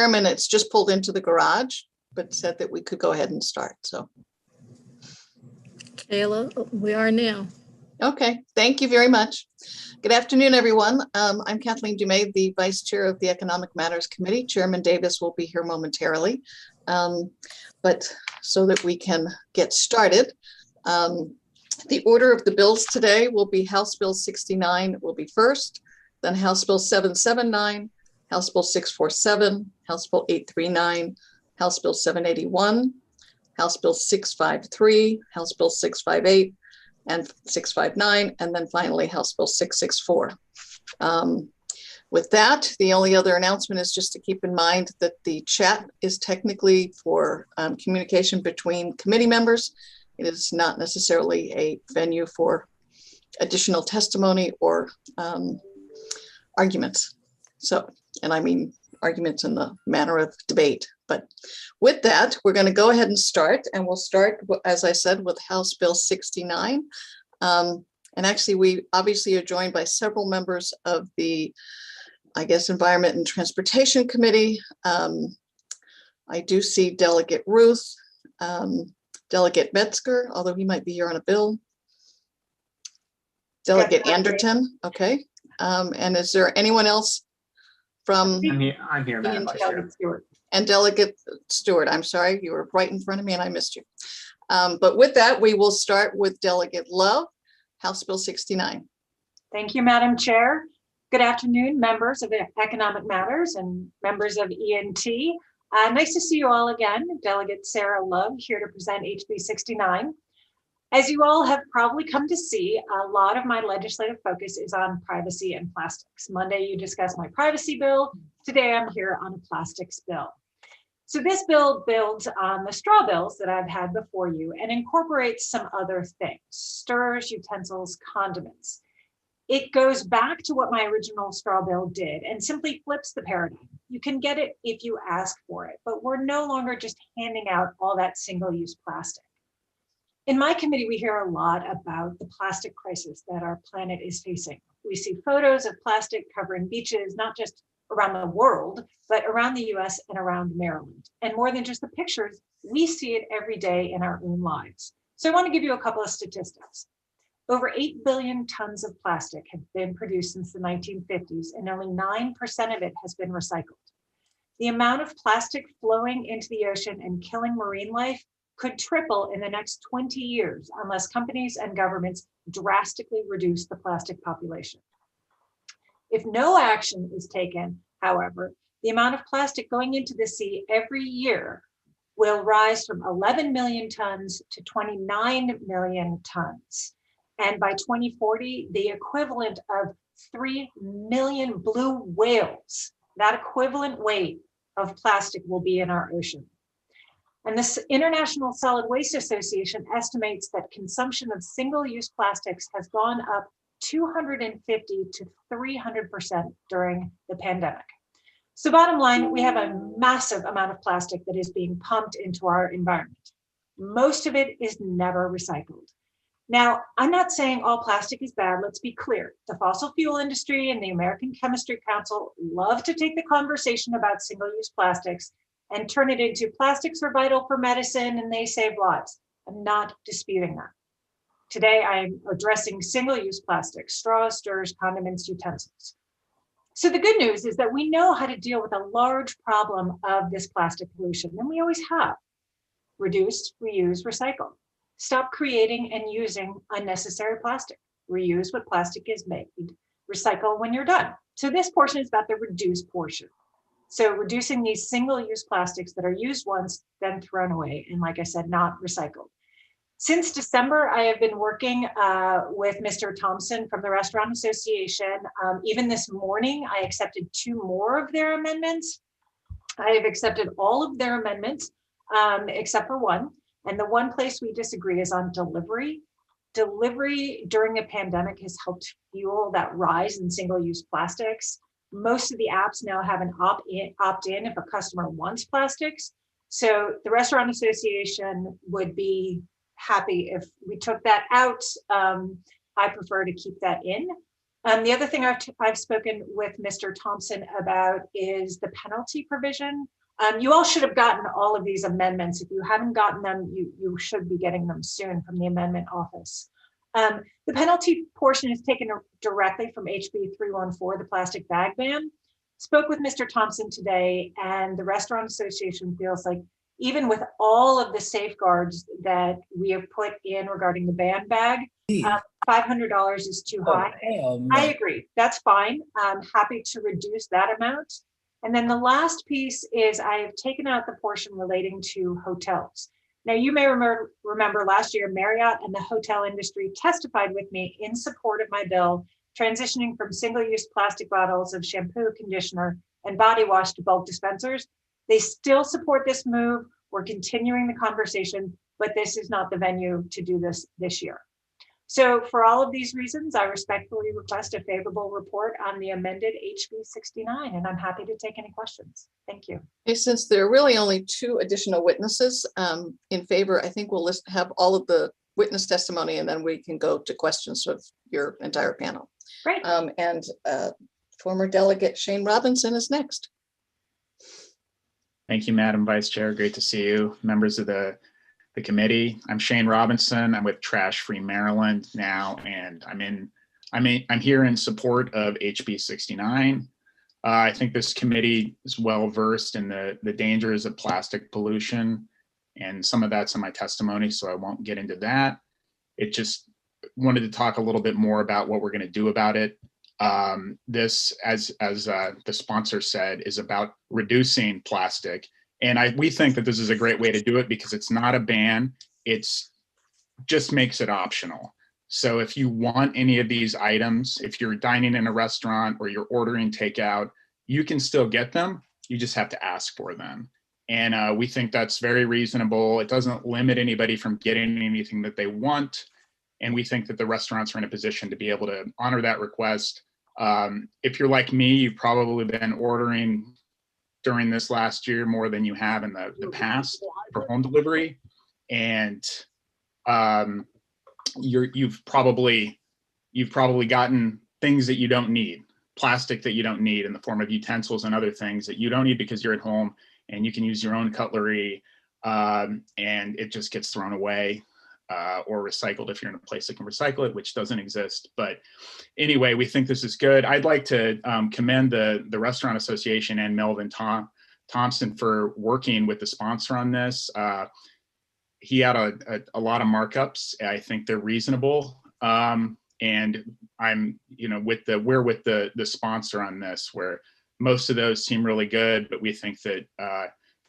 Chairman, it's just pulled into the garage, but said that we could go ahead and start. So, Kayla, we are now. okay, thank you very much. Good afternoon, everyone. I'm Kathleen Dumais, the Vice Chair of the Economic Matters Committee. Chairman Davis will be here momentarily, but so that we can get started. The order of the bills today will be House Bill 69 will be first, then House Bill 779, House Bill 647, House Bill 839, House Bill 781, House Bill 653, House Bill 658, and 659, and then finally House Bill 664. With that, the only other announcement is just to keep in mind that the chat is technically for communication between committee members. It is not necessarily a venue for additional testimony or arguments. So, and I mean arguments in the manner of debate. But with that, we're going to go ahead and start. And we'll start, as I said, with House Bill 69. And actually, we obviously are joined by several members of the, I guess, Environment and Transportation Committee. I do see Delegate Ruth, Delegate Metzger, although he might be here on a bill. Delegate Anderton, okay. And is there anyone else from? I'm here, Madam Vice Chair. And Delegate Stewart, I'm sorry, you were right in front of me and I missed you. But with that, we will start with Delegate Love, House Bill 69. Thank you, Madam Chair. Good afternoon, members of Economic Matters and members of ENT. Nice to see you all again. Delegate Sarah Love here to present HB 69. As you all have probably come to see, a lot of my legislative focus is on privacy and plastics. Monday, you discussed my privacy bill. Today, I'm here on a plastics bill. So this bill builds on the straw bills that I've had before you and incorporates some other things: stirrers, utensils, condiments. It goes back to what my original straw bill did and simply flips the paradigm. You can get it if you ask for it, but we're no longer just handing out all that single-use plastic. In my committee, we hear a lot about the plastic crisis that our planet is facing. We see photos of plastic covering beaches, not just around the world, but around the US and around Maryland. And more than just the pictures, we see it every day in our own lives. So I want to give you a couple of statistics. Over 8 billion tons of plastic have been produced since the 1950s, and only 9% of it has been recycled. The amount of plastic flowing into the ocean and killing marine life could triple in the next 20 years unless companies and governments drastically reduce the plastic population. If no action is taken, however, the amount of plastic going into the sea every year will rise from 11 million tons to 29 million tons. And by 2040, the equivalent of 3 million blue whales, that equivalent weight of plastic will be in our ocean. And the International Solid Waste Association estimates that consumption of single-use plastics has gone up 250 to 300% during the pandemic. So bottom line, we have a massive amount of plastic that is being pumped into our environment. Most of it is never recycled. Now, I'm not saying all plastic is bad. Let's be clear. The fossil fuel industry and the American Chemistry Council love to take the conversation about single-use plastics and turn it into plastics are vital for medicine and they save lives. I'm not disputing that. Today, I'm addressing single-use plastics, straws, stirrers, condiments, utensils. So the good news is that we know how to deal with a large problem of this plastic pollution, and we always have. Reduce, reuse, recycle. Stop creating and using unnecessary plastic. Reuse what plastic is made. Recycle when you're done. So this portion is about the reduce portion. So reducing these single-use plastics that are used once, then thrown away, and like I said, not recycled. Since December, I have been working with Mr. Thompson from the Restaurant Association. Even this morning, I accepted 2 more of their amendments. I have accepted all of their amendments except for one. And the one place we disagree is on delivery. Delivery during the pandemic has helped fuel that rise in single-use plastics. Most of the apps now have an opt-in if a customer wants plastics. So the Restaurant Association would be happy if we took that out. I prefer to keep that in. The other thing I've spoken with Mr. Thompson about is the penalty provision. You all should have gotten all of these amendments. If you haven't gotten them, you should be getting them soon from the amendment office. The penalty portion is taken directly from HB 314, the plastic bag ban. Spoke with Mr. Thompson today, and the Restaurant Association feels like even with all of the safeguards that we have put in regarding the ban bag, $500 is too high. I agree, that's fine. I'm happy to reduce that amount. And then the last piece is I have taken out the portion relating to hotels. Now, you may remember last year, Marriott and the hotel industry testified with me in support of my bill, transitioning from single-use plastic bottles of shampoo, conditioner, and body wash to bulk dispensers. They still support this move. We're continuing the conversation, but this is not the venue to do this year. So for all of these reasons, I respectfully request a favorable report on the amended HB 69, and I'm happy to take any questions. Thank you. Okay, since there are really only 2 additional witnesses in favor, I think we'll have all of the witness testimony, and then we can go to questions of your entire panel. Great. Former Delegate Shane Robinson is next. Thank you, Madam Vice Chair. Great to see you, members of the committee. I'm Shane Robinson. I'm with Trash Free Maryland now, and I'm here in support of HB 69. I think this committee is well versed in the dangers of plastic pollution, and some of that's in my testimony, so I won't get into that. It just wanted to talk a little bit more about what we're going to do about it. This, as the sponsor said, is about reducing plastic. And we think that this is a great way to do it because it's not a ban, it's just makes it optional. So if you want any of these items, if you're dining in a restaurant or you're ordering takeout, you can still get them, you just have to ask for them. And we think that's very reasonable. It doesn't limit anybody from getting anything that they want. And we think that the restaurants are in a position to be able to honor that request. If you're like me, you've probably been ordering during this last year more than you have in the past for home delivery. And you've probably gotten things that you don't need, plastic that you don't need in the form of utensils and other things that you don't need because you're at home and you can use your own cutlery, and it just gets thrown away. Or recycled if you're in a place that can recycle it, which doesn't exist. But anyway, we think this is good. I'd like to commend the Restaurant Association and Melvin Thompson for working with the sponsor on this. He had a lot of markups. I think they're reasonable. And I'm, we're with the sponsor on this, where most of those seem really good, but we think that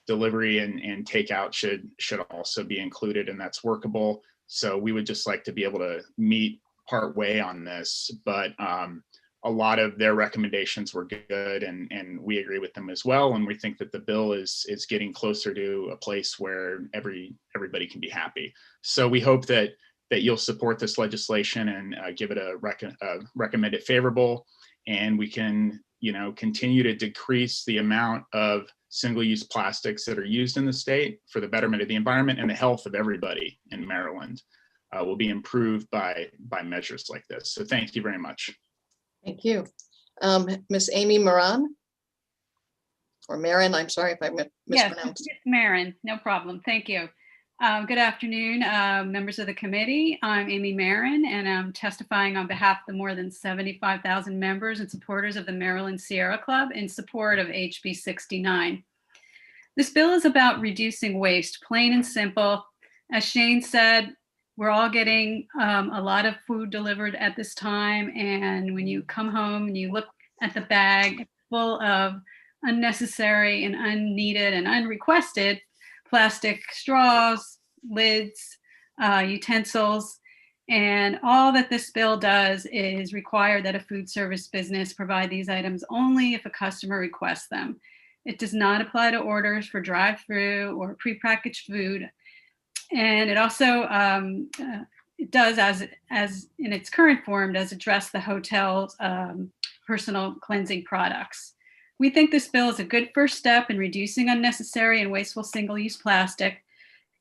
delivery and takeout should also be included, and that's workable. So we would just like to be able to meet part way on this, but a lot of their recommendations were good, and we agree with them as well. And we think that the bill is getting closer to a place where everybody can be happy. So we hope that you'll support this legislation and give it a recommend it favorable, and we can continue to decrease the amount of single-use plastics that are used in the state for the betterment of the environment, and the health of everybody in Maryland will be improved by measures like this. So thank you very much. Thank you. Miss Amy Moran, or Marin, I'm sorry if I mispronounced. Yes, Marin, no problem. Thank you. Good afternoon, members of the committee. I'm Amy Marin, and I'm testifying on behalf of the more than 75,000 members and supporters of the Maryland Sierra Club in support of HB 69. This bill is about reducing waste, plain and simple. As Shane said, we're all getting a lot of food delivered at this time, and when you come home and you look at the bag full of unnecessary and unneeded and unrequested plastic straws, lids, utensils, and all that this bill does is require that a food service business provide these items only if a customer requests them. It does not apply to orders for drive-through or prepackaged food. And it also it does, as in its current form, does address the hotel's personal cleansing products. We think this bill is a good first step in reducing unnecessary and wasteful single-use plastic.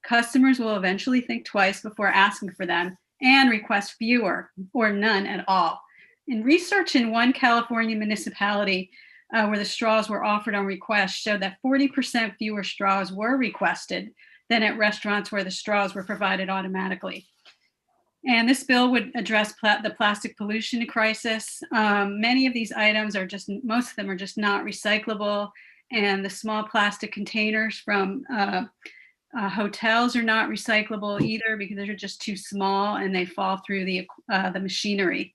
Customers will eventually think twice before asking for them and request fewer or none at all. In research in one California municipality where the straws were offered on request showed that 40% fewer straws were requested than at restaurants where the straws were provided automatically. And this bill would address the plastic pollution crisis. Many of these items are most of them are just not recyclable. And the small plastic containers from hotels are not recyclable either because they're just too small and they fall through the machinery.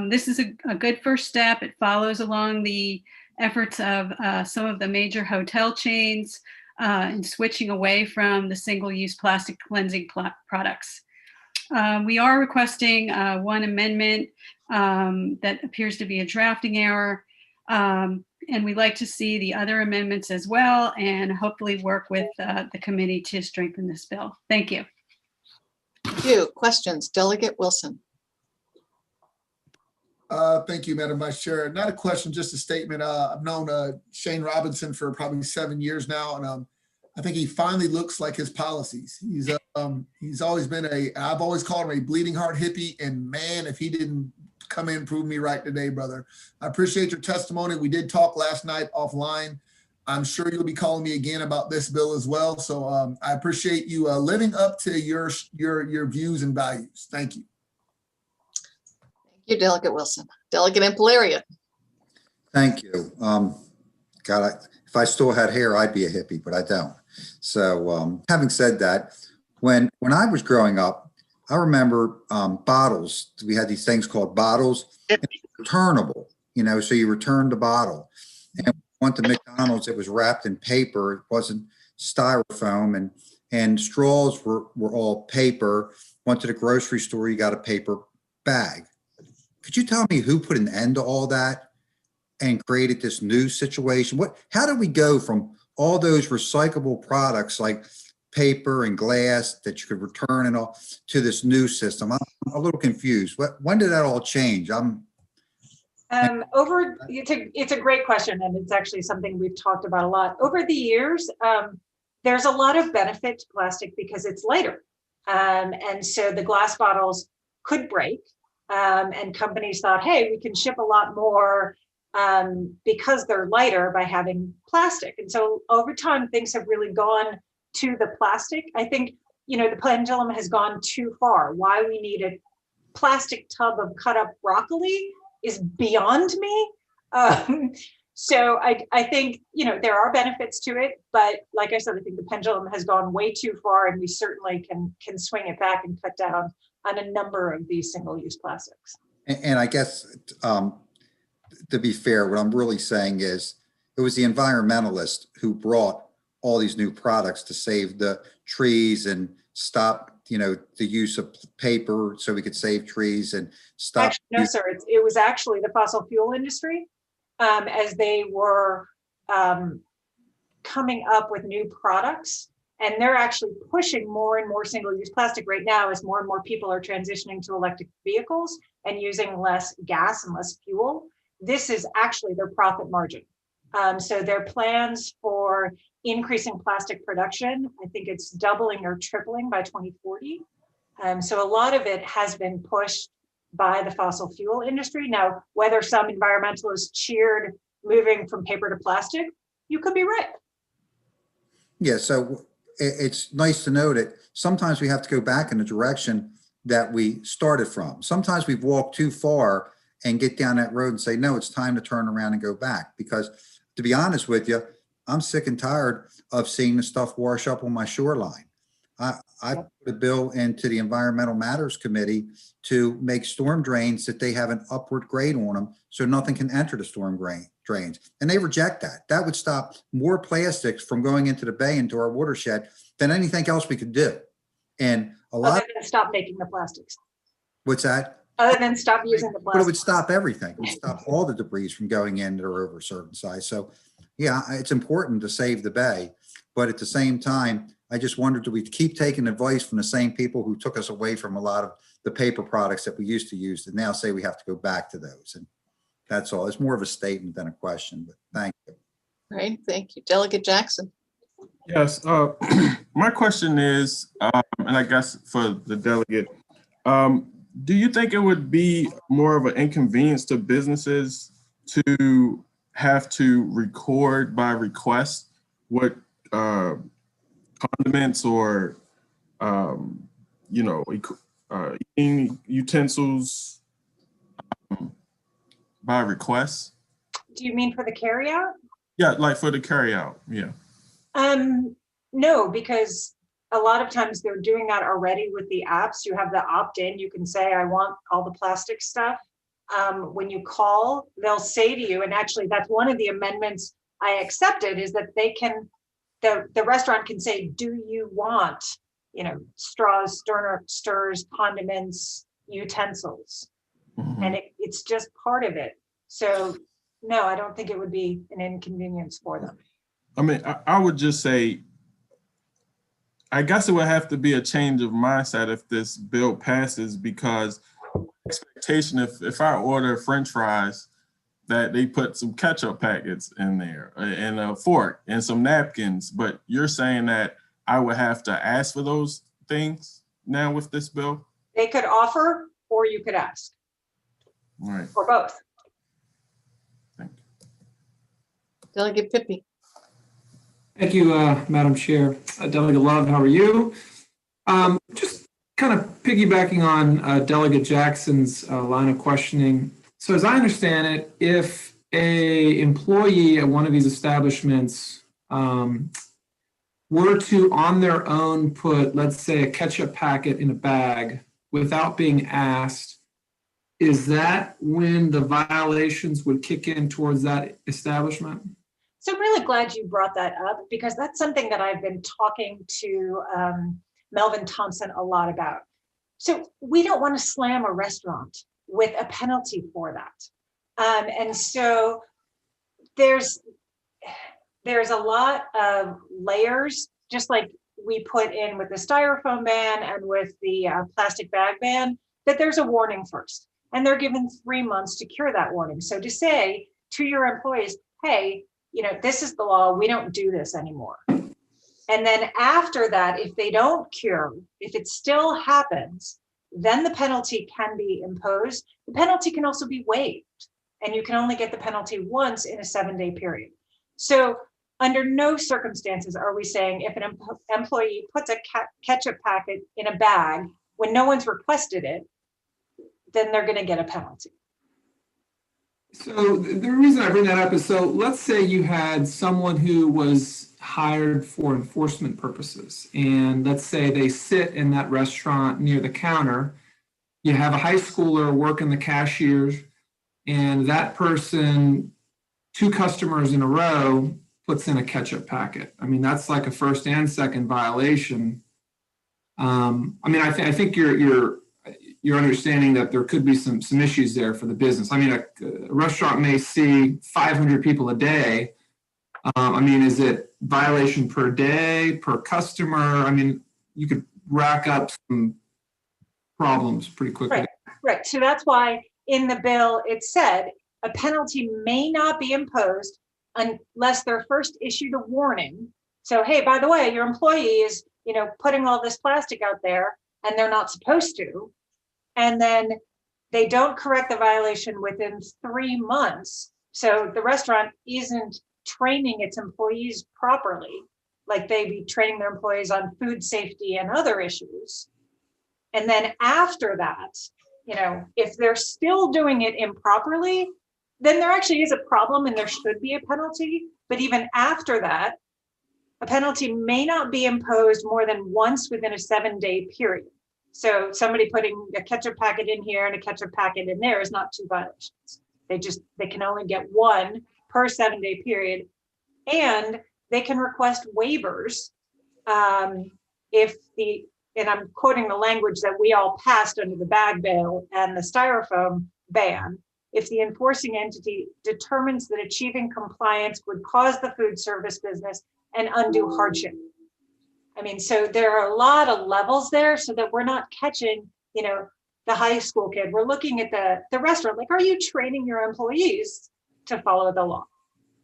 This is a good first step. It follows along the efforts of some of the major hotel chains in switching away from the single-use plastic cleansing products. We are requesting one amendment that appears to be a drafting error. And we'd like to see the other amendments as well and hopefully work with the committee to strengthen this bill. Thank you. Thank you. Questions? Delegate Wilson. Thank you, Madam Vice Chair. Not a question, just a statement. I've known Shane Robinson for probably 7 years now, and I think he finally looks like his policies. He's always been I've always called him a bleeding heart hippie, and man, if he didn't come in and prove me right today, brother. I appreciate your testimony. We did talk last night offline. I'm sure you'll be calling me again about this bill as well. So I appreciate you living up to your views and values. Thank you. Thank you, Delegate Wilson. Delegate Impalaria. Thank you. God, if I still had hair, I'd be a hippie, but I don't. So having said that, when I was growing up, I remember bottles. We had these things called bottles, returnable, so you returned the bottle. And went to McDonald's, it was wrapped in paper. It wasn't styrofoam, and straws were all paper. Went to the grocery store, you got a paper bag. Could you tell me who put an end to all that and created this new situation? How did we go from all those recyclable products like paper and glass that you could return and all to this new system? I'm a little confused. When did that all change? It's a great question, and it's actually something we've talked about a lot over the years. There's a lot of benefit to plastic because it's lighter, and so the glass bottles could break, and companies thought, hey, we can ship a lot more because they're lighter by having plastic. And so over time, things have really gone to the plastic. I think, the pendulum has gone too far. Why we need a plastic tub of cut up broccoli is beyond me. So I think, there are benefits to it, but like I said, I think the pendulum has gone way too far, and we certainly can swing it back and cut down on a number of these single-use plastics. And I guess, to be fair, what I'm really saying is it was the environmentalists who brought all these new products to save the trees and stop, the use of paper so we could save trees and stop. Actually, no, sir. It was actually the fossil fuel industry as they were coming up with new products. And they're actually pushing more and more single-use plastic right now as more and more people are transitioning to electric vehicles and using less gas and less fuel. This is actually their profit margin. So their plans for increasing plastic production, I think it's doubling or tripling by 2040. So a lot of it has been pushed by the fossil fuel industry. Now, whether some environmentalists cheered moving from paper to plastic, you could be right. Yeah, so it's nice to know that sometimes we have to go back in the direction that we started from. Sometimes we've walked too far and get down that road and say, no, it's time to turn around and go back. Because to be honest with you, I'm sick and tired of seeing the stuff wash up on my shoreline. I put a bill into the Environmental Matters Committee to make storm drains that they have an upward grade on them so nothing can enter the storm drains. And they reject that. That would stop more plastics from going into the bay, into our watershed, than anything else we could do. And a lot. Other than stop making the plastics. What's that? Other than stop using the But it plastic. would stop everything. It would stop all the debris from going in that are over a certain size. So yeah, it's important to save the bay. But at the same time, I just wondered, do we keep taking advice from the same people who took us away from a lot of the paper products that we used to use and now say we have to go back to those? And that's all. It's more of a statement than a question, but thank you. Right, thank you. Delegate Jackson. Yes, my question is, and I guess for the delegate, do you think it would be more of an inconvenience to businesses to have to record by request what condiments or eating utensils by request? Do you mean for the carryout? Yeah, like for the carryout. Yeah. No, because a lot of times they're doing that already with the apps. You have the opt-in. You can say, I want all the plastic stuff. When you call, they'll say to you, and actually that's one of the amendments I accepted, is that they can, the restaurant can say, do you want, straws, stirs, condiments, utensils? Mhm. And it's just part of it. So no, I don't think it would be an inconvenience for them. I mean, I would just say, I guess it would have to be a change of mindset if this bill passes, because expectation, if I order French fries, that they put some ketchup packets in there and a fork and some napkins, but you're saying that I would have to ask for those things now with this bill? They could offer, or you could ask, Right. or both. Thank you. Delegate Pippy. Thank you, Madam Chair. Delegate Love, how are you? Just kind of piggybacking on Delegate Jackson's line of questioning. So as I understand it, if a employee at one of these establishments were to on their own put, let's say, a ketchup packet in a bag without being asked, is that when the violations would kick in towards that establishment? So I'm really glad you brought that up, because that's something that I've been talking to Melvin Thompson a lot about. So we don't want to slam a restaurant with a penalty for that. And so there's a lot of layers, just like we put in with the styrofoam ban and with the plastic bag ban, that there's a warning first. And they're given 3 months to cure that warning. So to say to your employees, hey, this is the law, we don't do this anymore. And then after that, if they don't cure, if it still happens, then the penalty can be imposed. The penalty can also be waived, and you can only get the penalty once in a 7-day period. So under no circumstances are we saying if an employee puts a ketchup packet in a bag when no one's requested it, then they're going to get a penalty. So the reason I bring that up is, so let's say you had someone who was hired for enforcement purposes, and let's say they sit in that restaurant near the counter. You have a high schooler working the cashiers, and that person, 2 customers in a row, puts in a ketchup packet. I mean, that's like a first and second violation. I think you're understanding that there could be some issues there for the business. I mean, a restaurant may see 500 people a day. Is it violation per day, per customer? I mean, you could rack up some problems pretty quickly. Right. So that's why in the bill it said a penalty may not be imposed unless they're first issued a warning. So, hey, by the way, your employee is, putting all this plastic out there and they're not supposed to. And then they don't correct the violation within 3 months. So the restaurant isn't training its employees properly, like they be training their employees on food safety and other issues. And then after that, if they're still doing it improperly, then there actually is a problem and there should be a penalty. But even after that, a penalty may not be imposed more than once within a 7-day period. So somebody putting a ketchup packet in here and a ketchup packet in there is not 2 violations. They can only get 1 per 7-day period. And they can request waivers and I'm quoting the language that we all passed under the bag bill and the styrofoam ban, if the enforcing entity determines that achieving compliance would cause the food service business an undue hardship. So there are a lot of levels there, so that we're not catching, the high school kid. We're looking at the restaurant, like, are you training your employees to follow the law?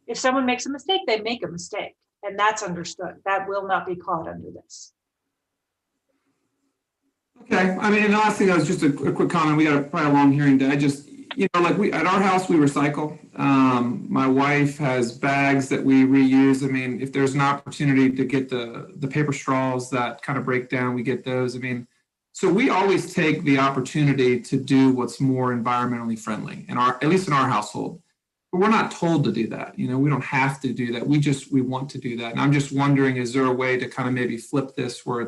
If someone makes a mistake, they make a mistake, and that's understood. That will not be caught under this. Okay, I mean, and the last thing, that was just a quick comment. We got probably a long hearing today. I just, like at our house, we recycle. My wife has bags that we reuse. I mean, if there's an opportunity to get the paper straws that kind of break down, we get those. I mean, so we always take the opportunity to do what's more environmentally friendly at least in our household. But we're not told to do that. We don't have to do that. We want to do that. And I'm just wondering, is there a way to kind of maybe flip this where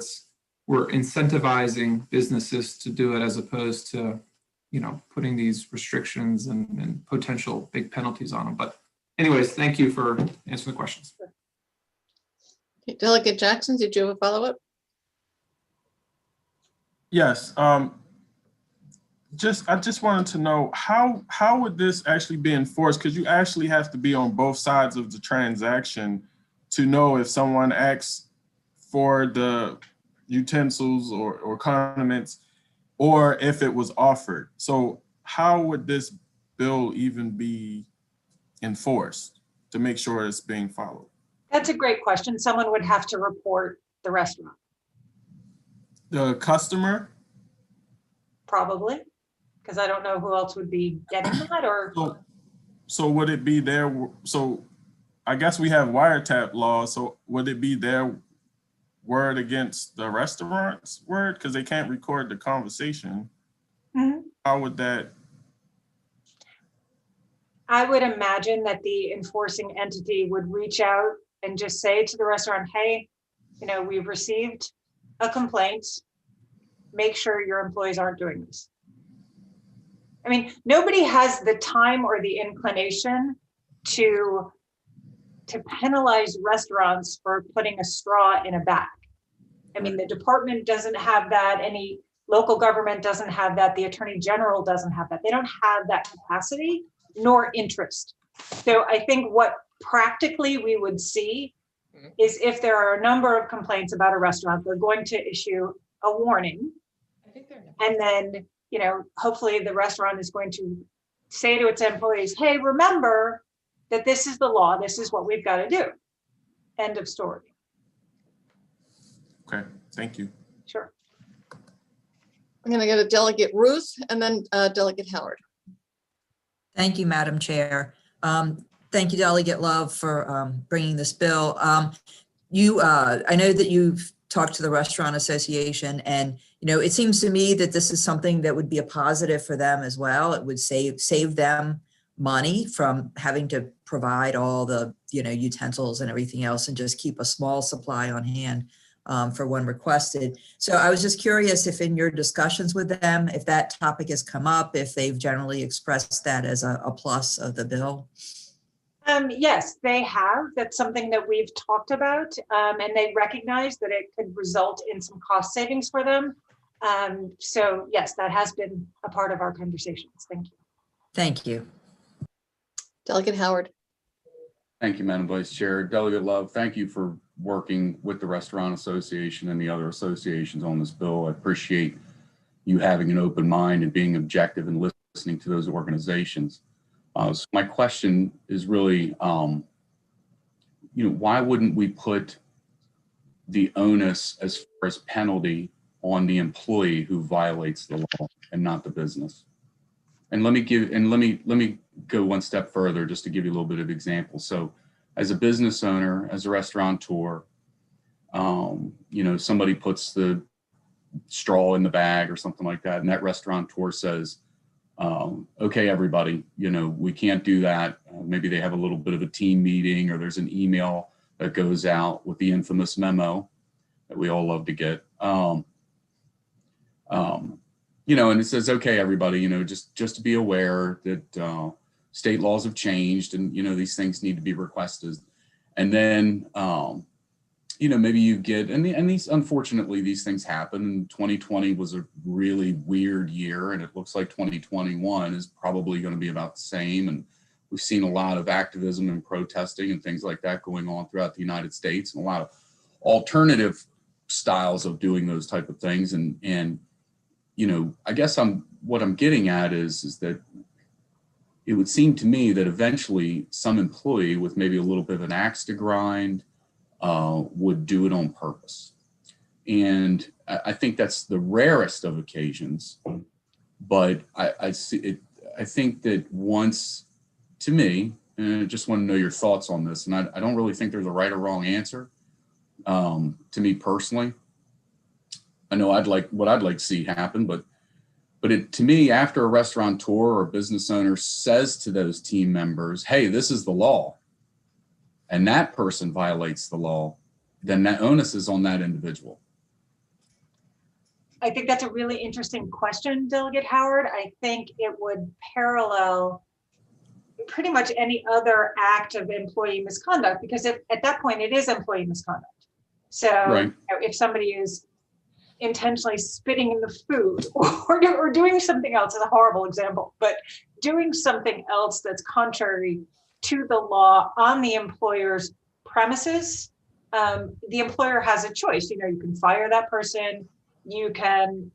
we're incentivizing businesses to do it as opposed to, putting these restrictions and potential big penalties on them. But anyways, thank you for answering the questions. Okay, Delegate Jackson, did you have a follow-up? Yes. I just wanted to know how would this actually be enforced? Because you actually have to be on both sides of the transaction to know if someone asks for the utensils or condiments, or if it was offered. So how would this bill even be enforced to make sure it's being followed? That's a great question. Someone would have to report the restaurant. The customer? Probably, because I don't know who else would be getting that, or. So would it be their, so I guess we have wiretap laws, so would it be their word against the restaurant's word? Because they can't record the conversation. Mhm. How would that? I would imagine that the enforcing entity would reach out and just say to the restaurant, hey, we've received a complaint. Make sure your employees aren't doing this. I mean, nobody has the time or the inclination to penalize restaurants for putting a straw in a bag. I mean, the department doesn't have that. Any local government doesn't have that. The attorney general doesn't have that. They don't have that capacity nor interest. So I think what practically we would see is if there are a number of complaints about a restaurant, they're going to issue a warning. And then, hopefully the restaurant is going to say to its employees, hey, remember that this is the law. This is what we've got to do. End of story. Okay, thank you. Sure. I'm going to go to Delegate Ruth and then Delegate Howard. Thank you, Madam Chair. Thank you, Delegate Love, for bringing this bill. I know that you've talked to the Restaurant Association, and it seems to me that this is something that would be a positive for them as well. It would save them money from having to provide all the utensils and everything else, and just keep a small supply on hand for when requested. So I was just curious if in your discussions with them, if that topic has come up, if they've generally expressed that as a plus of the bill. Yes, they have. That's something that we've talked about, and they recognize that it could result in some cost savings for them. So yes, that has been a part of our conversations. Thank you. Thank you. Delegate Howard. Thank you, Madam Vice Chair. Delegate Love, thank you for working with the Restaurant Association and the other associations on this bill. I appreciate you having an open mind and being objective and listening to those organizations. So my question is really, why wouldn't we put the onus as far as penalty on the employee who violates the law and not the business? And let me go one step further just to give you a little bit of example. So as a business owner, as a restaurateur, somebody puts the straw in the bag or something like that, and that restaurateur says, okay, everybody, we can't do that. Maybe they have a little bit of a team meeting, or there's an email that goes out with the infamous memo that we all love to get. And it says, okay, everybody, just to be aware that state laws have changed, and these things need to be requested. And then maybe you get, unfortunately these things happen. And 2020 was a really weird year, and it looks like 2021 is probably going to be about the same. And we've seen a lot of activism and protesting and things like that going on throughout the United States, and a lot of alternative styles of doing those type of things. And I guess what I'm getting at is that it would seem to me that eventually some employee with maybe a little bit of an axe to grind would do it on purpose. And I think that's the rarest of occasions, but I see it. I think that once, to me, and I just want to know your thoughts on this, and I don't really think there's a right or wrong answer. To me personally, I know what I'd like to see happen, but to me, after a restaurateur or business owner says to those team members, hey, this is the law, and that person violates the law, then that onus is on that individual. I think that's a really interesting question, Delegate Howard. I think it would parallel pretty much any other act of employee misconduct, because at that point it is employee misconduct. So Right. If somebody is intentionally spitting in the food or doing something else, is a horrible example, but doing something else that's contrary to the law on the employer's premises, the employer has a choice. You can fire that person. You can,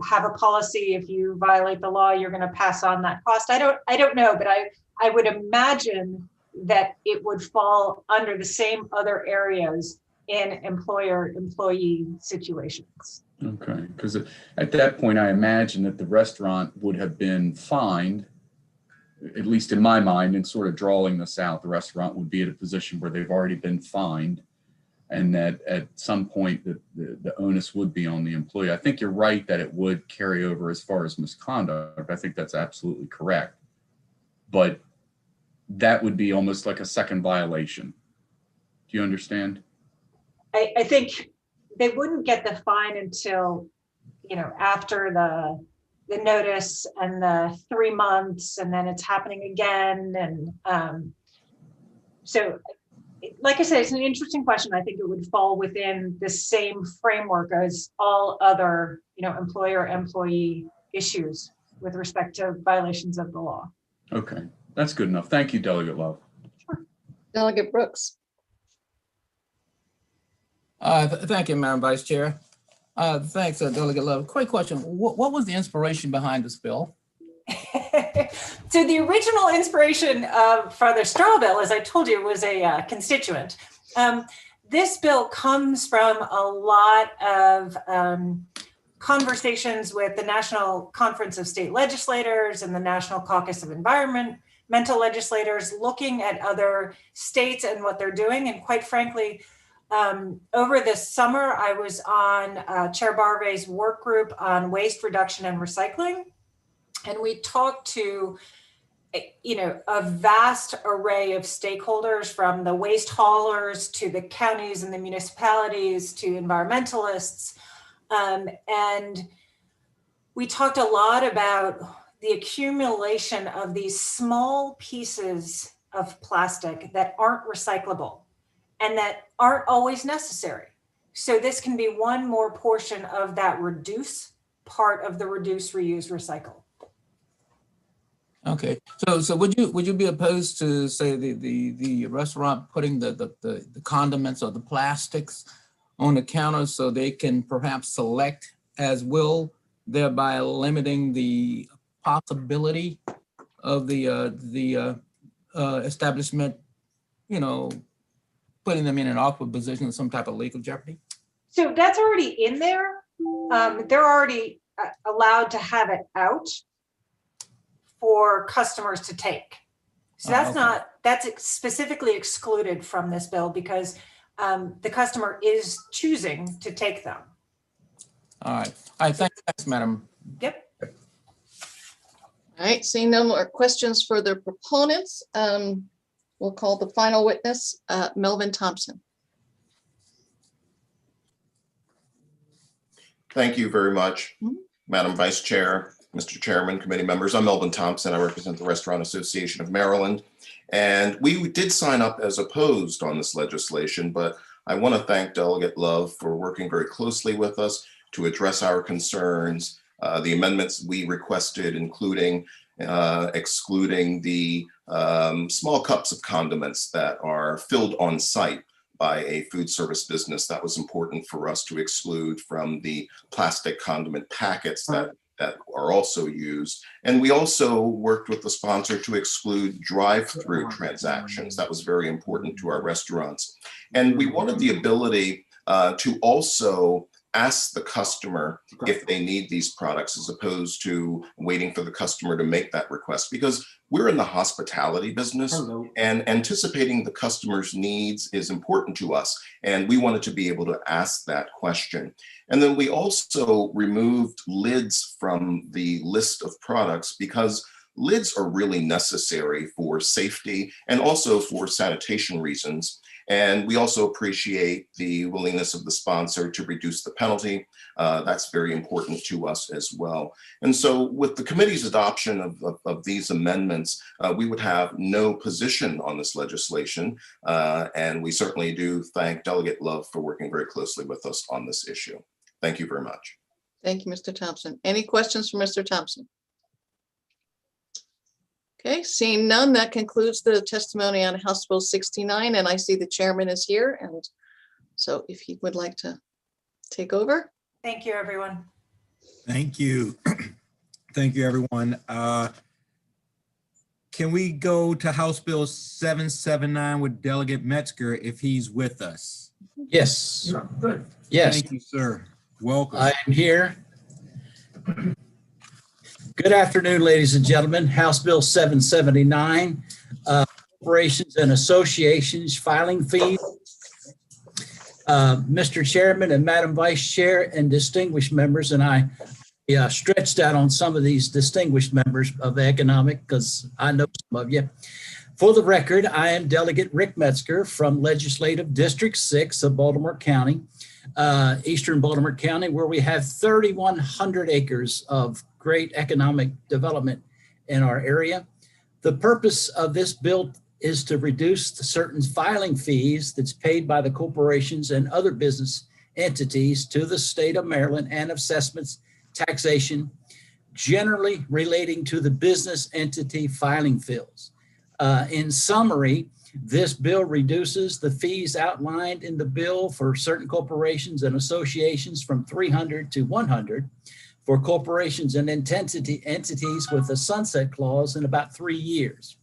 have a policy. If you violate the law, you're going to pass on that cost. I don't know, but I would imagine that it would fall under the same other areas in employer-employee situations. Okay, because at that point, I imagine that the restaurant would have been fined, at least in my mind, and sort of drawing this out, the restaurant would be at a position where they've already been fined, and that at some point the onus would be on the employee. I think you're right that it would carry over as far as misconduct. I think that's absolutely correct. But that would be almost like a second violation. Do you understand? I think they wouldn't get the fine until, after the notice and the 3 months, and then it's happening again. And so, like I said, it's an interesting question. I think it would fall within the same framework as all other, employer-employee issues with respect to violations of the law. Okay, that's good enough. Thank you, Delegate Love. Sure. Delegate Brooks. Thank you, Madam Vice Chair. Thanks, Delegate Love. Quick question. What was the inspiration behind this bill? So the original inspiration for the straw bill, as I told you, was a constituent. This bill comes from a lot of conversations with the National Conference of State Legislators and the National Caucus of Environmental Legislators, looking at other states and what they're doing. And quite frankly, over this summer, I was on Chair Barvey's work group on waste reduction and recycling. And we talked to, a vast array of stakeholders, from the waste haulers to the counties and the municipalities to environmentalists. And we talked a lot about the accumulation of these small pieces of plastic that aren't recyclable and that aren't always necessary. So this can be one more portion of that part of the reduce, reuse, recycle. Okay, so would you be opposed to, say, the restaurant putting the condiments or the plastics on the counter so they can perhaps select as will, thereby limiting the possibility of the establishment, putting them in an awkward position of some type of legal jeopardy? So that's already in there. They're already allowed to have it out for customers to take. So that's specifically excluded from this bill, because the customer is choosing to take them. All right, thanks, Madam. Yep. All right, seeing no more questions for the proponents, we'll call the final witness, Melvin Thompson. Thank you very much, Madam Vice Chair, Mr. Chairman, committee members. I'm Melvin Thompson. I represent the Restaurant Association of Maryland. And we did sign up as opposed on this legislation, but I want to thank Delegate Love for working very closely with us to address our concerns. The amendments we requested, including excluding the small cups of condiments that are filled on site by a food service business. That was important for us to exclude from the plastic condiment packets that are also used. And we also worked with the sponsor to exclude drive-through transactions. That was very important to our restaurants. And we wanted the ability to also ask the customer if they need these products as opposed to waiting for the customer to make that request, because we're in the hospitality business and anticipating the customer's needs is important to us. And we wanted to be able to ask that question. And then we also removed lids from the list of products because lids are really necessary for safety and also for sanitation reasons. And we also appreciate the willingness of the sponsor to reduce the penalty. That's very important to us as well. And so with the committee's adoption of these amendments, we would have no position on this legislation. And we certainly do thank Delegate Love for working very closely with us on this issue. Thank you very much. Thank you, Mr. Thompson. Any questions for Mr. Thompson? Okay, seeing none, that concludes the testimony on House Bill 69, and I see the chairman is here, and so if he would like to take over. Thank you, everyone. Thank you. Thank you, everyone. Can we go to House Bill 779 with Delegate Metzger if he's with us? Yes. Good. Yes, Thank you, sir. Welcome. I am here. Good afternoon, ladies and gentlemen. House Bill 779, corporations and associations filing fees. Mr. Chairman and Madam Vice Chair and distinguished members, and I stretched out on some of these distinguished members of economic because I know some of you. For the record, I am Delegate Rick Metzger from Legislative District 6 of Baltimore County, Eastern Baltimore County, where we have 3,100 acres of great economic development in our area. The purpose of this bill is to reduce the certain filing fees that's paid by the corporations and other business entities to the state of Maryland and assessments, taxation, generally relating to the business entity filing fees. In summary, this bill reduces the fees outlined in the bill for certain corporations and associations from 300 to 100 for corporations and entities with a sunset clause in about 3 years.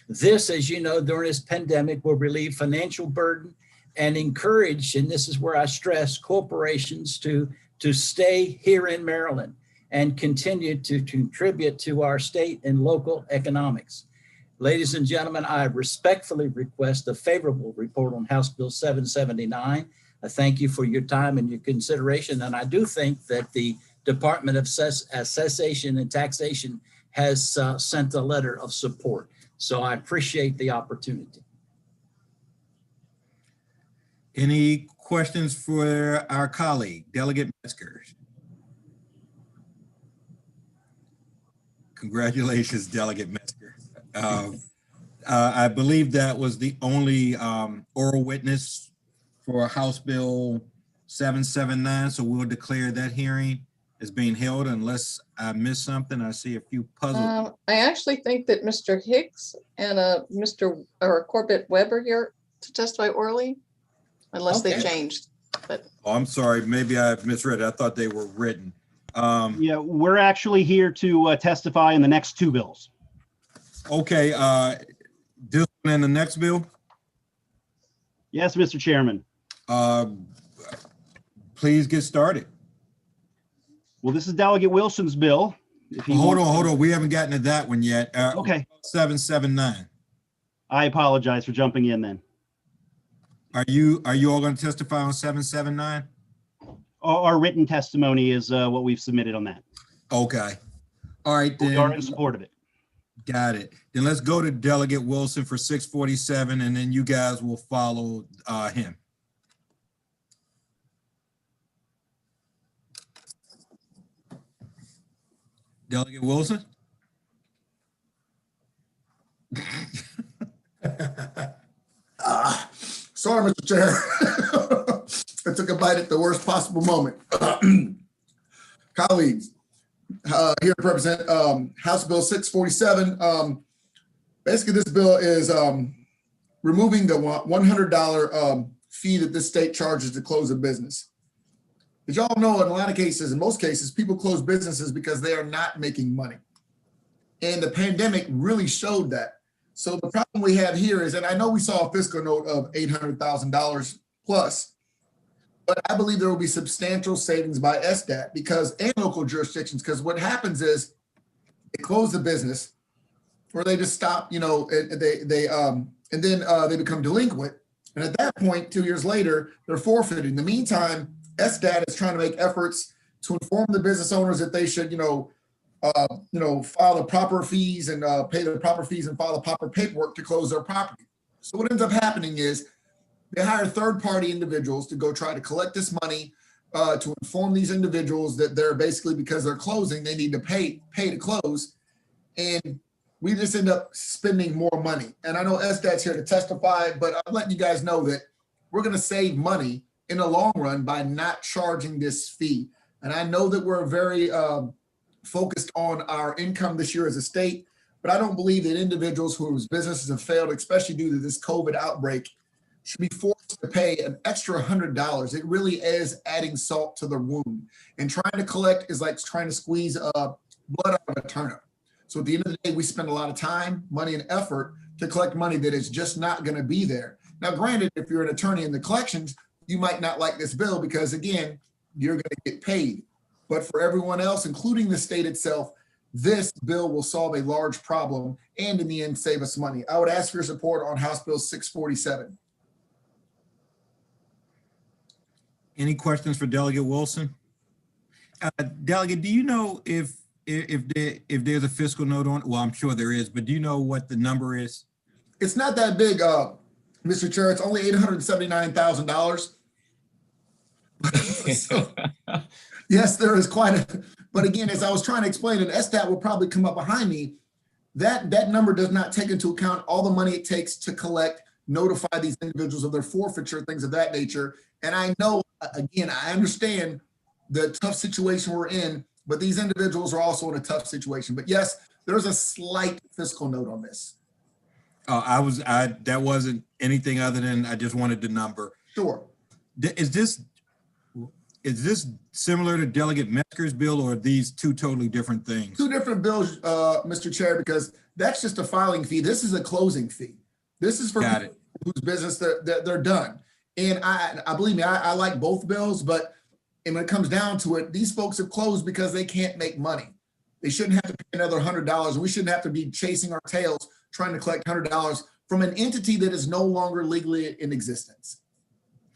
This, as you know, during this pandemic will relieve financial burden and encourage, and this is where I stress, corporations to stay here in Maryland and continue to contribute to our state and local economics. Ladies and gentlemen, I respectfully request a favorable report on House Bill 779. I thank you for your time and your consideration. And I do think that the Department of Cessation and Taxation has sent a letter of support. So I appreciate the opportunity. Any questions for our colleague, Delegate Metzger? Congratulations, Delegate Metzger. I believe that was the only oral witness for House Bill 779. So we'll declare that hearing is being held unless I missed something. I see a few puzzles. I actually think that Mr. Hicks and Mr. or Corbett Webb are here to testify orally, unless they changed. But Oh, I'm sorry. Maybe I misread it. I thought they were written. Yeah, we're actually here to testify in the next two bills. Okay. This one and the next bill? Yes, Mr. Chairman. Please get started. Well, this is Delegate Wilson's bill. Hold on. We haven't gotten to that one yet. Okay. 779. I apologize for jumping in then. Are you all going to testify on 779? Our written testimony is what we've submitted on that. Okay. All right, then. We are in support of it. Got it. Then let's go to Delegate Wilson for 647, and then you guys will follow him. Delegate Wilson? Sorry, Mr. Chair. I took a bite at the worst possible moment. Colleagues, here to represent House Bill 647. Basically, this bill is removing the $100 fee that this state charges to close a business. As y'all know, in a lot of cases, in most cases, people close businesses because they are not making money. And the pandemic really showed that. So the problem we have here is, and I know we saw a fiscal note of $800,000 plus, But I believe there will be substantial savings by SDAT and local jurisdictions, because what happens is they close the business or they just stop, and then they become delinquent. And at that point, 2 years later, they're forfeited. In the meantime, SDAT is trying to make efforts to inform the business owners that they should, file the proper fees and pay the proper fees and file the proper paperwork to close their property. So what ends up happening is they hire third-party individuals to go try to collect this money to inform these individuals that they're basically, because they're closing, they need to pay to close. And we just end up spending more money. And I know SDAT's here to testify, but I'm letting you guys know that we're going to save money in the long run by not charging this fee. And I know that we're very focused on our income this year as a state, but I don't believe that individuals whose businesses have failed, especially due to this COVID outbreak, should be forced to pay an extra $100. It really is adding salt to the wound. And trying to collect is like trying to squeeze blood out of a turnip. So at the end of the day, we spend a lot of time, money, and effort to collect money that is just not going to be there. Now, granted, if you're an attorney in the collections, you might not like this bill because, again, you're going to get paid. But for everyone else, including the state itself, this bill will solve a large problem and in the end save us money. I would ask for your support on House Bill 647. Any questions for Delegate Wilson? Delegate, do you know if there's a fiscal note on? Well, I'm sure there is, but do you know what the number is? It's not that big, Mr. Chair. It's only $879,000. So, yes, there is quite a, but again, as I was trying to explain, and SDAT will probably come up behind me, that number does not take into account all the money it takes to collect, notify these individuals of their forfeiture, things of that nature. And I know, again, I understand the tough situation we're in, but these individuals are also in a tough situation. But yes, there's a slight fiscal note on this. Oh, that wasn't anything other than I just wanted the number. Sure. Is this similar to Delegate Mesker's bill, or are these two totally different things? Two different bills, Mr. Chair, because that's just a filing fee. This is a closing fee. This is for people whose business they're done. And I believe me, I like both bills, but when it comes down to it, these folks have closed because they can't make money. They shouldn't have to pay another $100. And we shouldn't have to be chasing our tails trying to collect $100 from an entity that is no longer legally in existence.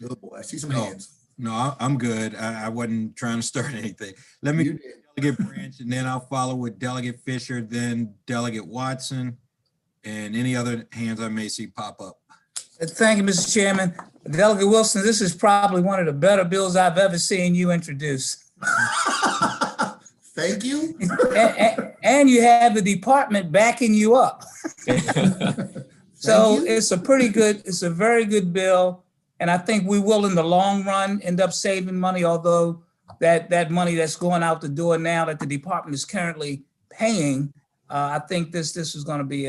Oh boy, I see some hands. No, I'm good. I wasn't trying to start anything. Let me Delegate Branch, and then I'll follow with Delegate Fisher, then Delegate Watson, and any other hands I may see pop up. Thank you, Mr. Chairman. Delegate Wilson, this is probably one of the better bills I've ever seen you introduce. Thank you. And you have the department backing you up. So it's a very good bill. And I think we will, in the long run, end up saving money, although that money that's going out the door now that the department is currently paying, I think this is going to be,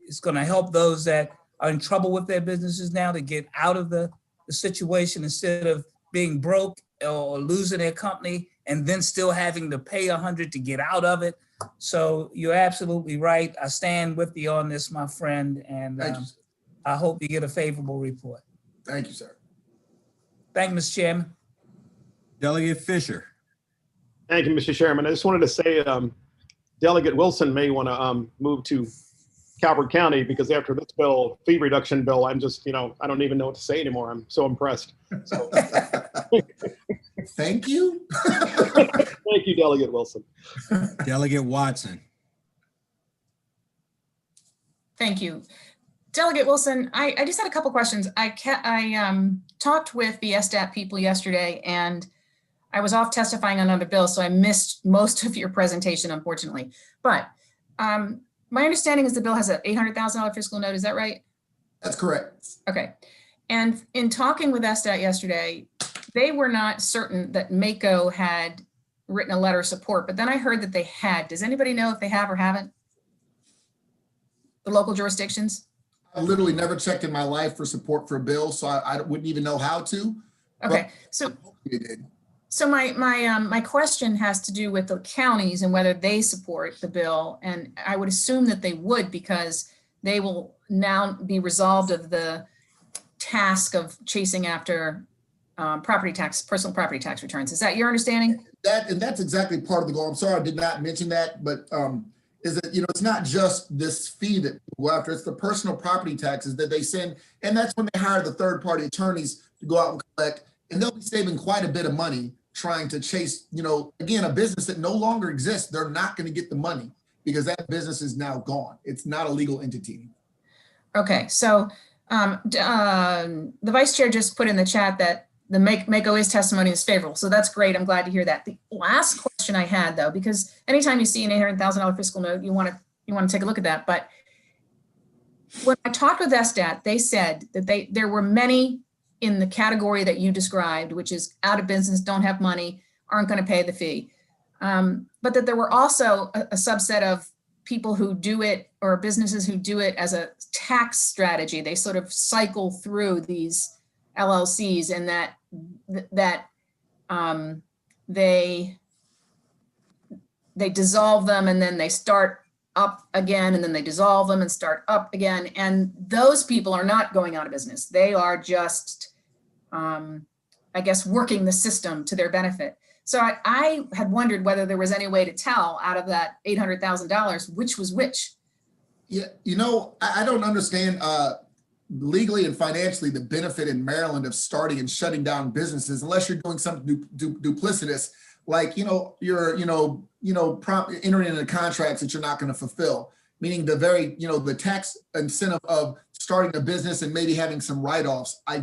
it's going to help those that are in trouble with their businesses now to get out of the situation instead of being broke or losing their company and then still having to pay $100 to get out of it. So you're absolutely right. I stand with you on this, my friend, and I hope you get a favorable report. Thank you, sir. Thank you, Mr. Chairman. Delegate Fisher. Thank you, Mr. Chairman. I just wanted to say Delegate Wilson may want to move to Calvert County, because after this bill, fee reduction bill, I'm just, I don't even know what to say anymore. I'm so impressed. So. Thank you. Thank you, Delegate Wilson. Delegate Watson. Thank you. Delegate Wilson, I just had a couple questions. I talked with the SDAT people yesterday, and I was off testifying on another bill, so I missed most of your presentation, unfortunately. But my understanding is the bill has an $800,000 fiscal note. Is that right? That's correct. Okay. And in talking with SDAT yesterday, they were not certain that MACO had written a letter of support, but then I heard that they had. Does anybody know if they have or haven't? The local jurisdictions? I literally never checked in my life for support for a bill, so I wouldn't even know how to. Okay, so my question has to do with the counties and whether they support the bill, and I would assume that they would, because they will now be resolved of the task of chasing after personal property tax returns. Is that your understanding? That's exactly part of the goal. I'm sorry I did not mention that, but is that, it's not just this fee that people go after, it's the personal property taxes that they send. And that's when they hire the third party attorneys to go out and collect, and they'll be saving quite a bit of money trying to chase, again, a business that no longer exists. They're not going to get the money because that business is now gone. It's not a legal entity. Okay, so the vice chair just put in the chat that the Make-O-Is testimony is favorable. So that's great. I'm glad to hear that. The last question I had, though, because anytime you see an $800,000 fiscal note, you want to take a look at that. But when I talked with SDAT, they said that there were many in the category that you described, which is out of business, don't have money, aren't going to pay the fee. But that there were also a subset of people who do it, or businesses who do it as a tax strategy. They sort of cycle through these LLCs, and they dissolve them, and then they start up again, and then they dissolve them and start up again. And those people are not going out of business. They are just, I guess, working the system to their benefit. So I had wondered whether there was any way to tell out of that $800,000 which was which. Yeah, I don't understand legally and financially the benefit in Maryland of starting and shutting down businesses unless you're doing something duplicitous, like you're entering into contracts that you're not going to fulfill. Meaning the tax incentive of starting a business and maybe having some write-offs. I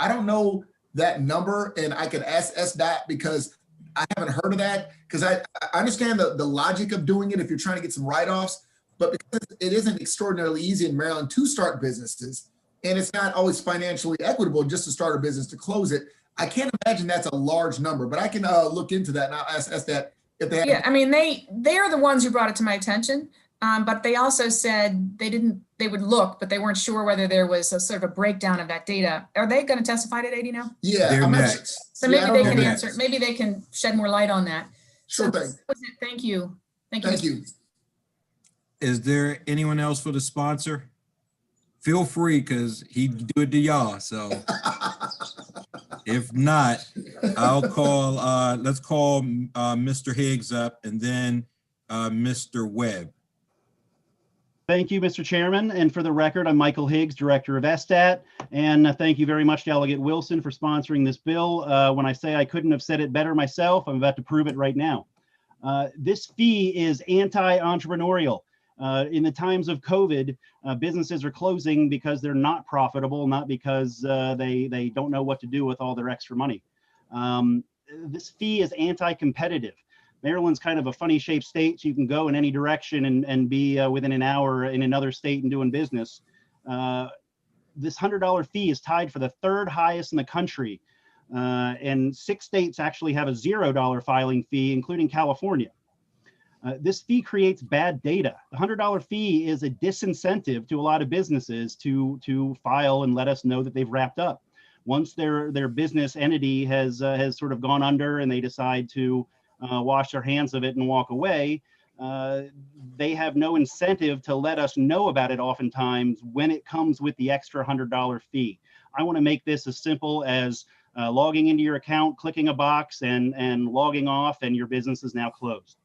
don't know that number, and I could ask SDOT because I haven't heard of that, because I understand the logic of doing it if you're trying to get some write-offs, but because it isn't extraordinarily easy in Maryland to start businesses, and it's not always financially equitable just to start a business to close it, I can't imagine that's a large number, but I can look into that, and I'll ask that if they have. Yeah, I mean, they are the ones who brought it to my attention, but they also said they would look, but they weren't sure whether there was a sort of a breakdown of that data. Are they going to testify today, do you know? Yeah, They're I'm not next. sure. So maybe they can next. answer, maybe they can shed more light on that. Sure thing. That was it. Thank you. Thank you. Is there anyone else for the sponsor? Feel free, because he do it to y'all. So if not, I'll call, let's call Mr. Higgs up, and then Mr. Webb. Thank you, Mr. Chairman. And for the record, I'm Michael Higgs, Director of SDAT. And thank you very much, Delegate Wilson, for sponsoring this bill. When I say I couldn't have said it better myself, I'm about to prove it right now. This fee is anti-entrepreneurial. In the times of COVID, businesses are closing because they're not profitable, not because they don't know what to do with all their extra money. This fee is anti-competitive. Maryland's kind of a funny shaped state, so you can go in any direction and be within an hour in another state and doing business. This $100 fee is tied for the third highest in the country. And 6 states actually have a $0 filing fee, including California. This fee creates bad data. The $100 fee is a disincentive to a lot of businesses to file and let us know that they've wrapped up. Once their business entity has sort of gone under and they decide to wash their hands of it and walk away, they have no incentive to let us know about it oftentimes when it comes with the extra $100 fee. I want to make this as simple as logging into your account, clicking a box, and logging off, and your business is now closed.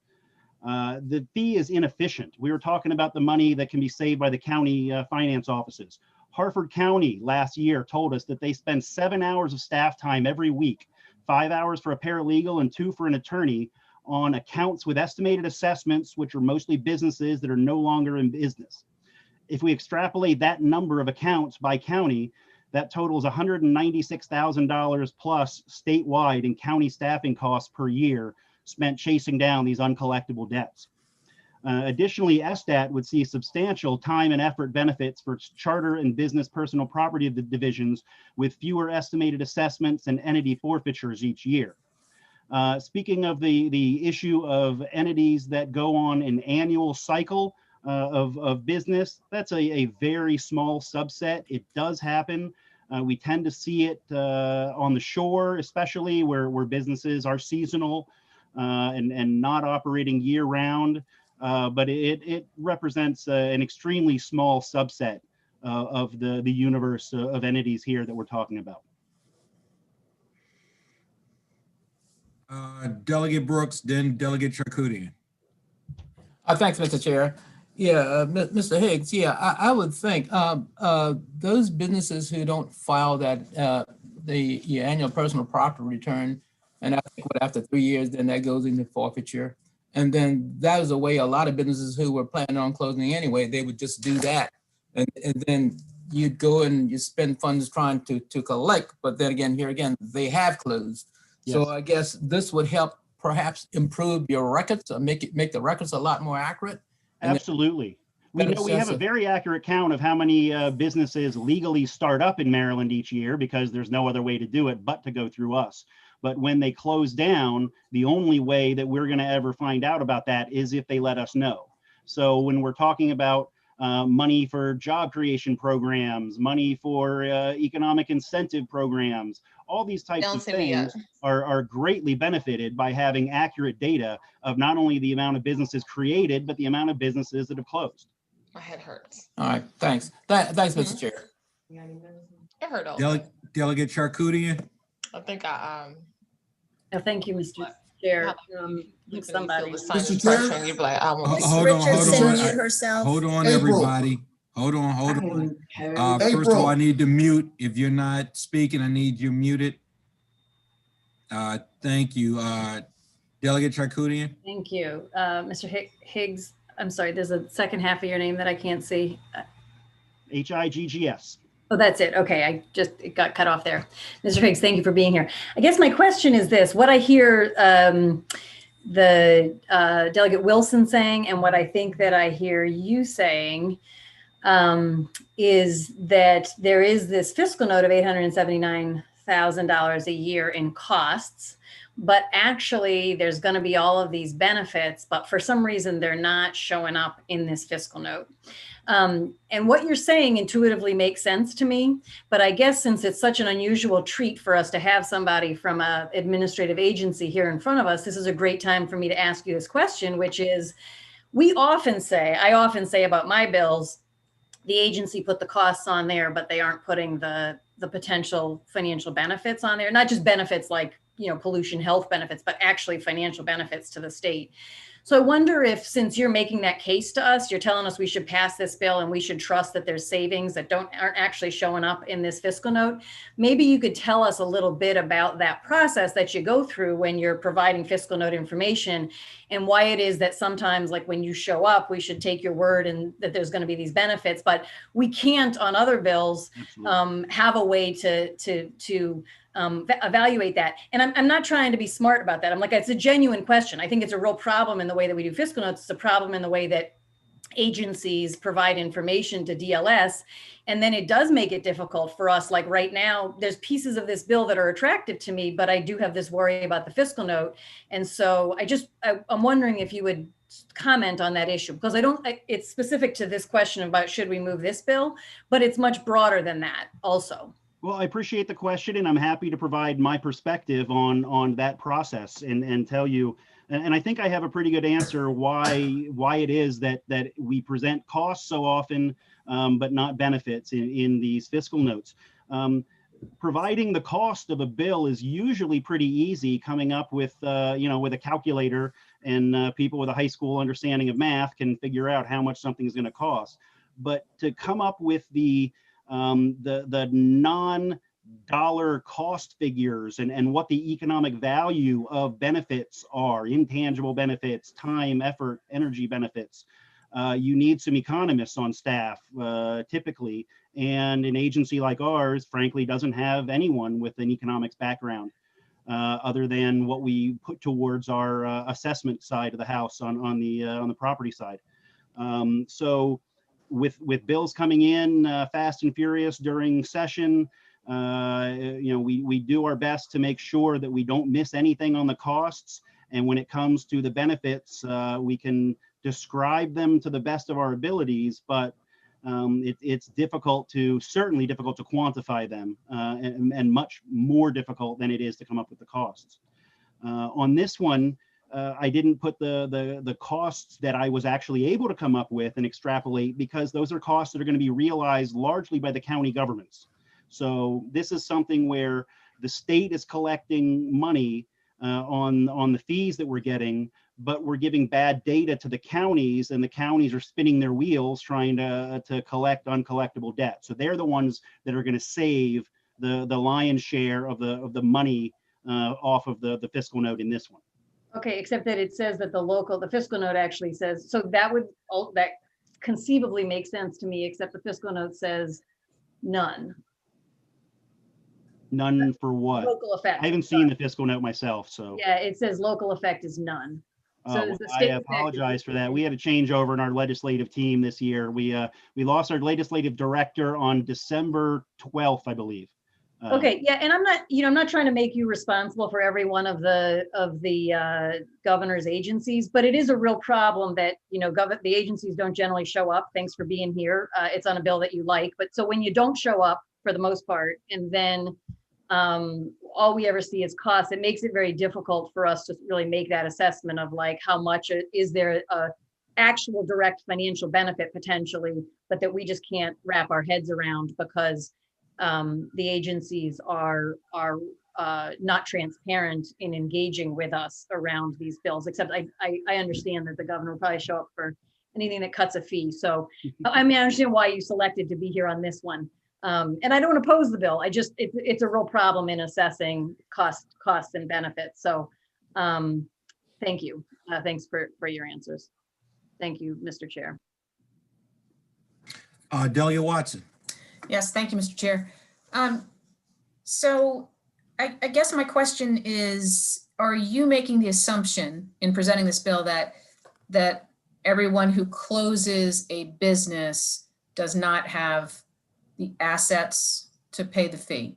The fee is inefficient. We were talking about the money that can be saved by the county finance offices. Harford County last year told us that they spend 7 hours of staff time every week, 5 hours for a paralegal and 2 for an attorney, on accounts with estimated assessments, which are mostly businesses that are no longer in business. If we extrapolate that number of accounts by county, that totals $196,000 plus statewide in county staffing costs per year spent chasing down these uncollectible debts. Additionally, SDAT would see substantial time and effort benefits for its charter and business personal property divisions with fewer estimated assessments and entity forfeitures each year. Speaking of the issue of entities that go on an annual cycle of business, that's a very small subset. It does happen. We tend to see it on the shore, especially where businesses are seasonal and not operating year round. But it represents an extremely small subset of the universe of entities here that we're talking about. Delegate Brooks, then Delegate Charkoudian. Thanks, Mr. Chair. Yeah, Mr. Higgs, yeah, I would think those businesses who don't file that the annual personal property return, and I think after 3 years, then that goes into forfeiture. And then that is a way a lot of businesses who were planning on closing anyway, they would just do that. And then you'd go and you spend funds trying to collect, but then again, here again, they have closed. Yes. So I guess this would help perhaps improve your records or make the records a lot more accurate. Absolutely. We know we have a very accurate count of how many businesses legally start up in Maryland each year because there's no other way to do it but to go through us. But when they close down, the only way that we're going to ever find out about that is if they let us know. So when we're talking about money for job creation programs, money for economic incentive programs, all these types of things are greatly benefited by having accurate data of not only the amount of businesses created, but the amount of businesses that have closed. My head hurts. All right, thanks. Thanks, Mr. Chair. It hurt all. Delegate Charkoudian. I think I Oh, thank you, Mr. Chair. Somebody. Mr. Chair? You'd be like, I want Hold on, everybody. Hold on. First of all, I need to mute. If you're not speaking, I need you muted. Thank you. Delegate Charkoudian. Thank you. Mr. Higgs, I'm sorry, there's a second half of your name that I can't see. Higgs. Oh, that's it. Okay, it got cut off there. Mr. Higgs, thank you for being here. I guess my question is this: what I hear the Delegate Wilson saying, and what I think that I hear you saying, is that there is this fiscal note of $879,000 a year in costs, but actually there's going to be all of these benefits, but for some reason they're not showing up in this fiscal note. And what you're saying intuitively makes sense to me, but I guess since it's such an unusual treat for us to have somebody from an administrative agency here in front of us, this is a great time for me to ask you this question, which is, I often say about my bills, the agency put the costs on there, but they aren't putting the potential financial benefits on there, not just benefits like, pollution health benefits, but actually financial benefits to the state. So I wonder if, since you're making that case to us, you're telling us we should pass this bill and we should trust that there's savings that aren't actually showing up in this fiscal note. Maybe you could tell us a little bit about that process that you go through when you're providing fiscal note information, and why it is that sometimes, like when you show up, we should take your word and that there's going to be these benefits, but we can't on other bills have a way to evaluate that. And I'm not trying to be smart about that. I'm like, it's a genuine question. I think it's a real problem in the way that we do fiscal notes. It's a problem in the way that agencies provide information to DLS. And then it does make it difficult for us. Like right now, there's pieces of this bill that are attractive to me, but I do have this worry about the fiscal note. And so I'm wondering if you would comment on that issue, because it's specific to this question about should we move this bill, but it's much broader than that also. Well, I appreciate the question, and I'm happy to provide my perspective on that process and tell you, and I think I have a pretty good answer why it is that we present costs so often, but not benefits in these fiscal notes. Providing the cost of a bill is usually pretty easy, coming up with with a calculator, and people with a high school understanding of math can figure out how much something is going to cost. But to come up with the non-dollar cost figures and what the economic value of benefits are, intangible benefits, time, effort, energy benefits. You need some economists on staff typically, and an agency like ours, frankly, doesn't have anyone with an economics background other than what we put towards our assessment side of the house on the property side. So with bills coming in fast and furious during session, we do our best to make sure that we don't miss anything on the costs. And when it comes to the benefits, we can describe them to the best of our abilities, but it's certainly difficult to quantify them, and much more difficult than it is to come up with the costs. On this one, I didn't put the costs that I was actually able to come up with and extrapolate, because those are costs that are going to be realized largely by the county governments. So this is something where the state is collecting money on the fees that we're getting, but we're giving bad data to the counties, and the counties are spinning their wheels trying to collect uncollectible debt. So they're the ones that are going to save the lion's share of the money off of the fiscal note in this one. Okay, except that it says that the fiscal note actually says, so that conceivably makes sense to me, except the fiscal note says none. None for what? Local effect. I haven't seen the fiscal note myself, so. Yeah, it says local effect is none. So Well, the I state effect apologize for that. We had a changeover in our legislative team this year. We lost our legislative director on December 12th, I believe. Okay, yeah, and I'm not trying to make you responsible for every one of the governor's agencies, but it is a real problem that, the agencies don't generally show up. Thanks for being here. It's on a bill that you like, but so when you don't show up for the most part, and then all we ever see is costs, it makes it very difficult for us to really make that assessment of like how much is there a actual direct financial benefit potentially, but that we just can't wrap our heads around because the agencies are not transparent in engaging with us around these bills, except I understand that the governor will probably show up for anything that cuts a fee. So I mean, I understand why you selected to be here on this one. And I don't oppose the bill. It's a real problem in assessing costs and benefits. So thank you. Thanks for your answers. Thank you, Mr. Chair. Delia Watson. Yes, thank you, Mr. Chair. So I guess my question is, are you making the assumption in presenting this bill that everyone who closes a business does not have the assets to pay the fee?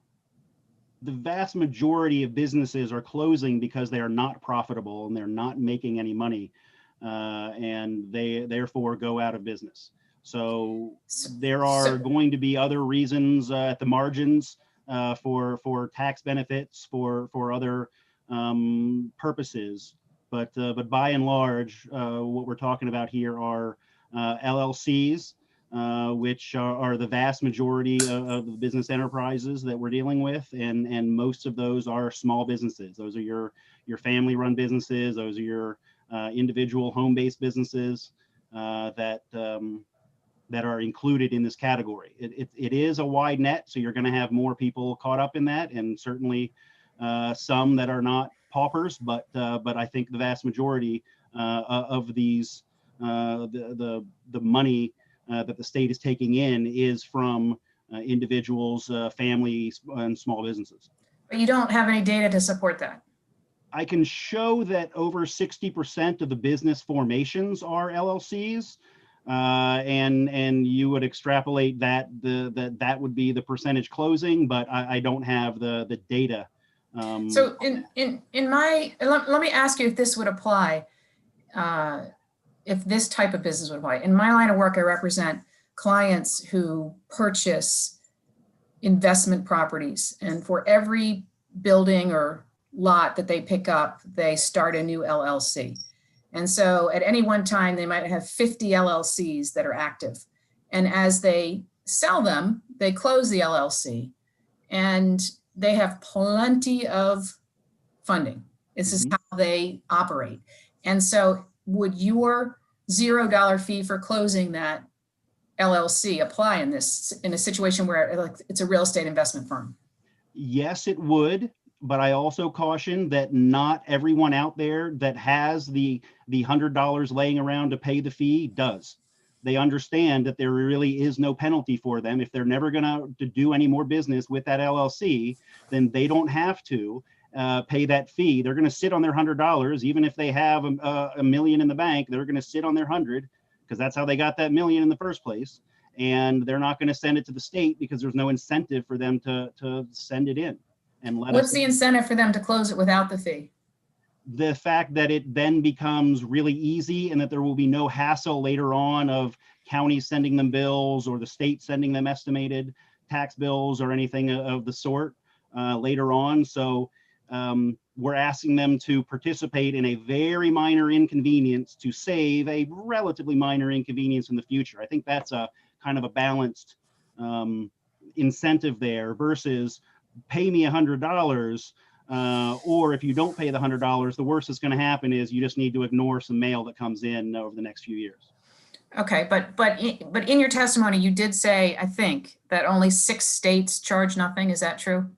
The vast majority of businesses are closing because they are not profitable and they're not making any money, and they therefore go out of business. So there are going to be other reasons at the margins for tax benefits, for other purposes, but by and large, what we're talking about here are LLCs, which are the vast majority of the business enterprises that we're dealing with, and most of those are small businesses. Those are your family-run businesses. Those are your individual home-based businesses that are included in this category. It is a wide net, so you're going to have more people caught up in that, and certainly some that are not paupers, but I think the vast majority of these, the money that the state is taking in is from individuals, families, and small businesses. But you don't have any data to support that. I can show that over 60% of the business formations are LLCs. And you would extrapolate that that would be the percentage closing, but I don't have the data. So in my, let me ask you if this would apply, if this type of business would apply. In my line of work, I represent clients who purchase investment properties, and for every building or lot that they pick up, they start a new LLC. And so at any one time, they might have 50 LLCs that are active. And as they sell them, they close the LLC and they have plenty of funding. This is how they operate. And so would your $0 fee for closing that LLC apply in a situation where it's a real estate investment firm? Yes, it would. But I also caution that not everyone out there that has the $100 laying around to pay the fee does. They understand that there really is no penalty for them. If they're never going to do any more business with that LLC, then they don't have to pay that fee. They're going to sit on their $100, even if they have a million in the bank. They're going to sit on their 100 because that's how they got that million in the first place. And they're not going to send it to the state because there's no incentive for them to send it in. And what's the incentive for them to close it without the fee? The fact that it then becomes really easy and that there will be no hassle later on of counties sending them bills or the state sending them estimated tax bills or anything of the sort later on. So we're asking them to participate in a very minor inconvenience to save a relatively minor inconvenience in the future. I think that's a kind of a balanced incentive there versus pay me $100 Or if you don't pay the $100, the worst that's going to happen is you just need to ignore some mail that comes in over the next few years. Okay, but in your testimony, you did say, I think, that only 6 states charge nothing. Is that true?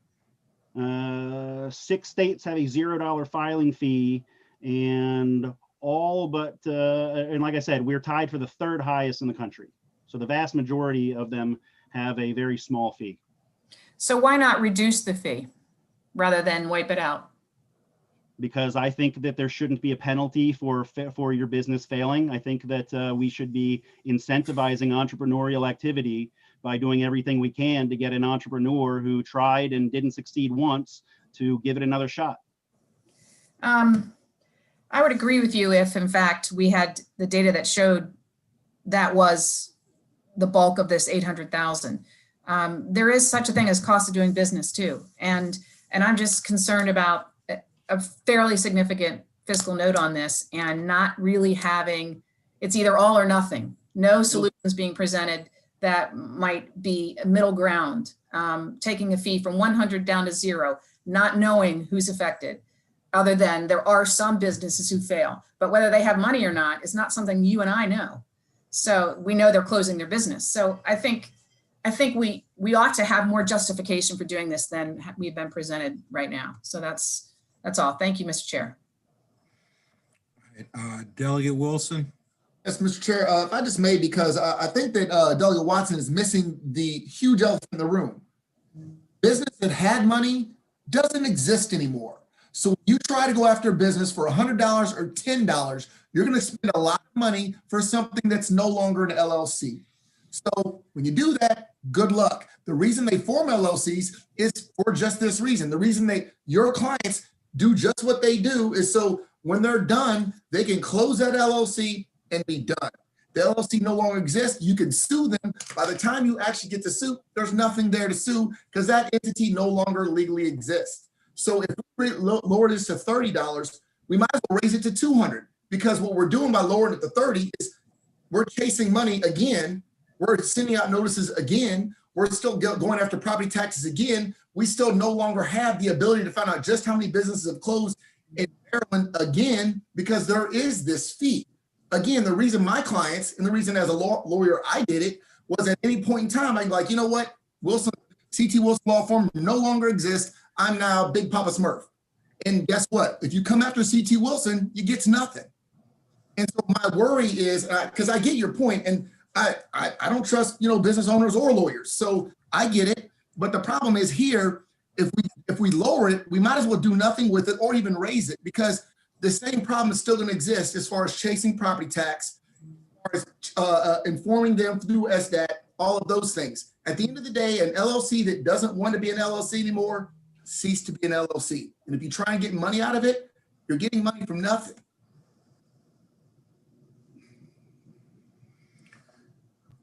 6 states have a $0 filing fee, and all but, and like I said, we're tied for the 3rd highest in the country. So the vast majority of them have a very small fee. So why not reduce the fee rather than wipe it out? Because I think that there shouldn't be a penalty for your business failing. I think that we should be incentivizing entrepreneurial activity by doing everything we can to get an entrepreneur who tried and didn't succeed once to give it another shot. I would agree with you if, in fact, we had the data that showed that was the bulk of this 800,000. There is such a thing as cost of doing business too. And I'm just concerned about a fairly significant fiscal note on this and not really having, it's either all or nothing. No solutions being presented that might be a middle ground, taking a fee from 100 down to 0, not knowing who's affected, other than there are some businesses who fail, but whether they have money or not is not something you and I know. So we know they're closing their business. So I think we ought to have more justification for doing this than we've been presented right now. So that's all. Thank you, Mr. Chair. Delegate Wilson. Yes, Mr. Chair, if I just may, because I think that Delegate Watson is missing the huge elephant in the room. Business that had money doesn't exist anymore. So when you try to go after a business for $100 or $10, you're going to spend a lot of money for something that's no longer an LLC. So when you do that, good luck. The reason they form LLCs is for just this reason. The reason your clients do just what they do is so when they're done, they can close that LLC and be done. The LLC no longer exists. You can sue them. By the time you actually get to sue, there's nothing there to sue because that entity no longer legally exists. So if we lower this to $30, we might as well raise it to $200 because what we're doing by lowering it to $30 is we're chasing money again. We're sending out notices again. We're still going after property taxes again. We still no longer have the ability to find out just how many businesses have closed in Maryland again because there is this fee. Again, the reason my clients and the reason as a lawyer I did it was at any point in time, I'm like, you know what? CT Wilson Law Firm no longer exists. I'm now Big Papa Smurf. And guess what? If you come after CT Wilson, you get nothing. And so my worry is, because I get your point, and I don't trust, business owners or lawyers. So I get it. But the problem is here, if we lower it, we might as well do nothing with it or even raise it because the same problem is still going to exist as far as chasing property tax, as far as informing them through SDAT, all of those things. At the end of the day, an LLC that doesn't want to be an LLC anymore cease to be an LLC. And if you try and get money out of it, you're getting money from nothing.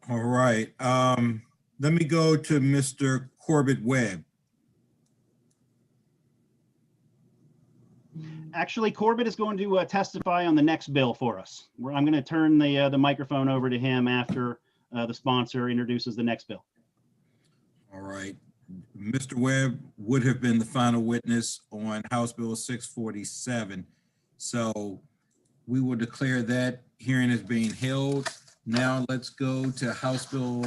All right. Let me go to Mr. Corbett Webb. Actually, Corbett is going to testify on the next bill for us. I'm going to turn the microphone over to him after the sponsor introduces the next bill. All right. Mr. Webb would have been the final witness on House Bill 647. So we will declare that hearing is being held. Now let's go to House Bill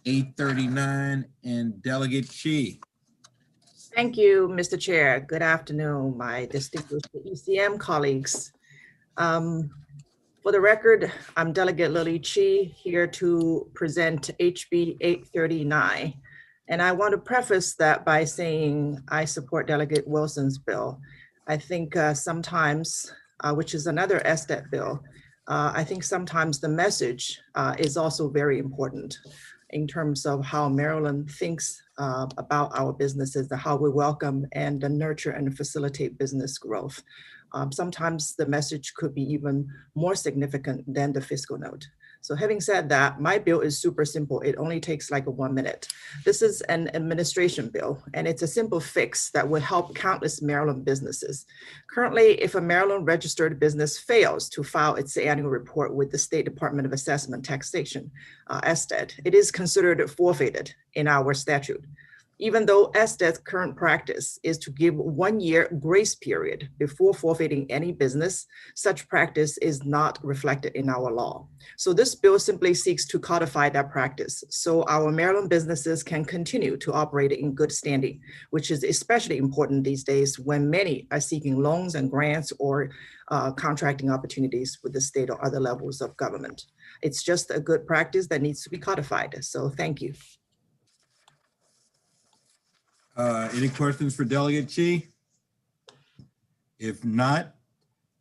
839 and Delegate Chi. Thank you, Mr. Chair. Good afternoon, my distinguished ECM colleagues. For the record, I'm Delegate Lily Chi here to present HB 839. And I want to preface that by saying I support Delegate Wilson's bill. I think sometimes, which is another SDAT bill, I think sometimes the message is also very important in terms of how Maryland thinks about our businesses, how we welcome and nurture and facilitate business growth. Sometimes the message could be even more significant than the fiscal note. So having said that, my bill is super simple. It only takes like 1 minute. This is an administration bill, and it's a simple fix that will help countless Maryland businesses. Currently, if a Maryland registered business fails to file its annual report with the State Department of Assessment Taxation, SDAT, it is considered forfeited in our statute. Even though ESTA's current practice is to give 1 year grace period before forfeiting any business, such practice is not reflected in our law. So this bill simply seeks to codify that practice so our Maryland businesses can continue to operate in good standing, which is especially important these days when many are seeking loans and grants or contracting opportunities with the state or other levels of government. It's just a good practice that needs to be codified. So thank you. Any questions for Delegate Chi? If not,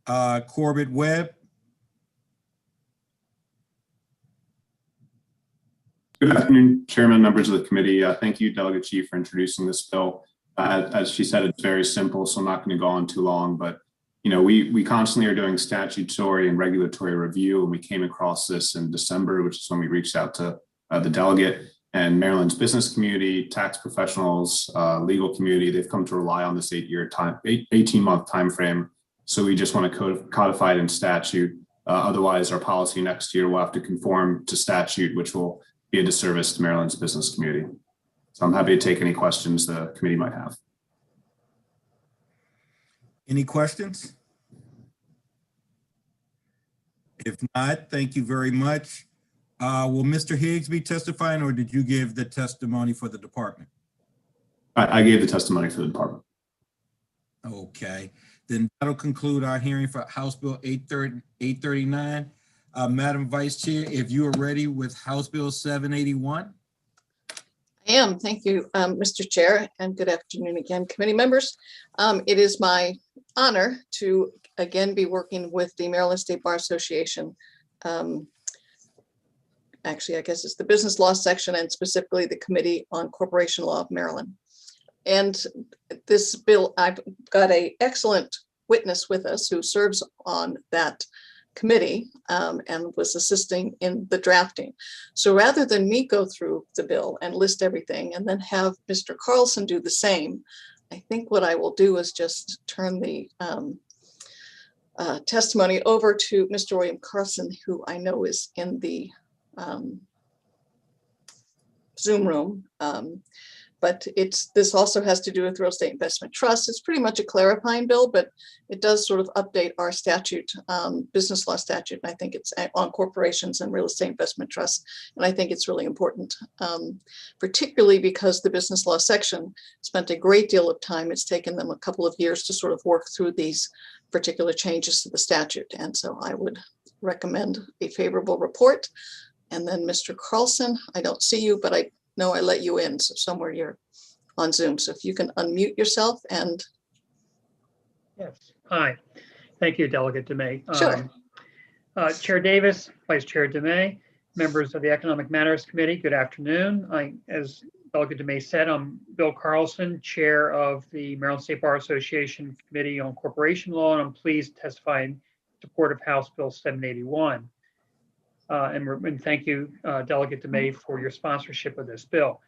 Corbett Webb. Good afternoon, Chairman, members of the committee. Thank you, Delegate Chi, for introducing this bill. As she said, it's very simple, so I'm not going to go on too long, but we constantly are doing statutory and regulatory review, and we came across this in December, which is when we reached out to the delegate. And Maryland's business community, tax professionals, legal community, they've come to rely on this 18-month time frame. So we just want to codify it in statute. Otherwise, our policy next year will have to conform to statute, which will be a disservice to Maryland's business community. So I'm happy to take any questions the committee might have. Any questions? If not, thank you very much. Will Mr. Higgs be testifying, or did you give the testimony for the department? I gave the testimony for the department. Okay, then that'll conclude our hearing for House Bill 839. Madam Vice Chair, if you are ready with House Bill 781. I am. Thank you, Mr. Chair, and good afternoon again, committee members. It is my honor to again be working with the Maryland State Bar Association. Actually, I guess it's the business law section and specifically the Committee on Corporation Law of Maryland. And this bill, I've got an excellent witness with us who serves on that committee and was assisting in the drafting. So rather than me go through the bill and list everything and then have Mr. Carlson do the same, I think what I will do is just turn the testimony over to Mr. William Carlson, who I know is in the Zoom room. But this also has to do with real estate investment trust. It's pretty much a clarifying bill, but it does sort of update our statute, business law statute. And I think it's on corporations and real estate investment trusts. And I think it's really important, particularly because the business law section spent a great deal of time. It's taken them a couple of years to sort of work through these particular changes to the statute. And so I would recommend a favorable report. And then Mr. Carlson, I don't see you, but I know I let you in, so somewhere you're on Zoom. So if you can unmute yourself and. Yes, hi. Thank you, Delegate DeMay. Sure. Chair Davis, Vice Chair DeMay, members of the Economic Matters Committee, good afternoon. As Delegate DeMay said, I'm Bill Carlson, Chair of the Maryland State Bar Association Committee on Corporation Law, and I'm pleased to testify in support of House Bill 781. And thank you, Delegate DeMay, for your sponsorship of this bill.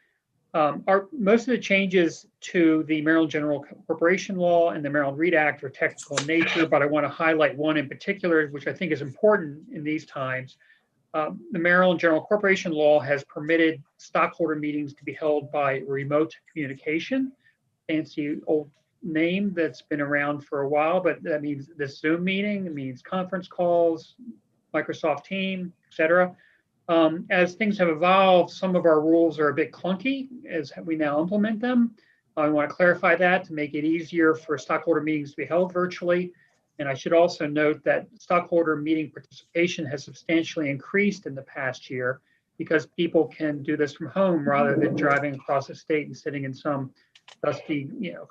Most of the changes to the Maryland General Corporation Law and the Maryland REIT Act are technical in nature, but I want to highlight one in particular, which I think is important in these times. The Maryland General Corporation Law has permitted stockholder meetings to be held by remote communication. Fancy old name that's been around for a while, but that means this Zoom meeting, it means conference calls, Microsoft Teams, etc. As things have evolved, some of our rules are a bit clunky as we now implement them. I want to clarify that to make it easier for stockholder meetings to be held virtually. And I should also note that stockholder meeting participation has substantially increased in the past year because people can do this from home rather than driving across the state and sitting in some dusty,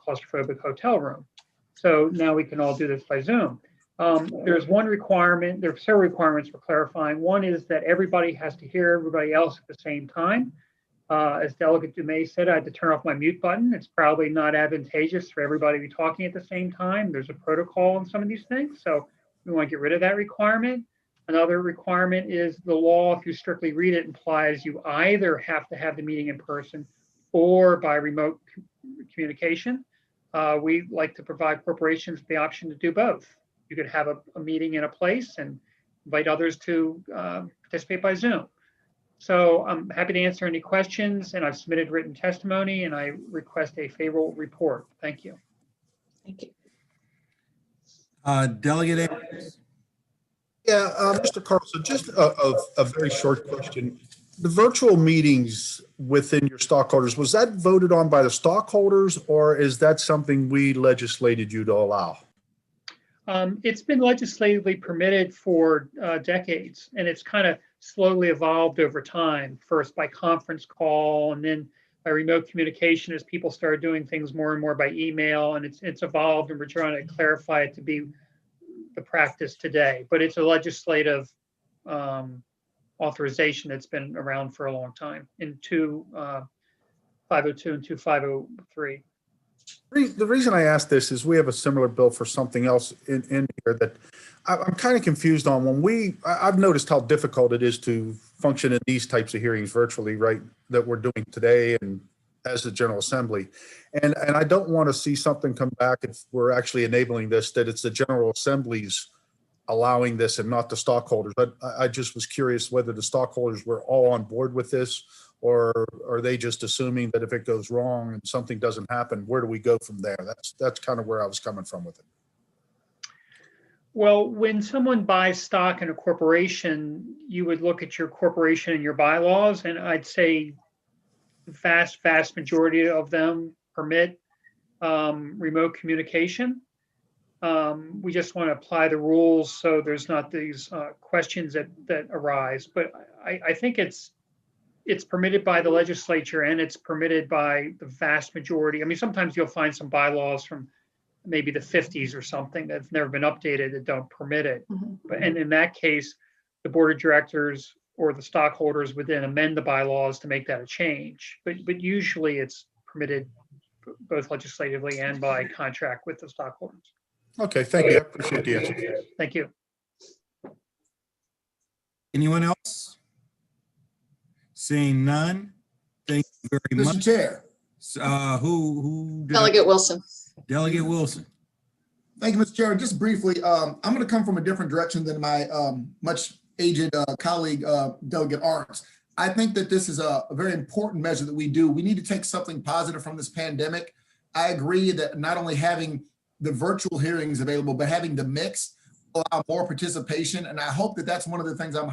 claustrophobic hotel room. So now we can all do this by Zoom. There's one requirement, there are several requirements for clarifying. One is that everybody has to hear everybody else at the same time. As Delegate DeMay said, I had to turn off my mute button. It's probably not advantageous for everybody to be talking at the same time. There's a protocol in some of these things, so we want to get rid of that requirement. Another requirement is the law, if you strictly read it, implies you either have to have the meeting in person or by remote communication. We like to provide corporations the option to do both. You could have a meeting in a place and invite others to participate by Zoom. So I'm happy to answer any questions, and I've submitted written testimony, and I request a favorable report. Thank you. Thank you. Delegate. Yeah, Mr. Carlson, just a very short question. The virtual meetings within your stockholders, was that voted on by the stockholders, or is that something we legislated you to allow? It's been legislatively permitted for decades, and it's kind of slowly evolved over time, first by conference call and then by remote communication as people started doing things more and more by email, and it's evolved, and we're trying to clarify it to be the practice today. But it's a legislative authorization that's been around for a long time in 502 and 2503. The reason I ask this is we have a similar bill for something else in here that I'm kind of confused on. I've noticed how difficult it is to function in these types of hearings virtually, right, that we're doing today and as the General Assembly. And I don't want to see something come back if we're actually enabling this, that it's the General Assembly's allowing this and not the stockholders. But I just was curious whether the stockholders were all on board with this, or are they just assuming that if it goes wrong and something doesn't happen, where do we go from there? That's kind of where I was coming from with it. Well, when someone buys stock in a corporation, you would look at your corporation and your bylaws, and I'd say the vast majority of them permit remote communication. We just want to apply the rules so there's not these questions that arise. But I think it's permitted by the legislature, and it's permitted by the vast majority. I mean, sometimes you'll find some bylaws from maybe the 50s or something that's never been updated that don't permit it. But and in that case, the board of directors or the stockholders would then amend the bylaws to make that a change. But usually it's permitted both legislatively and by contract with the stockholders. Okay, thank you. I appreciate the answer. Thank you. Anyone else? Seeing none, thank you very much. Mr. Chair. Who? Delegate Wilson. Delegate Wilson. Thank you, Mr. Chair. Just briefly, I'm going to come from a different direction than my much aged colleague, Delegate Arntz. I think that this is a very important measure that we do. We need to take something positive from this pandemic. I agree that not only having the virtual hearings available, but having the mix allow more participation. And I hope that that's one of the things I'm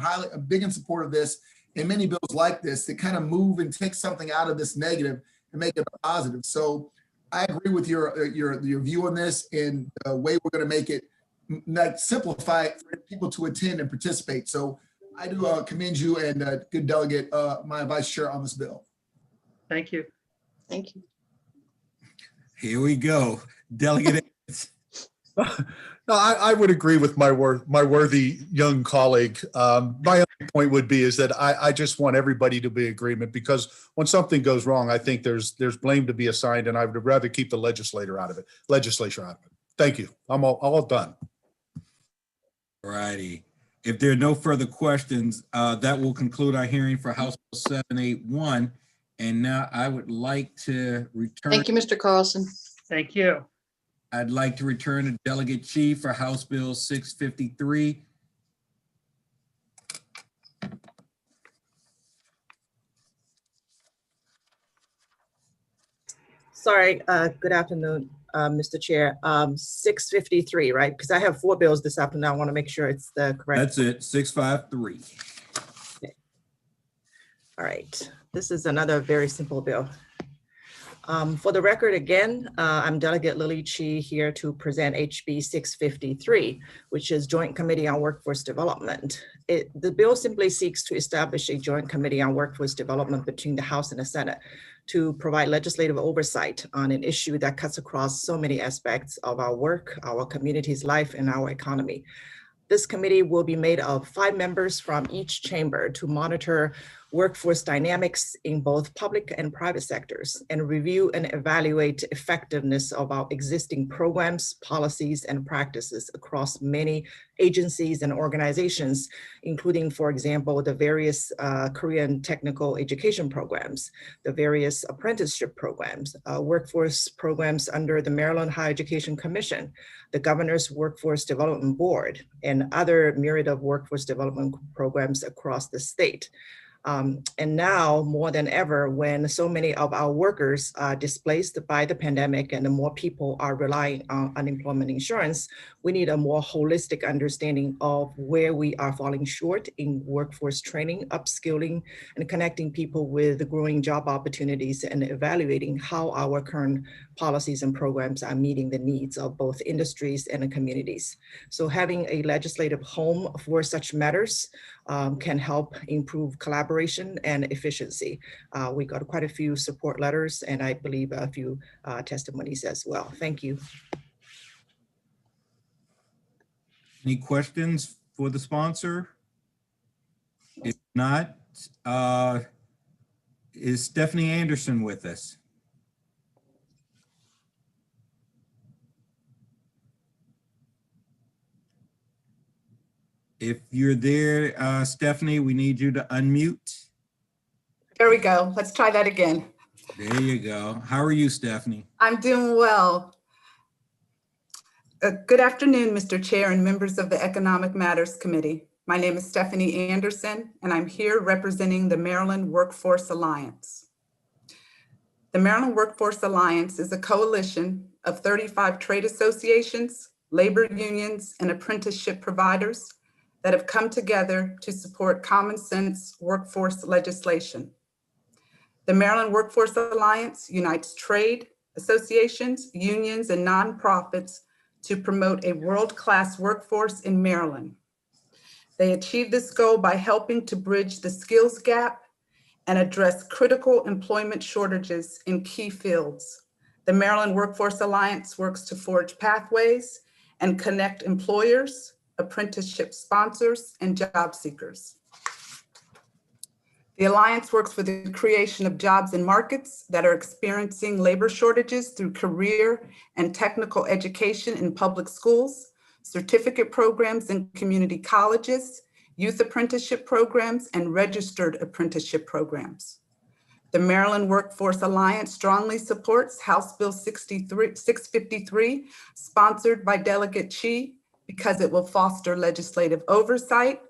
big in support of this, and many bills like this that kind of move and take something out of this negative and make it a positive. So I agree with your view on this, and the way we're going to make it simplify it for people to attend and participate. So I do commend you and good delegate, my vice chair on this bill. Thank you. Thank you. Here we go. Delegate. No, I would agree with my worthy young colleague. My only point would be is that I just want everybody to be in agreement, because when something goes wrong, I think there's blame to be assigned, and I would rather keep the legislature out of it. Thank you. I'm all done. All righty. If there are no further questions, that will conclude our hearing for House Bill 781. And now I would like to return. Thank you, Mr. Carlson. Thank you. I'd like to return to Delegate Chief for House Bill 653. Sorry, good afternoon, Mr. Chair. 653, right? Because I have 4 bills this afternoon. I want to make sure it's the correct. That's it, 653. Okay. All right, this is another very simple bill. For the record, again, I'm Delegate Lily Chi here to present HB 653, which is Joint Committee on Workforce Development. The bill simply seeks to establish a Joint Committee on Workforce Development between the House and the Senate to provide legislative oversight on an issue that cuts across so many aspects of our work, our community's life, and our economy. This committee will be made of 5 members from each chamber to monitor workforce dynamics in both public and private sectors, and review and evaluate effectiveness of our existing programs, policies, and practices across many agencies and organizations, including, for example, the various Korean technical education programs, the various apprenticeship programs, workforce programs under the Maryland Higher Education Commission, the Governor's Workforce Development Board, and other myriad of workforce development programs across the state. And now more than ever, when so many of our workers are displaced by the pandemic and more people are relying on unemployment insurance, we need a more holistic understanding of where we are falling short in workforce training, upskilling, and connecting people with the growing job opportunities and evaluating how our current policies and programs are meeting the needs of both industries and the communities. So having a legislative home for such matters can help improve collaboration and efficiency. We got quite a few support letters and I believe a few testimonies as well. Thank you. Any questions for the sponsor? If not, is Stephanie Anderson with us? If you're there, Stephanie, we need you to unmute. There we go. Let's try that again. There you go. How are you, Stephanie? I'm doing well. Good afternoon, Mr. Chair and members of the Economic Matters Committee. My name is Stephanie Anderson, and I'm here representing the Maryland Workforce Alliance. The Maryland Workforce Alliance is a coalition of 35 trade associations, labor unions, and apprenticeship providers that have come together to support common sense workforce legislation. The Maryland Workforce Alliance unites trade associations, unions, and nonprofits to promote a world-class workforce in Maryland. They achieve this goal by helping to bridge the skills gap and address critical employment shortages in key fields. The Maryland Workforce Alliance works to forge pathways and connect employers, apprenticeship sponsors, and job seekers. The Alliance works for the creation of jobs in markets that are experiencing labor shortages through career and technical education in public schools, certificate programs in community colleges, youth apprenticeship programs, and registered apprenticeship programs. The Maryland Workforce Alliance strongly supports House Bill 653, sponsored by Delegate Chi, because it will foster legislative oversight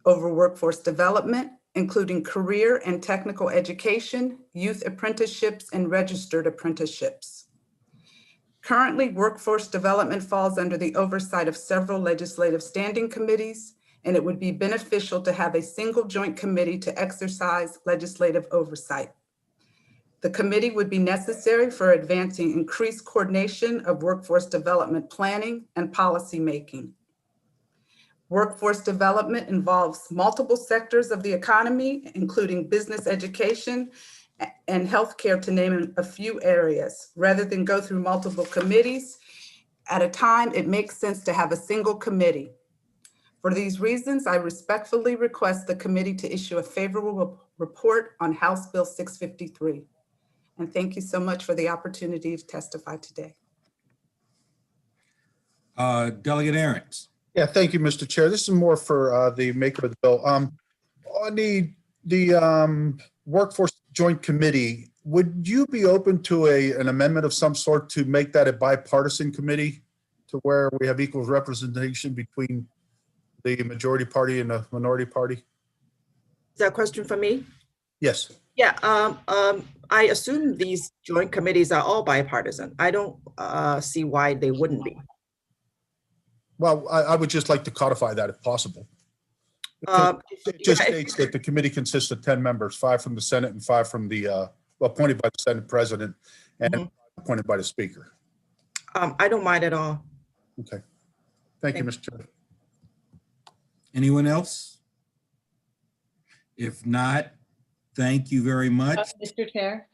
over workforce development, including career and technical education, youth apprenticeships, and registered apprenticeships. Currently, workforce development falls under the oversight of several legislative standing committees, and it would be beneficial to have a single joint committee to exercise legislative oversight. The committee would be necessary for advancing increased coordination of workforce development planning and policy making. Workforce development involves multiple sectors of the economy, including business, education, and healthcare, to name a few areas. Rather than go through multiple committees at a time, it makes sense to have a single committee. For these reasons, I respectfully request the committee to issue a favorable report on House Bill 653. And thank you so much for the opportunity to testify today. Delegate Ahrens. Yeah, thank you, Mr. Chair. This is more for the maker of the bill. On the Workforce Joint Committee, would you be open to an amendment of some sort to make that a bipartisan committee to where we have equal representation between the majority party and the minority party? Is that a question for me? Yes. Yeah, I assume these joint committees are all bipartisan. I don't see why they wouldn't be. Well, I would just like to codify that if possible. It just states that the committee consists of 10 members, 5 from the Senate and 5 from the, appointed by the Senate President and appointed by the Speaker. I don't mind at all. Okay. Thank you, Mr. Chair. Anyone else? If not, thank you very much. Mr. Chair,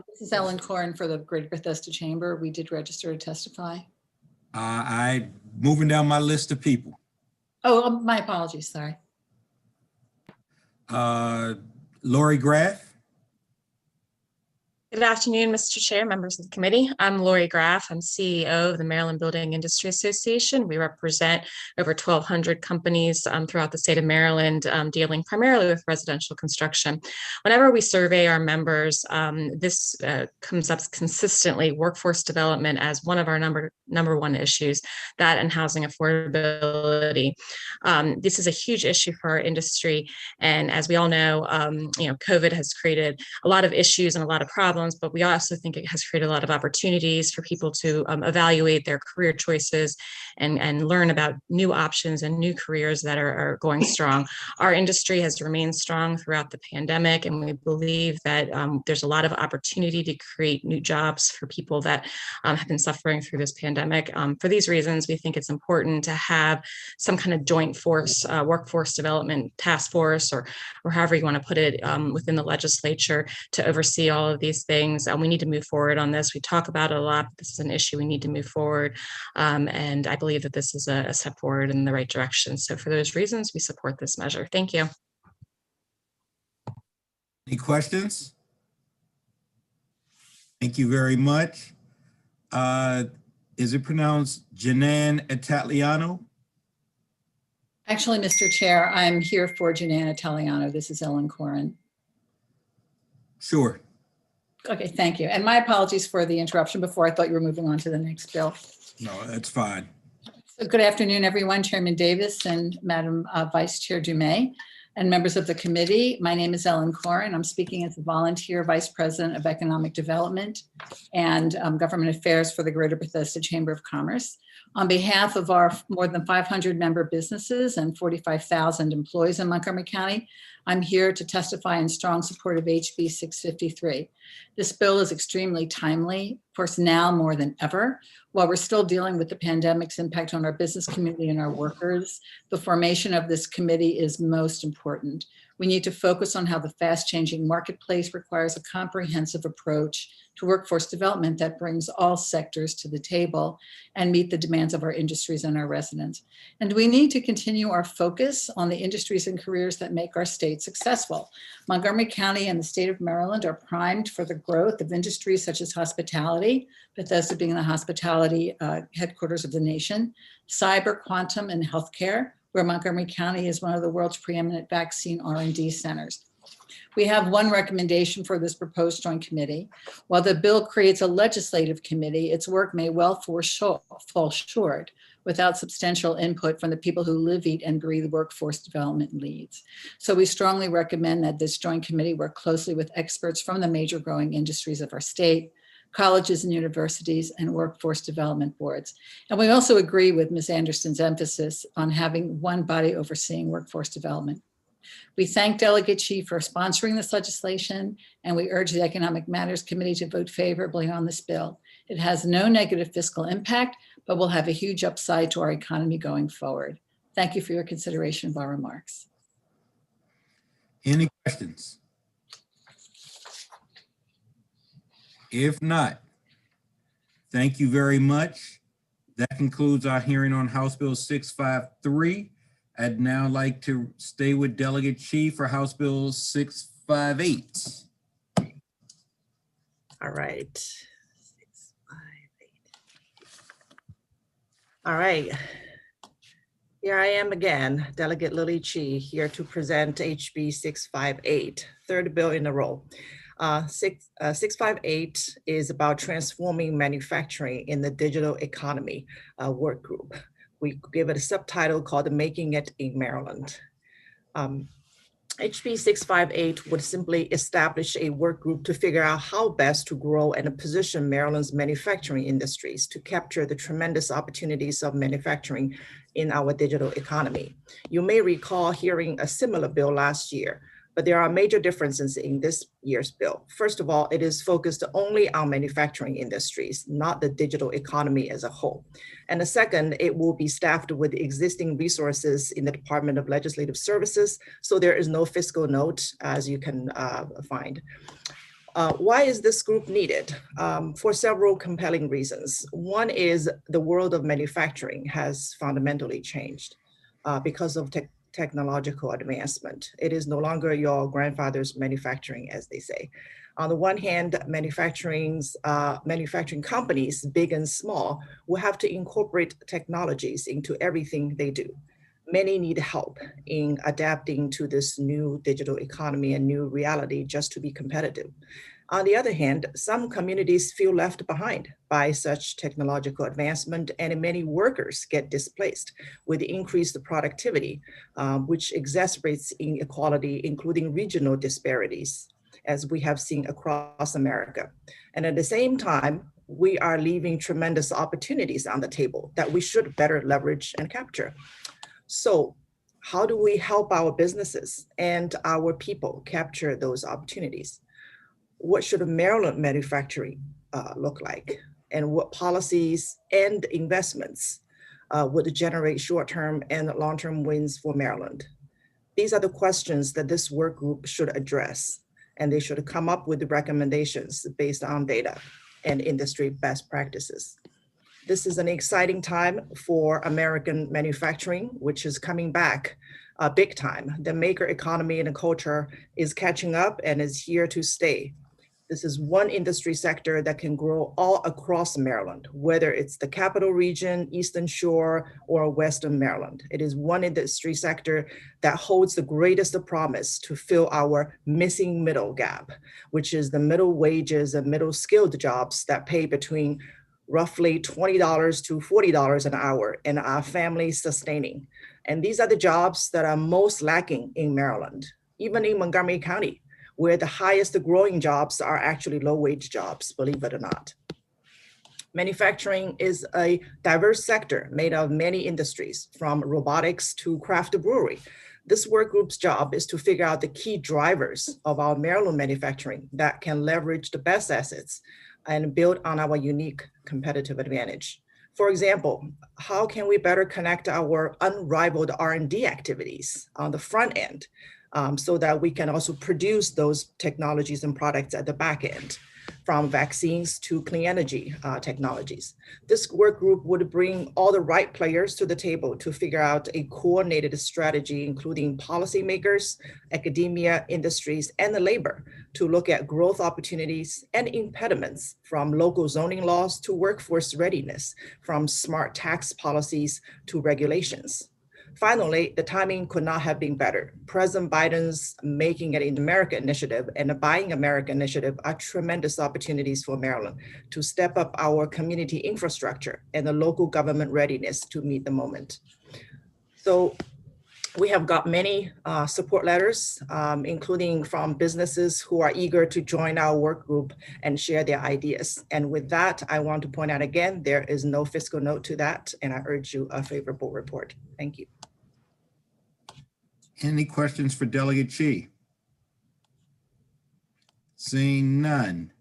this is Ellen Corn for the Greater Bethesda Chamber. We did register to testify. I moving down my list of people. Oh, my apologies, sorry. Lori Graff. Good afternoon, Mr. Chair, members of the committee. I'm Lori Graff. I'm CEO of the Maryland Building Industry Association. We represent over 1,200 companies throughout the state of Maryland, dealing primarily with residential construction. Whenever we survey our members, this comes up consistently: workforce development as one of our number one issues, that and housing affordability. This is a huge issue for our industry, and as we all know, COVID has created a lot of issues and a lot of problems, but we also think it has created a lot of opportunities for people to evaluate their career choices and learn about new options and new careers that are going strong. Our industry has remained strong throughout the pandemic, and we believe that there's a lot of opportunity to create new jobs for people that have been suffering through this pandemic. For these reasons, we think it's important to have some kind of joint force, workforce development task force, or however you want to put it, within the legislature to oversee all of these things. We need to move forward on this. We talk about it a lot, but this is an issue we need to move forward. And I believe that this is a step forward in the right direction. So for those reasons, we support this measure. Thank you. Any questions? Thank you very much. Is it pronounced Janan Italiano? Actually, Mr. Chair, I'm here for Janan Italiano. This is Ellen Corin. Sure. Okay, thank you. And my apologies for the interruption before. I thought you were moving on to the next bill. No, that's fine. So good afternoon, everyone. Chairman Davis and Madam Vice Chair Dumais and members of the committee. My name is Ellen Corin. I'm speaking as a volunteer Vice President of Economic Development and Government Affairs for the Greater Bethesda Chamber of Commerce. On behalf of our more than 500 member businesses and 45,000 employees in Montgomery County, I'm here to testify in strong support of HB 653. This bill is extremely timely, of course, now more than ever. While we're still dealing with the pandemic's impact on our business community and our workers, the formation of this committee is most important. We need to focus on how the fast-changing marketplace requires a comprehensive approach to workforce development that brings all sectors to the table and meet the demands of our industries and our residents. And we need to continue our focus on the industries and careers that make our state successful. Montgomery County and the state of Maryland are primed for the growth of industries such as hospitality, Bethesda being the hospitality headquarters of the nation, cyber, quantum, and healthcare, where Montgomery County is one of the world's preeminent vaccine R&D centers. We have one recommendation for this proposed joint committee. While the bill creates a legislative committee, its work may well fall short without substantial input from the people who live, eat, and breathe workforce development leads. So we strongly recommend that this joint committee work closely with experts from the major growing industries of our state, colleges and universities, and workforce development boards. And we also agree with Ms. Anderson's emphasis on having one body overseeing workforce development. We thank Delegate Chief for sponsoring this legislation, and we urge the Economic Matters Committee to vote favorably on this bill. It has no negative fiscal impact, but will have a huge upside to our economy going forward. Thank you for your consideration of our remarks. Any questions? If not, thank you very much. That concludes our hearing on House Bill 653. I'd now like to stay with Delegate Chief for House Bill 658. All right. 658. All right. Here I am again, Delegate Lily Chi, here to present HB 658, third bill in a row. 658 is about transforming manufacturing in the digital economy work group. We give it a subtitle called Making It in Maryland. HB 658 would simply establish a work group to figure out how best to grow and position Maryland's manufacturing industries to capture the tremendous opportunities of manufacturing in our digital economy. You may recall hearing a similar bill last year, but there are major differences in this year's bill. First of all, it is focused only on manufacturing industries, not the digital economy as a whole. And the second, it will be staffed with existing resources in the Department of Legislative Services, so there is no fiscal note, as you can find. Why is this group needed? For several compelling reasons. One is the world of manufacturing has fundamentally changed because of technological advancement. It is no longer your grandfather's manufacturing, as they say. On the one hand, manufacturing companies, big and small, will have to incorporate technologies into everything they do. Many need help in adapting to this new digital economy and new reality just to be competitive. On the other hand, some communities feel left behind by such technological advancement, and many workers get displaced with increased productivity, which exacerbates inequality, including regional disparities, as we have seen across America. And at the same time, we are leaving tremendous opportunities on the table that we should better leverage and capture. So how do we help our businesses and our people capture those opportunities? What should Maryland manufacturing look like? And what policies and investments would generate short-term and long-term wins for Maryland? These are the questions that this work group should address, and they should come up with the recommendations based on data and industry best practices. This is an exciting time for American manufacturing, which is coming back big time. The maker economy and the culture is catching up and is here to stay. This is one industry sector that can grow all across Maryland, whether it's the Capital Region, Eastern Shore, or Western Maryland. It is one industry sector that holds the greatest promise to fill our missing middle gap, which is the middle wages and middle skilled jobs that pay between roughly $20 to $40 an hour and are family sustaining. And these are the jobs that are most lacking in Maryland, even in Montgomery County, where the highest growing jobs are actually low wage jobs, believe it or not. Manufacturing is a diverse sector made of many industries, from robotics to craft brewery. This work group's job is to figure out the key drivers of our Maryland manufacturing that can leverage the best assets and build on our unique competitive advantage. For example, how can we better connect our unrivaled R&D activities on the front end so that we can also produce those technologies and products at the back end, from vaccines to clean energy technologies. This work group would bring all the right players to the table to figure out a coordinated strategy, including policymakers, academia, industries, and the labor, to look at growth opportunities and impediments, from local zoning laws to workforce readiness, from smart tax policies to regulations. Finally, the timing could not have been better. President Biden's Making It in America initiative and the Buying America initiative are tremendous opportunities for Maryland to step up our community infrastructure and the local government readiness to meet the moment. So we have got many support letters, including from businesses who are eager to join our work group and share their ideas. And with that, I want to point out again, there is no fiscal note to that, and I urge you a favorable report. Thank you. Any questions for Delegate Chi? Seeing none.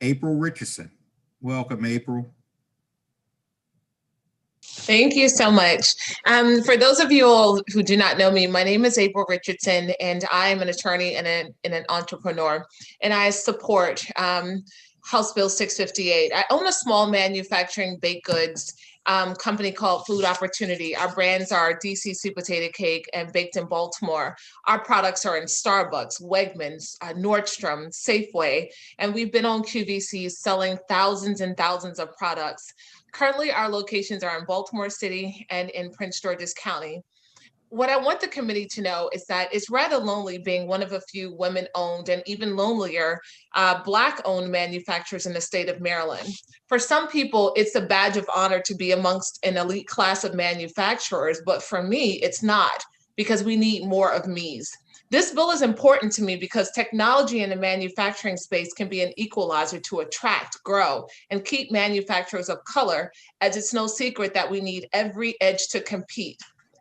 April Richardson. Welcome, April. Thank you so much. For those of you all who do not know me, my name is April Richardson, and I am an attorney and an entrepreneur, and I support House Bill 658. I own a small manufacturing baked goods company called Food Opportunity. Our brands are DC Sweet Potato Cake and Baked in Baltimore. Our products are in Starbucks, Wegmans, Nordstrom, Safeway, and we've been on QVC selling thousands and thousands of products. Currently, our locations are in Baltimore City and in Prince George's County. What I want the committee to know is that it's rather lonely being one of a few women-owned and even lonelier Black-owned manufacturers in the state of Maryland. For some people, it's a badge of honor to be amongst an elite class of manufacturers, but for me, it's not, because we need more of me's. This bill is important to me because technology in the manufacturing space can be an equalizer to attract, grow, and keep manufacturers of color, as it's no secret that we need every edge to compete.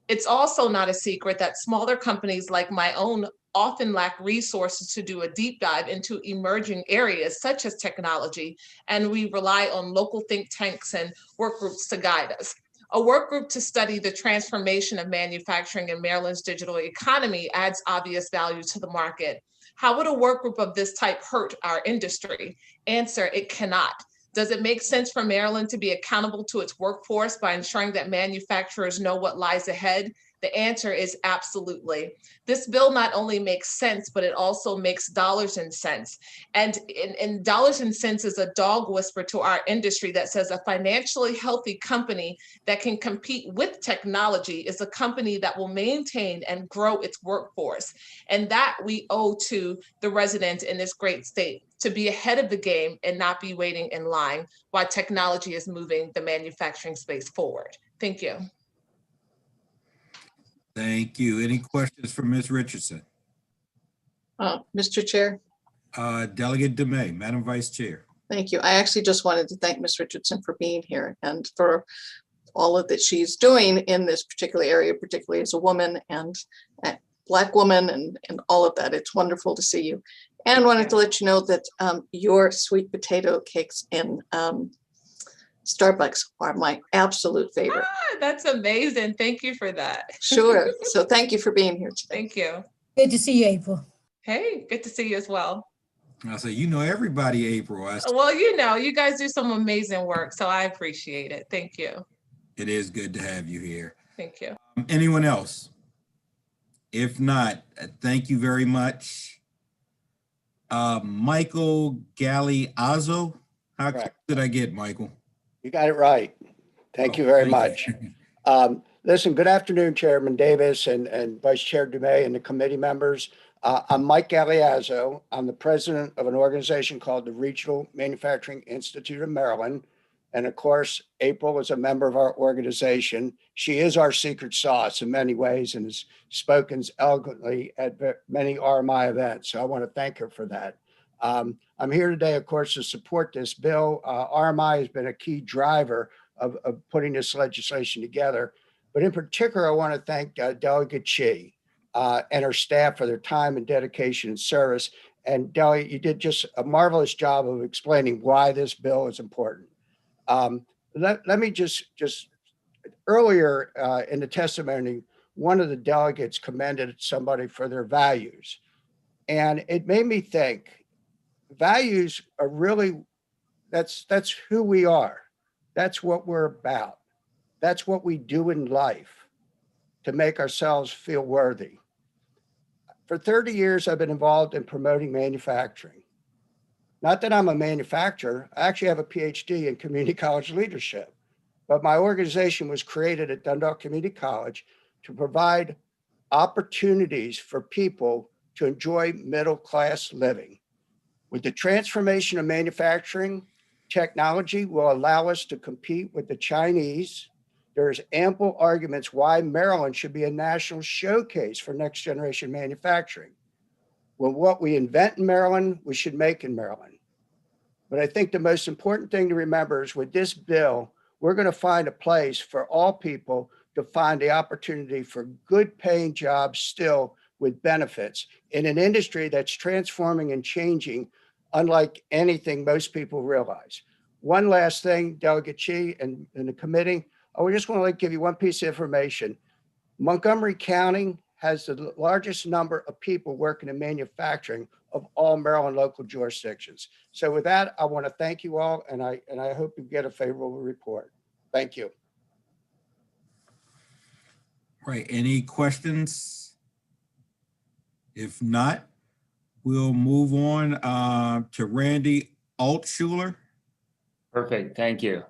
It's also not a secret that smaller companies like my own often lack resources to do a deep dive into emerging areas such as technology, and we rely on local think tanks and work groups to guide us. A work group to study the transformation of manufacturing in Maryland's digital economy adds obvious value to the market. How would a work group of this type hurt our industry? Answer, it cannot. Does it make sense for Maryland to be accountable to its workforce by ensuring that manufacturers know what lies ahead? The answer is absolutely. This bill not only makes sense, but it also makes dollars and cents. And in dollars and cents is a dog whisper to our industry that says a financially healthy company that can compete with technology is a company that will maintain and grow its workforce. And that we owe to the residents in this great state, to be ahead of the game and not be waiting in line while technology is moving the manufacturing space forward. Thank you. Thank you. Any questions for Ms. Richardson? Mr. Chair. Delegate DeMay, Madam Vice Chair. Thank you. I actually just wanted to thank Ms. Richardson for being here and for all of that she's doing in this particular area, particularly as a woman and a Black woman and all of that. It's wonderful to see you. And wanted to let you know that your sweet potato cakes in Starbucks are my absolute favorite. That's amazing. Thank you for that. Sure. So thank you for being here today. Thank you. Good to see you, April. Hey, good to see you as well. I say, you know everybody, April. Well, you know, you guys do some amazing work, so I appreciate it. Thank you. It is good to have you here. Thank you. Anyone else? If not, thank you very much. Michael Galeazzo. How did I get, Michael? You got it right. Thank you very much. Listen, good afternoon, Chairman Davis and Vice Chair Dumais and the committee members. I'm Mike Galeazzo. I'm the president of an organization called the Regional Manufacturing Institute of Maryland. And of course, April is a member of our organization. She is our secret sauce in many ways and has spoken eloquently at many RMI events. So I want to thank her for that. I'm here today, of course, to support this bill. RMI has been a key driver of putting this legislation together. But in particular, I want to thank Delegate Chi and her staff for their time and dedication and service. And Delegate, you did just a marvelous job of explaining why this bill is important. Let me just earlier in the testimony, one of the delegates commended somebody for their values. And it made me think, values are really, that's who we are. That's what we're about. That's what we do in life to make ourselves feel worthy. For 30 years, I've been involved in promoting manufacturing. Not that I'm a manufacturer, I actually have a PhD in community college leadership, but my organization was created at Dundalk Community College to provide opportunities for people to enjoy middle-class living. With the transformation of manufacturing, technology will allow us to compete with the Chinese. There's ample arguments why Maryland should be a national showcase for next generation manufacturing. Well, what we invent in Maryland, we should make in Maryland. But I think the most important thing to remember is with this bill, we're going to find a place for all people to find the opportunity for good paying jobs still with benefits in an industry that's transforming and changing unlike anything most people realize. One last thing, Delegate Chi and the committee, I just want to give you one piece of information. Montgomery County has the largest number of people working in manufacturing of all Maryland local jurisdictions. So with that, I want to thank you all, and I hope you get a favorable report. Thank you. Right, any questions? If not, we'll move on to Randy Altschuler. Perfect, thank you.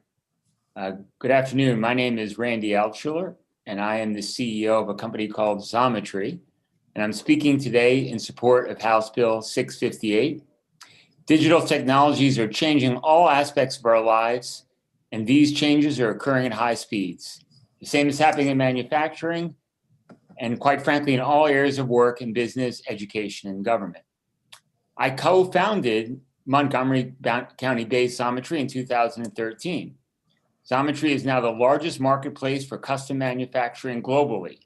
Good afternoon, my name is Randy Altschuler, and I am the CEO of a company called Xometry, and I'm speaking today in support of House Bill 658. Digital technologies are changing all aspects of our lives, and these changes are occurring at high speeds. The same is happening in manufacturing, and quite frankly, in all areas of work in business, education, and government. I co-founded Montgomery County-based Xometry in 2013. Xometry is now the largest marketplace for custom manufacturing globally,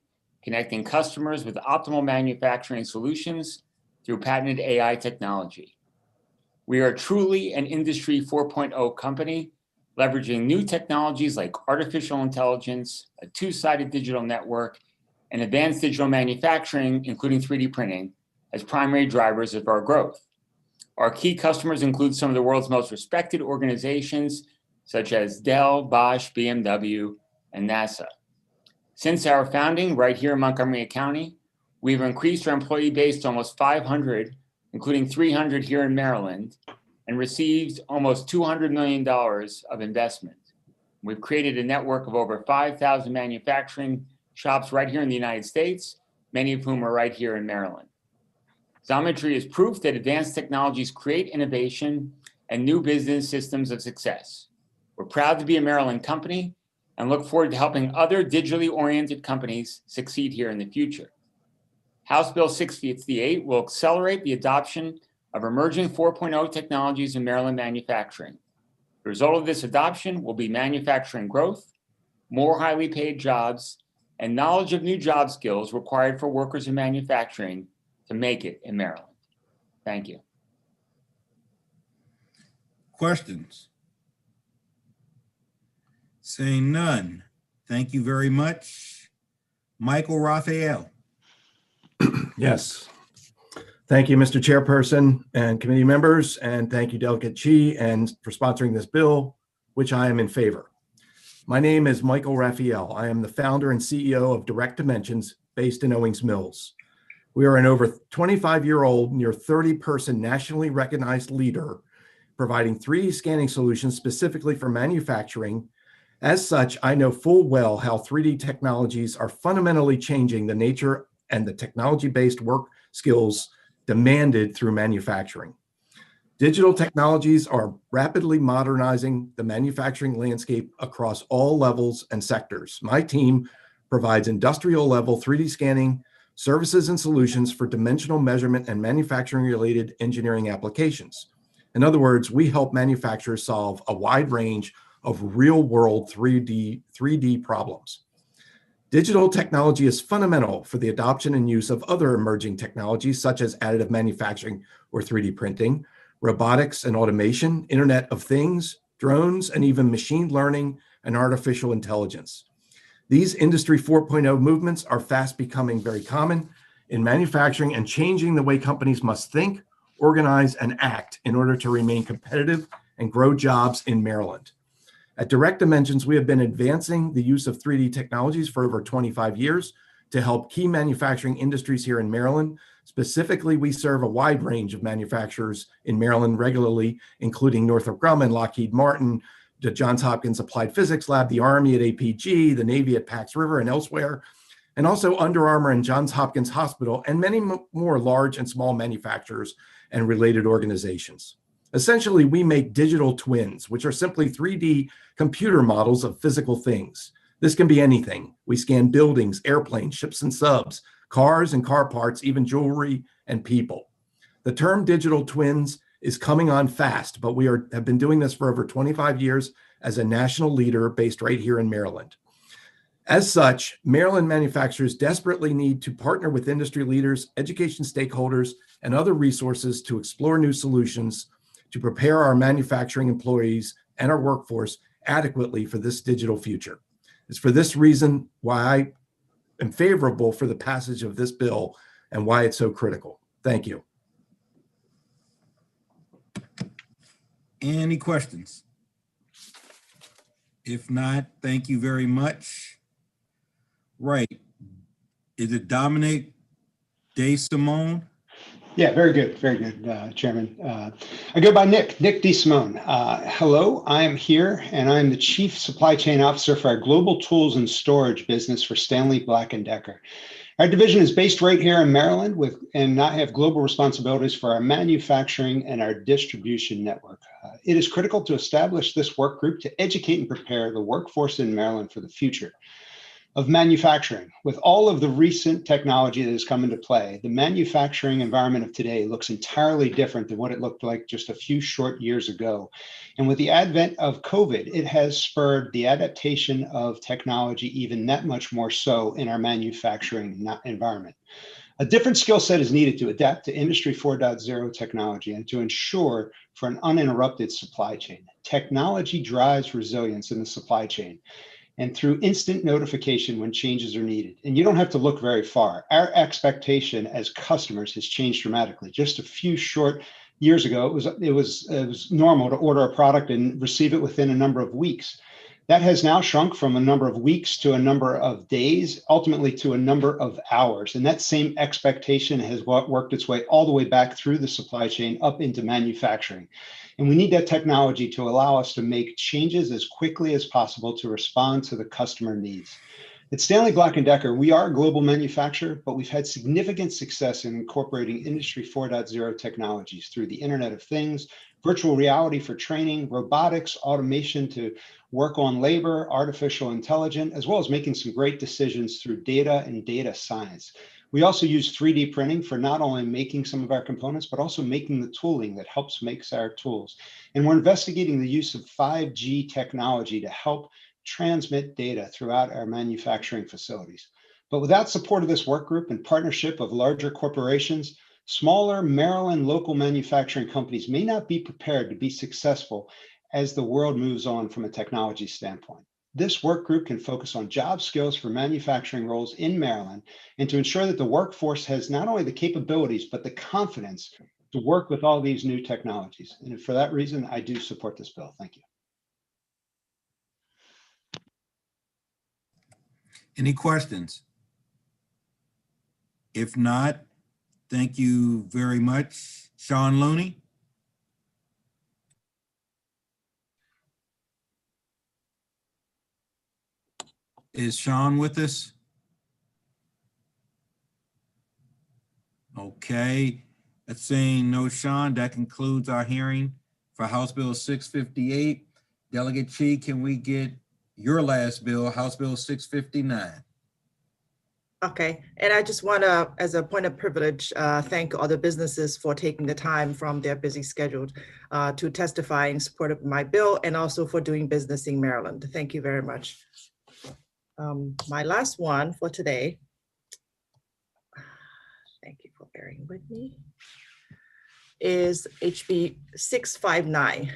connecting customers with optimal manufacturing solutions through patented AI technology. We are truly an Industry 4.0 company, leveraging new technologies like artificial intelligence, a two-sided digital network, and advanced digital manufacturing, including 3D printing, as primary drivers of our growth. Our key customers include some of the world's most respected organizations, such as Dell, Bosch, BMW, and NASA. Since our founding right here in Montgomery County, we've increased our employee base to almost 500, including 300 here in Maryland, and received almost $200 million of investment. We've created a network of over 5,000 manufacturing shops right here in the United States, many of whom are right here in Maryland. Xometry is proof that advanced technologies create innovation and new business systems of success. We're proud to be a Maryland company and look forward to helping other digitally oriented companies succeed here in the future. House Bill 658 will accelerate the adoption of emerging 4.0 technologies in Maryland manufacturing. The result of this adoption will be manufacturing growth, more highly paid jobs, and knowledge of new job skills required for workers in manufacturing to make it in Maryland. Thank you. Questions? Saying none. Thank you very much. Michael Raphael. Yes. Thank you, Mr. Chairperson and committee members, and thank you, Delegate Chi, and for sponsoring this bill, which I am in favor. My name is Michael Raphael. I am the founder and CEO of Direct Dimensions based in Owings Mills. We are an over 25-year-old, near 30-person nationally recognized leader providing 3D scanning solutions specifically for manufacturing. As such, I know full well how 3D technologies are fundamentally changing the nature and the technology-based work skills demanded through manufacturing. Digital technologies are rapidly modernizing the manufacturing landscape across all levels and sectors. My team provides industrial-level 3D scanning services and solutions for dimensional measurement and manufacturing-related engineering applications. In other words, we help manufacturers solve a wide range of real-world 3D problems. Digital technology is fundamental for the adoption and use of other emerging technologies such as additive manufacturing or 3D printing, robotics and automation, Internet of Things, drones, and even machine learning and artificial intelligence. These Industry 4.0 movements are fast becoming very common in manufacturing and changing the way companies must think, organize, and act in order to remain competitive and grow jobs in Maryland. At Direct Dimensions, we have been advancing the use of 3D technologies for over 25 years to help key manufacturing industries here in Maryland. Specifically, we serve a wide range of manufacturers in Maryland regularly, including Northrop Grumman, Lockheed Martin, the Johns Hopkins Applied Physics Lab, the Army at APG, the Navy at Pax River and elsewhere, and also Under Armour and Johns Hopkins Hospital, and many more large and small manufacturers and related organizations. Essentially, we make digital twins, which are simply 3D computer models of physical things. This can be anything. We scan buildings, airplanes, ships and subs, cars and car parts, even jewelry and people. The term digital twins is coming on fast, but we have been doing this for over 25 years as a national leader based right here in Maryland. As such, Maryland manufacturers desperately need to partner with industry leaders, education stakeholders, and other resources to explore new solutions to prepare our manufacturing employees and our workforce adequately for this digital future. It's for this reason why I am favorable for the passage of this bill and why it's so critical. Thank you. Any questions? If not, thank you very much. Right. Is it Dominic DeSimone? Yeah, very good, Chairman. I go by Nick DeSimone. Hello, I am here, and I'm the Chief Supply Chain Officer for our Global Tools and Storage business for Stanley Black & Decker. Our division is based right here in Maryland and I have global responsibilities for our manufacturing and our distribution network. It is critical to establish this work group to educate and prepare the workforce in Maryland for the future of manufacturing. With all of the recent technology that has come into play, the manufacturing environment of today looks entirely different than what it looked like just a few short years ago. And with the advent of COVID, it has spurred the adaptation of technology even that much more so in our manufacturing environment. A different skill set is needed to adapt to Industry 4.0 technology and to ensure for an uninterrupted supply chain. Technology drives resilience in the supply chain, and through instant notification when changes are needed. And you don't have to look very far. Our expectation as customers has changed dramatically. Just a few short Years ago, it was normal to order a product and receive it within a number of weeks. That has now shrunk from a number of weeks to a number of days, ultimately to a number of hours. And that same expectation has worked its way all the way back through the supply chain up into manufacturing. And we need that technology to allow us to make changes as quickly as possible to respond to the customer needs. At Stanley Black & Decker, we are a global manufacturer, but we've had significant success in incorporating Industry 4.0 technologies through the Internet of Things, virtual reality for training, robotics, automation to work on labor, artificial intelligence, as well as making some great decisions through data and data science. We also use 3D printing for not only making some of our components, but also making the tooling that helps make our tools. And we're investigating the use of 5G technology to help transmit data throughout our manufacturing facilities. But without support of this work group and partnership of larger corporations, smaller Maryland local manufacturing companies may not be prepared to be successful as the world moves on from a technology standpoint. This work group can focus on job skills for manufacturing roles in Maryland and to ensure that the workforce has not only the capabilities, but the confidence to work with all these new technologies. And for that reason, I do support this bill. Thank you. Any questions? If not, thank you very much. Sean Looney? Is Sean with us? Okay, seeing no Sean, that concludes our hearing for House Bill 658. Delegate Chi, can we get your last bill, House Bill 659? Okay, and I just want to, as a point of privilege, thank other businesses for taking the time from their busy schedule to testify in support of my bill and also for doing business in Maryland. Thank you very much. My last one for today, thank you for bearing with me, is HB 659.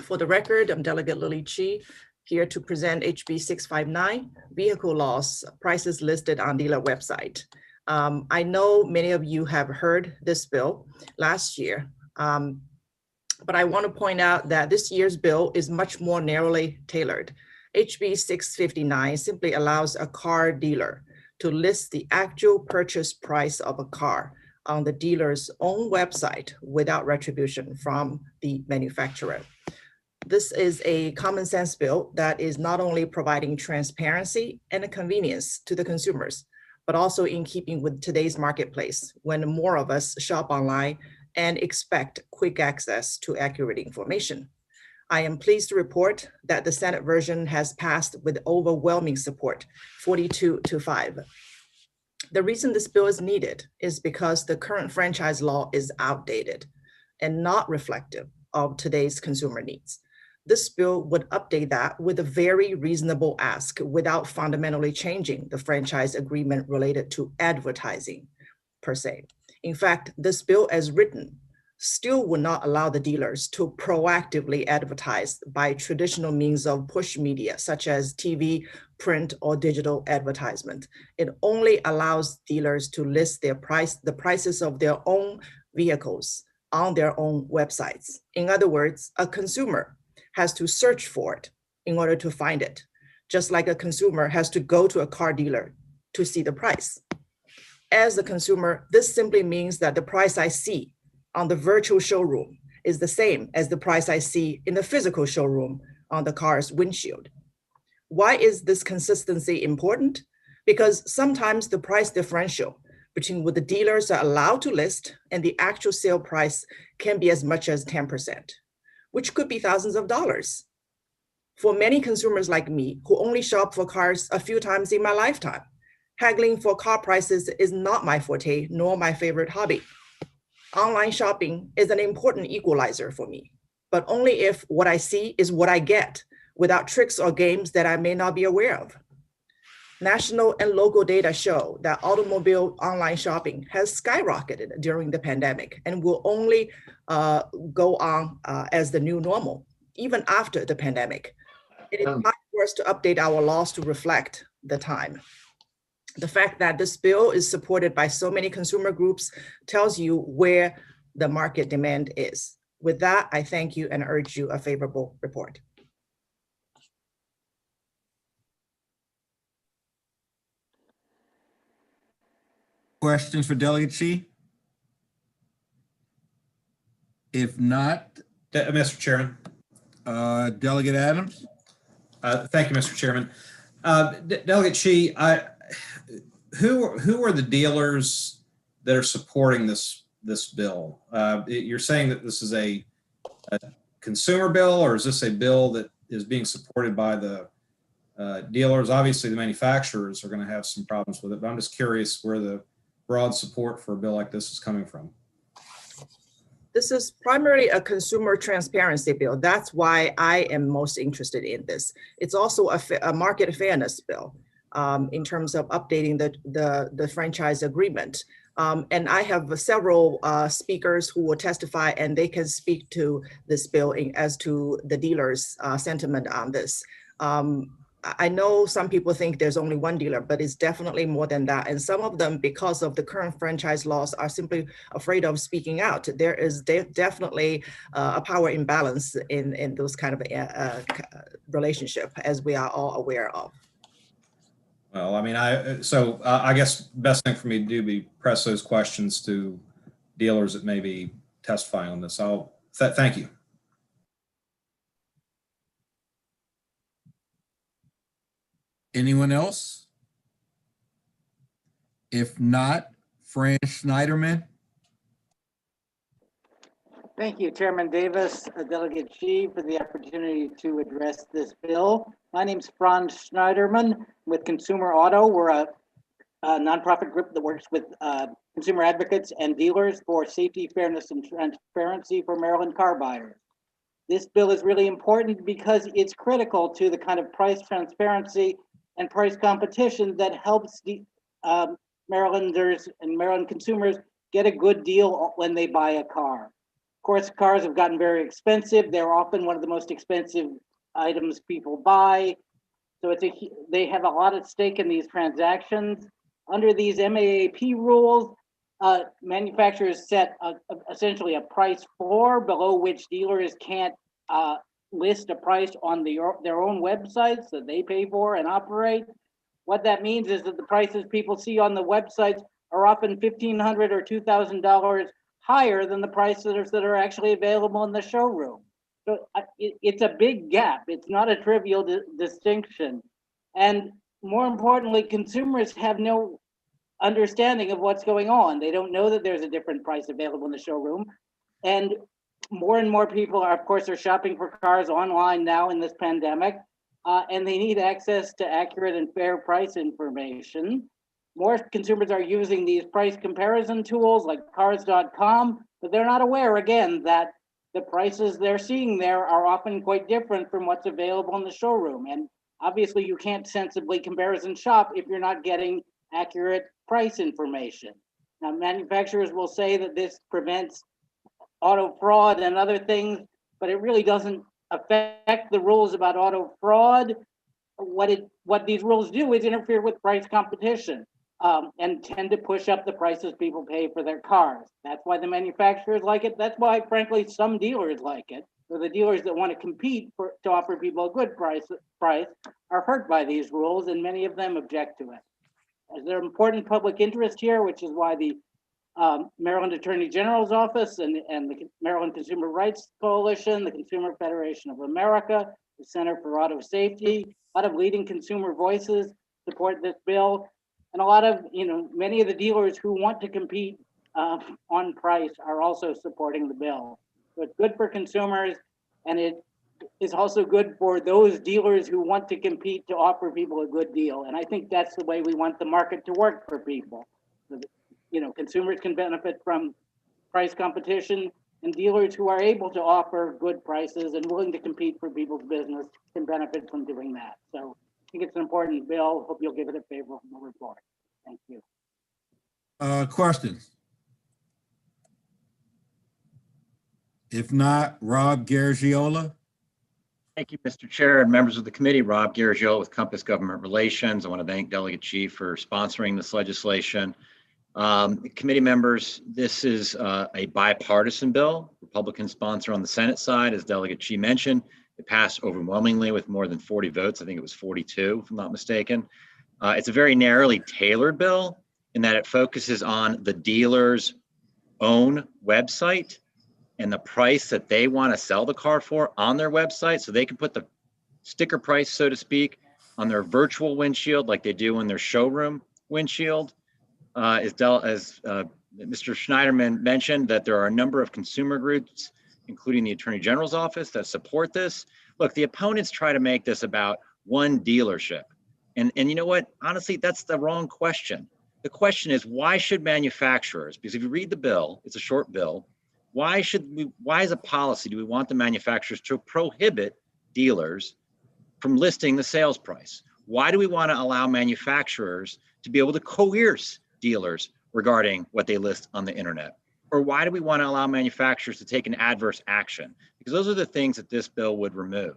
For the record, I'm Delegate Lily Chi, here to present HB 659, vehicle loss prices listed on dealer website. I know many of you have heard this bill last year, but I want to point out that this year's bill is much more narrowly tailored. HB 659 simply allows a car dealer to list the actual purchase price of a car on the dealer's own website without retribution from the manufacturer. This is a common sense bill that is not only providing transparency and a convenience to the consumers, but also in keeping with today's marketplace when more of us shop online and expect quick access to accurate information. I am pleased to report that the Senate version has passed with overwhelming support, 42-5. The reason this bill is needed is because the current franchise law is outdated and not reflective of today's consumer needs. This bill would update that with a very reasonable ask without fundamentally changing the franchise agreement related to advertising per se. In fact, this bill as written still would not allow the dealers to proactively advertise by traditional means of push media, such as TV, print, or digital advertisement. It only allows dealers to list the prices of their own vehicles on their own websites. In other words, a consumer has to search for it in order to find it, just like a consumer has to go to a car dealer to see the price. As a consumer, this simply means that the price I see on the virtual showroom is the same as the price I see in the physical showroom on the car's windshield. Why is this consistency important? Because sometimes the price differential between what the dealers are allowed to list and the actual sale price can be as much as 10%, which could be thousands of dollars. For many consumers like me who only shop for cars a few times in my lifetime, haggling for car prices is not my forte nor my favorite hobby. Online shopping is an important equalizer for me, but only if what I see is what I get without tricks or games that I may not be aware of. National and local data show that automobile online shopping has skyrocketed during the pandemic and will only go on as the new normal, even after the pandemic. It is time for us to update our laws to reflect the time. The fact that this bill is supported by so many consumer groups tells you where the market demand is. With that, I thank you and urge you a favorable report. Questions for Delegate Chi? If not, Mr. Chairman. Delegate Adams? Thank you, Mr. Chairman. Delegate Chi, who are the dealers that are supporting this bill? You're saying that this is a consumer bill, or is this a bill that is being supported by the dealers? Obviously, the manufacturers are going to have some problems with it, but I'm just curious where the broad support for a bill like this is coming from. This is primarily a consumer transparency bill. That's why I am most interested in this. It's also a market fairness bill in terms of updating the franchise agreement. And I have several speakers who will testify, and they can speak to this bill as to the dealers' sentiment on this. I know some people think there's only one dealer, but it's definitely more than that. And some of them, because of the current franchise laws, are simply afraid of speaking out. There is definitely a power imbalance in those kind of relationship, as we are all aware of. Well, I mean, I guess best thing for me to do be press those questions to dealers that may be testifying on this. Thank you. Anyone else? If not, Fran Schneiderman. Thank you, Chairman Davis, Delegate Chi, for the opportunity to address this bill. My name's Franz Schneiderman with Consumer Auto. We're a nonprofit group that works with consumer advocates and dealers for safety, fairness, and transparency for Maryland car buyers. This bill is really important because it's critical to the kind of price transparency and price competition that helps the Marylanders and Maryland consumers get a good deal when they buy a car. Of course, cars have gotten very expensive. They're often one of the most expensive items people buy. So they have a lot at stake in these transactions. Under these MAAP rules, manufacturers set essentially a price floor below which dealers can't list a price on their own websites that they pay for and operate. What that means is that the prices people see on the websites are often $1,500 or $2,000 higher than the prices that are actually available in the showroom. So it's a big gap. It's not a trivial distinction. And more importantly, consumers have no understanding of what's going on. They don't know that there's a different price available in the showroom. And more people are, of course, are shopping for cars online now in this pandemic, and they need access to accurate and fair price information. More consumers are using these price comparison tools like cars.com, but they're not aware, again, that the prices they're seeing there are often quite different from what's available in the showroom. And obviously, you can't sensibly comparison shop if you're not getting accurate price information. Now, manufacturers will say that this prevents auto fraud and other things, but it really doesn't affect the rules about auto fraud. What these rules do is interfere with price competition and tend to push up the prices people pay for their cars. That's why the manufacturers like it. That's why, frankly, some dealers like it. So the dealers that want to compete to offer people a good price are hurt by these rules, and many of them object to it. There's important public interest here, which is why the Maryland Attorney General's Office and the Maryland Consumer Rights Coalition, the Consumer Federation of America, the Center for Auto Safety, a lot of leading consumer voices support this bill, and a lot of, many of the dealers who want to compete on price are also supporting the bill. So it's good for consumers, and it is also good for those dealers who want to compete to offer people a good deal. And I think that's the way we want the market to work for people. So that, consumers can benefit from price competition, and dealers who are able to offer good prices and willing to compete for people's business can benefit from doing that. So I think it's an important bill. Hope you'll give it a favorable report. Thank you. Questions? If not, Rob Garagiola. Thank you, Mr. Chair and members of the committee. Rob Garagiola with Compass Government Relations. I want to thank Delegate Chi for sponsoring this legislation. Committee members, this is a bipartisan bill. Republican sponsor on the Senate side, as Delegate Chi mentioned. It passed overwhelmingly with more than 40 votes. I think it was 42, if I'm not mistaken. It's a very narrowly tailored bill in that it focuses on the dealer's own website and the price that they want to sell the car for on their website, so they can put the sticker price, so to speak, on their virtual windshield like they do in their showroom windshield. As Mr. Schneiderman mentioned, that there are a number of consumer groups, including the Attorney General's office, that support this. Look, the opponents try to make this about one dealership. And you know what? Honestly, that's the wrong question. The question is, why should manufacturers, because if you read the bill, it's a short bill, why as a policy do we want the manufacturers to prohibit dealers from listing the sales price? Why do we want to allow manufacturers to be able to coerce dealers regarding what they list on the internet? Or why do we want to allow manufacturers to take an adverse action? Because those are the things that this bill would remove.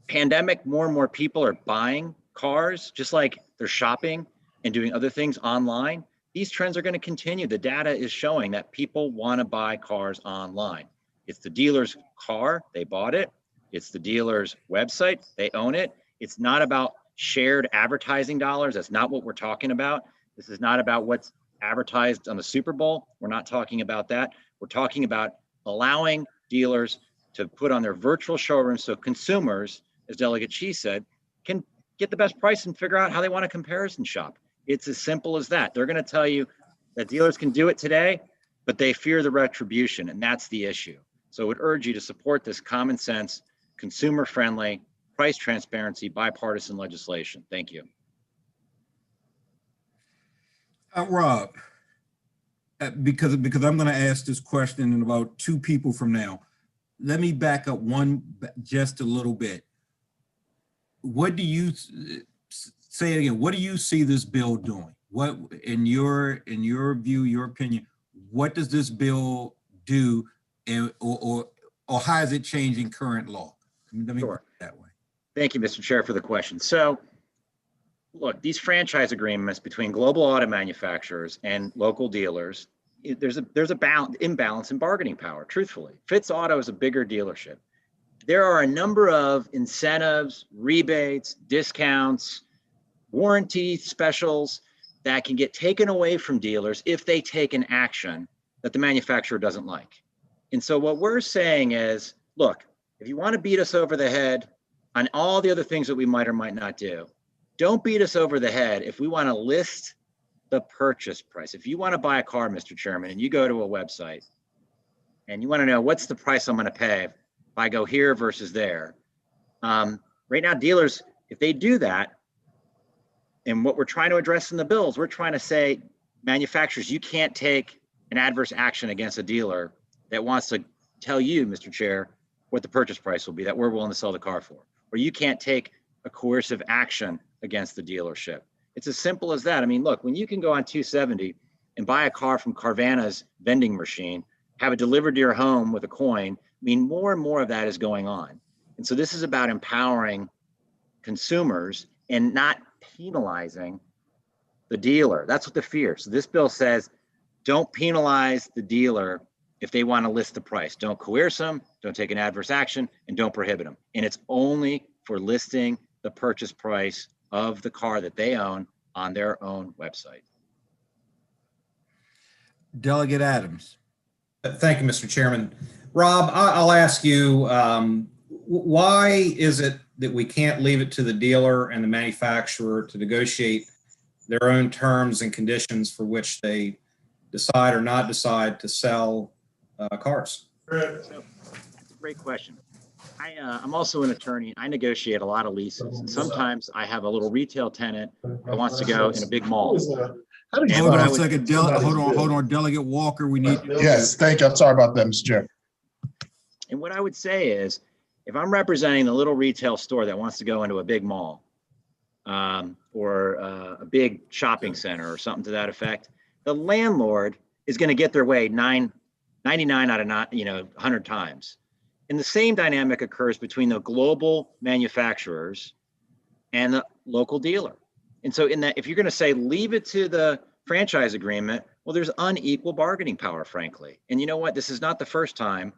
Pandemic, more and more people are buying cars, just like they're shopping and doing other things online. These trends are going to continue. The data is showing that people want to buy cars online. It's the dealer's car, they bought it. It's the dealer's website, they own it. It's not about shared advertising dollars. That's not what we're talking about. This is not about what's advertised on the Super Bowl. We're not talking about that. We're talking about allowing dealers to put on their virtual showrooms so consumers, as Delegate Chi said, can get the best price and figure out how they want to comparison shop. It's as simple as that. They're going to tell you that dealers can do it today, but they fear the retribution, and that's the issue. So I would urge you to support this common sense, consumer-friendly, price transparency, bipartisan legislation. Thank you. Rob, because I'm going to ask this question in about 2 people from now. Let me back up just a little bit. What do you say it again? What do you see this bill doing? What, in your view, your opinion, what does this bill do, or how is it changing current law? Let me put it that way. Thank you, Mr. Chair, for the question. So, look, these franchise agreements between global auto manufacturers and local dealers, there's a imbalance in bargaining power, truthfully. Fitz Auto is a bigger dealership. There are a number of incentives, rebates, discounts, warranty specials that can get taken away from dealers if they take an action that the manufacturer doesn't like. And so what we're saying is, look, if you want to beat us over the head on all the other things that we might or might not do, don't beat us over the head if we want to list the purchase price. If you want to buy a car, Mr. Chairman, and you go to a website and you want to know what's the price I'm going to pay if I go here versus there. Right now, dealers, if they do that, and what we're trying to address in the bills, we're trying to say, manufacturers, you can't take an adverse action against a dealer that wants to tell you, Mr. Chair, what the purchase price will be that we're willing to sell the car for. Or you can't take a coercive action against the dealership. It's as simple as that. I mean, look, when you can go on 270 and buy a car from Carvana's vending machine, have it delivered to your home with a coin, I mean, more and more of that is going on. And so this is about empowering consumers and not penalizing the dealer. That's what the fear. So this bill says, don't penalize the dealer if they want to list the price. Don't coerce them, don't take an adverse action, and don't prohibit them. And it's only for listing the purchase price of the car that they own on their own website. Delegate Adams. Thank you, Mr. Chairman. Rob, I'll ask you, why is it that we can't leave it to the dealer and the manufacturer to negotiate their own terms and conditions for which they decide or not decide to sell cars? So, that's a great question. I'm also an attorney. I negotiate a lot of leases. And sometimes I have a little retail tenant that wants to go in a big mall. Hold on a second. Hold on. Delegate Walker, we need. Yes, thank you. I'm sorry about that, Mr. Chair. And what I would say is, if I'm representing the little retail store that wants to go into a big mall or a big shopping center or something to that effect, the landlord is going to get their way 99 out of 100 times. And the same dynamic occurs between the global manufacturers and the local dealer. And so in that, if you're going to say leave it to the franchise agreement, well, there's unequal bargaining power, frankly. And you know what? This is not the first time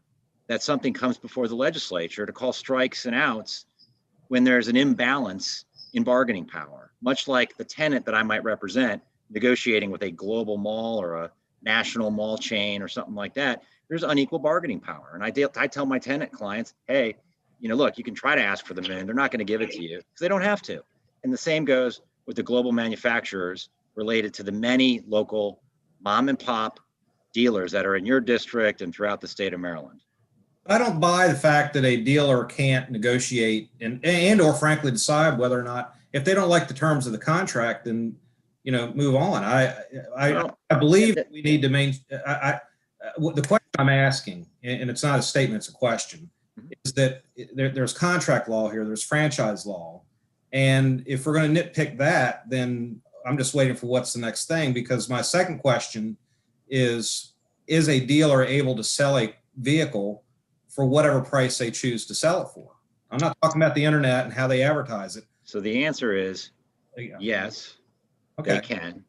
that something comes before the legislature to call strikes and outs when there's an imbalance in bargaining power, much like the tenant that I might represent negotiating with a global mall or a national mall chain or something like that. There's unequal bargaining power. And I tell my tenant clients, hey, you know, look, you can try to ask for the moon. They're not going to give it to you because they don't have to. And the same goes with the global manufacturers related to the many local mom and pop dealers that are in your district and throughout the state of Maryland. I don't buy the fact that a dealer can't negotiate and or frankly decide whether or not, if they don't like the terms of the contract, then, you know, move on. I believe that we need to the question I'm asking, and it's not a statement, it's a question, is that there's contract law here, there's franchise law. And if we're going to nitpick that, then I'm just waiting for what's the next thing, because my second question is a dealer able to sell a vehicle for whatever price they choose to sell it for? I'm not talking about the internet and how they advertise it. So the answer is yes, okay. They can.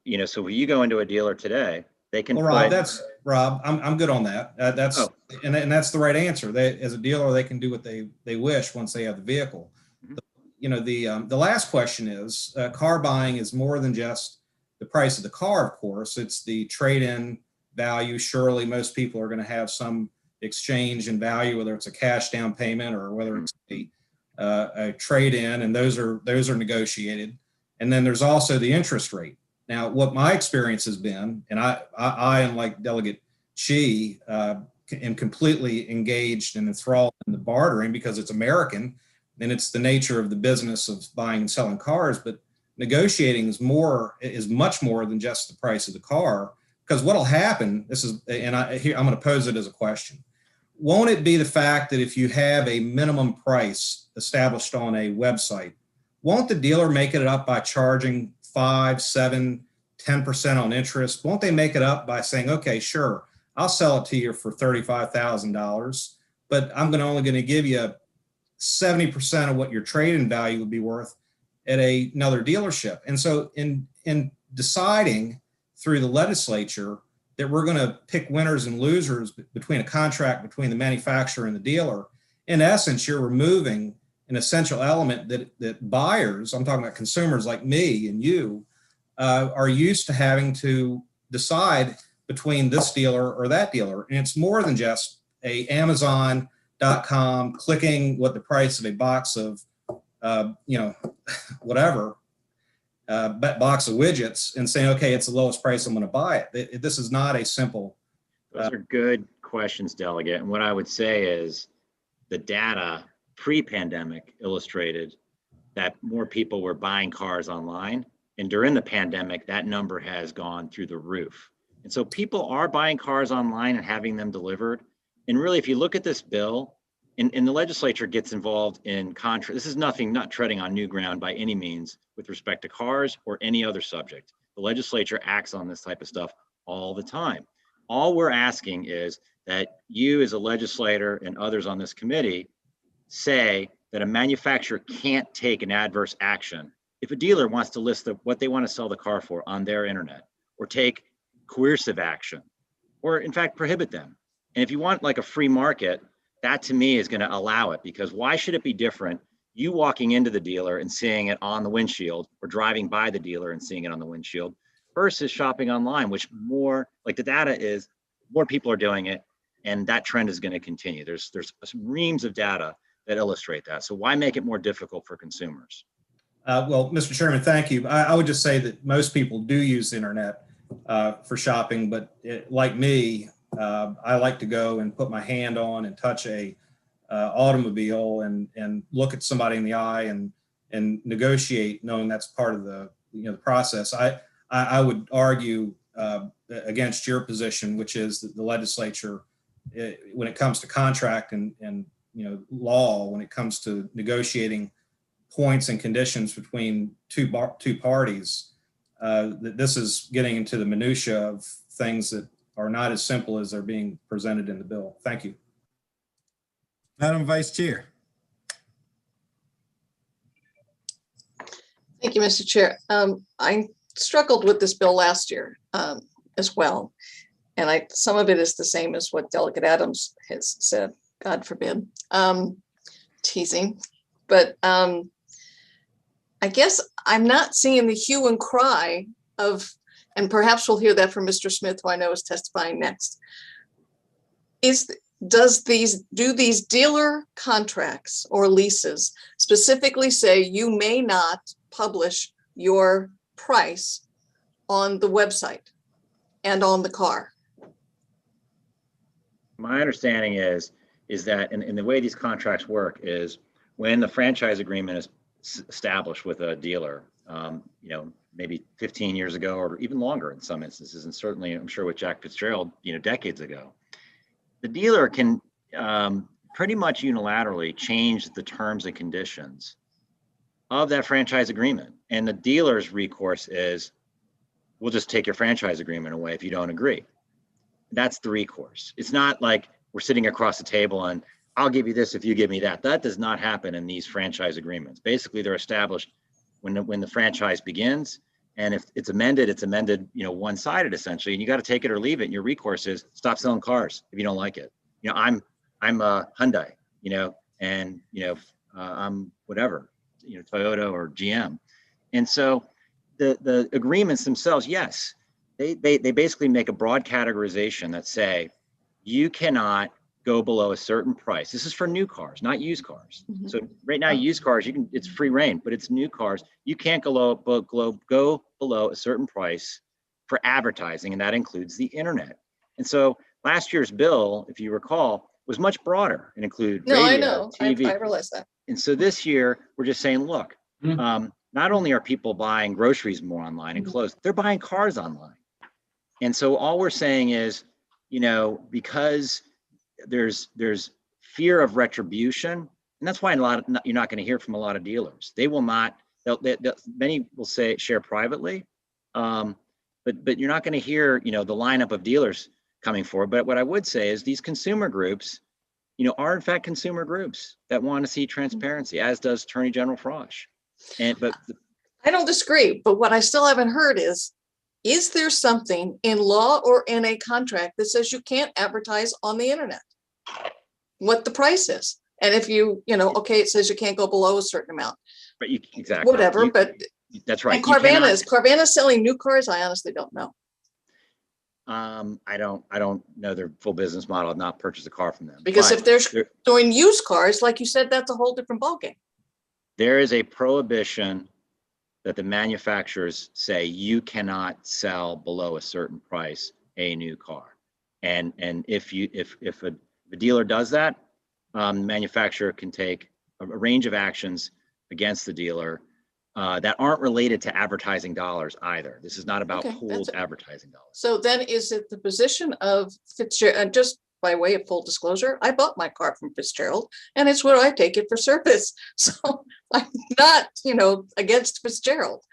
You know, so when you go into a dealer today, they can. Well, Rob, I'm good on that. And that's the right answer. They, as a dealer, they can do what they wish once they have the vehicle. You know, the last question is car buying is more than just the price of the car, of course. It's the trade-in value. Surely most people are going to have some exchange in value, whether it's a cash down payment or whether it's a trade-in, and those are negotiated. And then there's also the interest rate. Now, what my experience has been, and I am like Delegate Chi, am completely engaged and enthralled in the bartering because it's American and it's the nature of the business of buying and selling cars. But negotiating is much more than just the price of the car. Because what'll happen, I'm going to pose it as a question. Won't it be the fact that if you have a minimum price established on a website, won't the dealer make it up by charging 5, 7, 10% on interest? Won't they make it up by saying, okay, sure, I'll sell it to you for $35,000, but I'm only going to give you 70% of what your trade-in value would be worth at another dealership. And so in deciding through the legislature that we're going to pick winners and losers between a contract between the manufacturer and the dealer, in essence, you're removing an essential element that buyers, I'm talking about consumers like me and you, are used to having to decide between this dealer or that dealer. And it's more than just a Amazon.com clicking what the price of a box of, whatever, box of widgets and saying, okay, it's the lowest price, I'm going to buy it. This is not a simple. Those are good questions, Delegate. And what I would say is the data pre-pandemic illustrated that more people were buying cars online. And during the pandemic, that number has gone through the roof. And so people are buying cars online and having them delivered. And really, if you look at this bill, and the legislature gets involved in contract, this is not treading on new ground by any means with respect to cars or any other subject. The legislature acts on this type of stuff all the time. All we're asking is that you as a legislator and others on this committee say that a manufacturer can't take an adverse action if a dealer wants to list what they want to sell the car for on their internet, or take coercive action, or in fact prohibit them. And if you want like a free market, that to me is going to allow it, because why should it be different you walking into the dealer and seeing it on the windshield, or driving by the dealer and seeing it on the windshield, versus shopping online, which more like the data is more people are doing it, and that trend is going to continue. There's reams of data that illustrate that. So why make it more difficult for consumers? Well, Mr. Chairman, thank you. I would just say that most people do use the internet for shopping, but like me, I like to go and put my hand on and touch a automobile and look at somebody in the eye and negotiate, knowing that's part of the the process. I would argue against your position, which is that the legislature, when it comes to contract and law, when it comes to negotiating points and conditions between two parties, that this is getting into the minutia of things that are not as simple as they're being presented in the bill. Thank you. Madam Vice Chair. Thank you, Mr. Chair. I struggled with this bill last year as well. And some of it is the same as what Delegate Adams has said, God forbid, teasing. But I guess I'm not seeing the hue and cry of, and perhaps we'll hear that from Mr. Smith, who I know is testifying next. Do these dealer contracts or leases specifically say you may not publish your price on the website and on the car? My understanding is that in the way these contracts work is when the franchise agreement is established with a dealer, maybe 15 years ago or even longer in some instances, and certainly I'm sure with Jack Fitzgerald, decades ago, the dealer can pretty much unilaterally change the terms and conditions of that franchise agreement. And the dealer's recourse is, we'll just take your franchise agreement away if you don't agree. That's the recourse. It's not like we're sitting across the table and I'll give you this if you give me that. That does not happen in these franchise agreements. Basically, they're established when the franchise begins, and if it's amended, one-sided essentially, and you got to take it or leave it. And your recourse is stop selling cars if you don't like it. I'm a Hyundai, and I'm whatever, Toyota or GM, and so the agreements themselves, yes, they basically make a broad categorization that say you cannot go below a certain price. This is for new cars, not used cars. Mm-hmm. So right now, used cars, it's free reign, but it's new cars. You can't go below a certain price for advertising, and that includes the internet. And so last year's bill, if you recall, was much broader and included radio, I know. TV. I realize that. And so this year, we're just saying, look, not only are people buying groceries more online and clothes, they're buying cars online. And so all we're saying is, because there's fear of retribution, and that's why you're not going to hear from a lot of dealers. They will not. Many will say share privately, but you're not going to hear the lineup of dealers coming forward. But what I would say is these consumer groups, are in fact consumer groups that want to see transparency, as does Attorney General Frosch. But I don't disagree. But what I still haven't heard is there something in law or in a contract that says you can't advertise on the internet what the price is? And if it says you can't go below a certain amount. But exactly. Whatever, but that's right. And Carvana selling new cars? I honestly don't know. I don't know their full business model. I've not purchased a car from them. Because if they're doing used cars, like you said, that's a whole different ballgame. There is a prohibition that the manufacturers say you cannot sell below a certain price a new car, and if a dealer does that, the manufacturer can take a range of actions against the dealer that aren't related to advertising dollars either. This is not about pooled advertising dollars. So then is it the position of Fitzgerald, and just by way of full disclosure, I bought my car from Fitzgerald and it's where I take it for service. So I'm not, against Fitzgerald,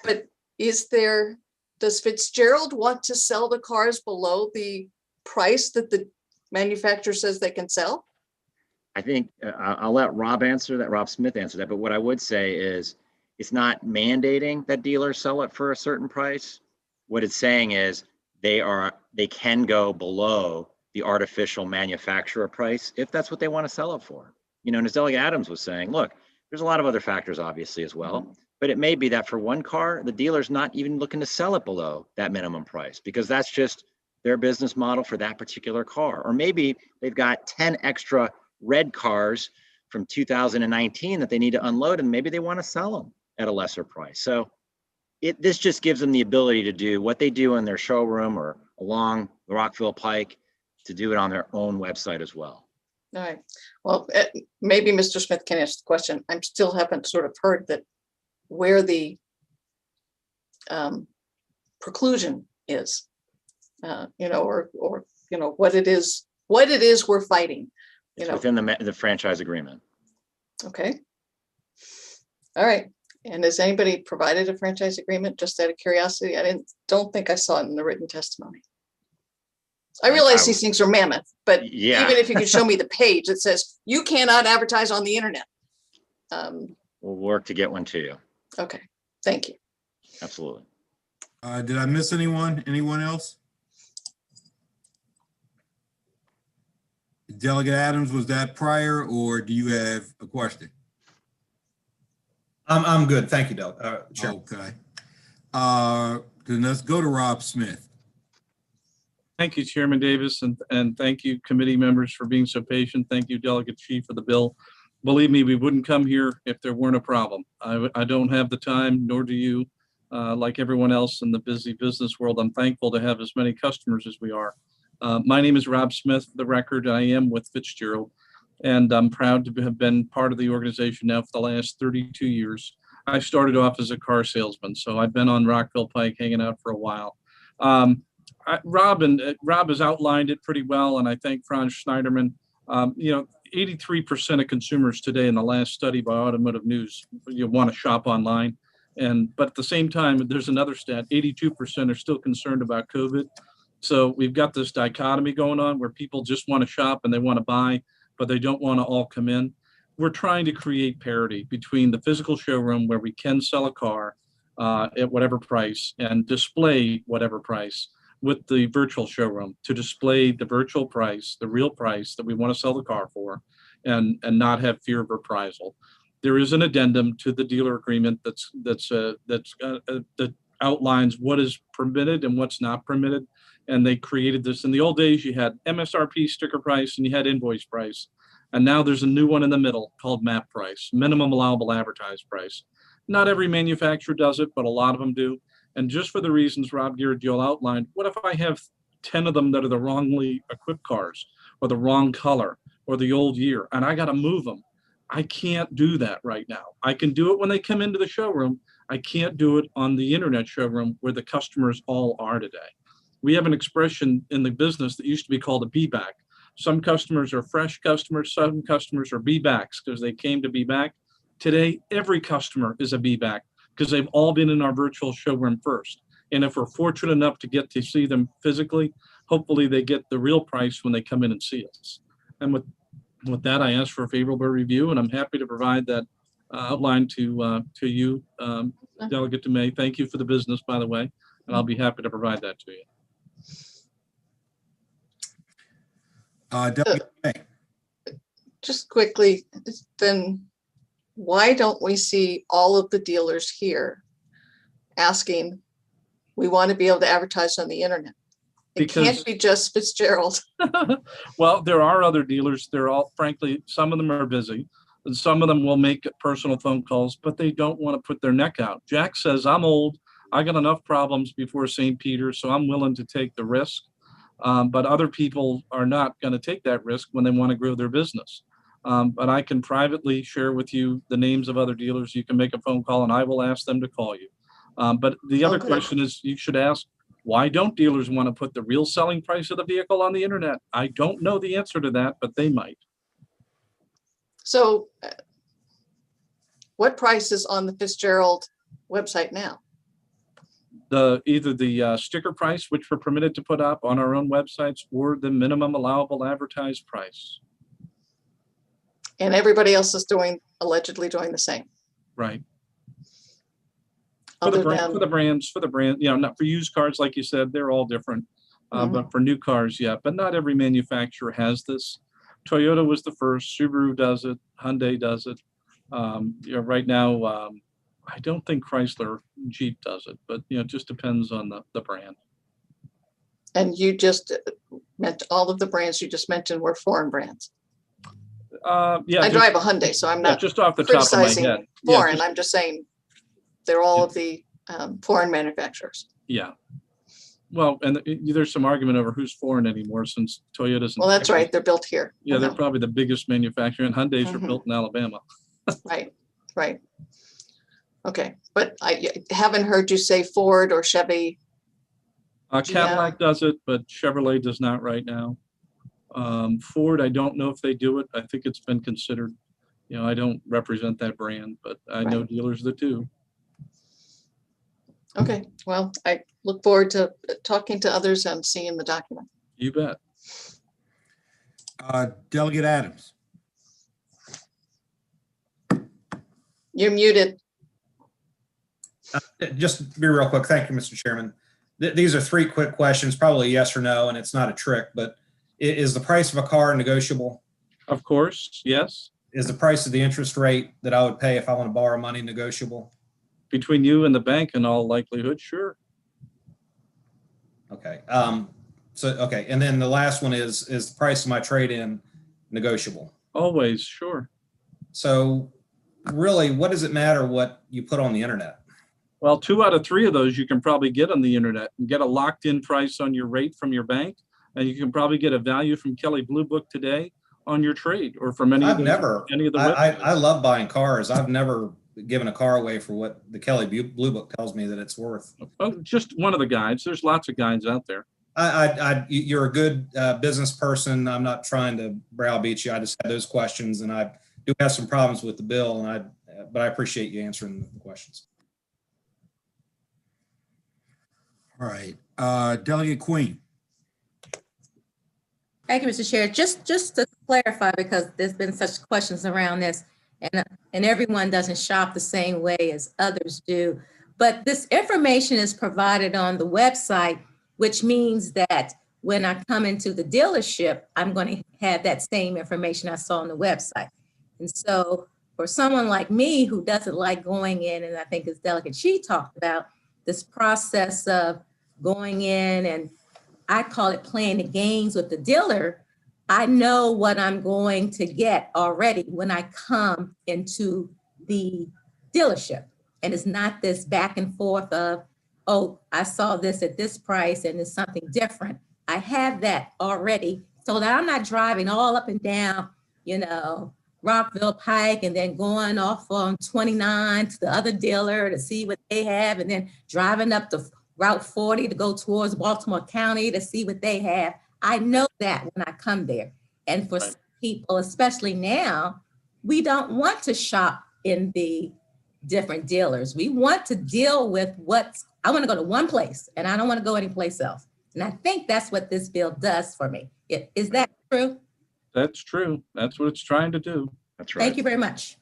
but does Fitzgerald want to sell the cars below the price that the manufacturer says they can sell? I think I'll let Rob Smith answer that. But what I would say is it's not mandating that dealers sell it for a certain price. What it's saying is they can go below the artificial manufacturer price if that's what they want to sell it for. And as Delegate Adams was saying, look, there's a lot of other factors obviously as well, but it may be that for one car, the dealer's not even looking to sell it below that minimum price because that's just their business model for that particular car. Or maybe they've got 10 extra red cars from 2019 that they need to unload, and maybe they want to sell them at a lesser price. So this just gives them the ability to do what they do in their showroom or along the Rockville Pike, to do it on their own website as well. All right. Well, maybe Mr. Smith can answer the question. I still haven't sort of heard that where the preclusion is, or what it is we're fighting. Within the franchise agreement. Okay. All right. And has anybody provided a franchise agreement? Just out of curiosity, I don't think I saw it in the written testimony. I realize these things are mammoth, but even if you could show me the page that says you cannot advertise on the internet. We'll work to get one to you. Okay. Thank you. Absolutely. Did I miss anyone? Anyone else? Delegate Adams, was that prior, or do you have a question? I'm good. Thank you, Chair. Okay. Then let's go to Rob Smith. Thank you, Chairman Davis, and thank you, committee members, for being so patient. Thank you, Delegate Chief, for the bill. Believe me, we wouldn't come here if there weren't a problem. I don't have the time, nor do you. Like everyone else in the busy business world, I'm thankful to have as many customers as we are. My name is Rob Smith, for the record. I am with Fitzgerald, and I'm proud to have been part of the organization now for the last 32 years. I started off as a car salesman, so I've been on Rockville Pike hanging out for a while. Rob has outlined it pretty well, and I thank Franz Schneiderman. 83% of consumers today in the last study by Automotive News want to shop online. But at the same time, there's another stat, 82% are still concerned about COVID. So we've got this dichotomy going on where people just want to shop and they want to buy, but they don't want to all come in. We're trying to create parity between the physical showroom where we can sell a car at whatever price and display whatever price, with the virtual showroom to display the virtual price, the real price that we want to sell the car for, and not have fear of reprisal. There is an addendum to the dealer agreement that outlines what is permitted and what's not permitted. And they created this. In the old days, you had MSRP sticker price and you had invoice price. And now there's a new one in the middle called MAP price, minimum allowable advertised price. Not every manufacturer does it, but a lot of them do. And just for the reasons Rob Girardiol outlined, what if I have 10 of them that are the wrongly equipped cars, or the wrong color, or the old year, and I got to move them? I can't do that right now. I can do it when they come into the showroom. I can't do it on the internet showroom where the customers all are today. We have an expression in the business that used to be called a be-back. Some customers are fresh customers, some customers are be-backs because they came to be back. Today, every customer is a be-back because they've all been in our virtual showroom first. And if we're fortunate enough to get to see them physically, hopefully they get the real price when they come in and see us. And with that, I ask for a favorable review, and I'm happy to provide that outline to you, Delegate DeMay. Thank you for the business, by the way, and I'll be happy to provide that to you. Just quickly, then why don't we see all of the dealers here asking, we want to be able to advertise on the internet? It can't be just Fitzgerald. Well, there are other dealers. They're all, frankly, some of them are busy, and some of them will make personal phone calls, but they don't want to put their neck out. Jack says, I'm old. I got enough problems before St. Peter, so I'm willing to take the risk. But other people are not going to take that risk when they want to grow their business. But I can privately share with you the names of other dealers. You can make a phone call and I will ask them to call you. But the other question is, you should ask, why don't dealers want to put the real selling price of the vehicle on the internet? I don't know the answer to that, but they might. So what price is on the Fitzgerald website now? Either the sticker price, which we're permitted to put up on our own websites, or the minimum allowable advertised price. And everybody else is allegedly doing the same. Right. For the brands, not for used cars, like you said, they're all different. But for new cars, yeah. But not every manufacturer has this. Toyota was the first. Subaru does it. Hyundai does it. Right now, I don't think Chrysler Jeep does it, but it just depends on the brand. And you just meant all of the brands you just mentioned were foreign brands. Yeah, I drive a Hyundai, so I'm not just off the top of my head. Foreign, I'm just saying they're all of the foreign manufacturers. Yeah. Well, and there's some argument over who's foreign anymore since Toyota's. Well, that's right. They're built here. Yeah, they're probably the biggest manufacturer, and Hyundais are built in Alabama. Right. Okay, but I haven't heard you say Ford or Chevy. Cadillac does it, but Chevrolet does not right now. Ford, I don't know if they do it. I think it's been considered. I don't represent that brand, but I know dealers that do. Okay, well, I look forward to talking to others and seeing the document. You bet. Delegate Adams. You're muted. Just be real quick. Thank you, Mr. Chairman. These are 3 quick questions, probably yes or no, and it's not a trick, but is the price of a car negotiable? Of course, yes. Is the price of the interest rate that I would pay if I want to borrow money negotiable? Between you and the bank, in all likelihood, sure. Okay. Okay. And then the last one is the price of my trade-in negotiable? Always, sure. So really, what does it matter what you put on the internet? Well, 2 out of 3 of those you can probably get on the internet and get a locked-in price on your rate from your bank, and you can probably get a value from Kelley Blue Book today on your trade, or from any of the websites. I love buying cars. I've never given a car away for what the Kelley Blue Book tells me that it's worth. Oh, just one of the guides. There's lots of guides out there. You're a good business person. I'm not trying to browbeat you. I just had those questions, and I do have some problems with the bill, but I appreciate you answering the questions. All right, Delegate Queen. Thank you, Mr. Chair. Just to clarify, because there's been such questions around this, and everyone doesn't shop the same way as others do. But this information is provided on the website, which means that when I come into the dealership, I'm going to have that same information I saw on the website. And so for someone like me who doesn't like going in, and I think as Delegate She talked about, this process of going in, and I call it playing the games with the dealer, I know what I'm going to get already when I come into the dealership. And it's not this back and forth of, oh, I saw this at this price and it's something different. I have that already so that I'm not driving all up and down, Rockville Pike and then going off on 29 to the other dealer to see what they have, and then driving up to Route 40 to go towards Baltimore County to see what they have. I know that when I come there. And for some people, especially now, we don't want to shop in the different dealers. We want to deal with I want to go to one place and I don't want to go anyplace else. And I think that's what this bill does for me. Is that true? That's true. That's what it's trying to do. That's right. Thank you very much.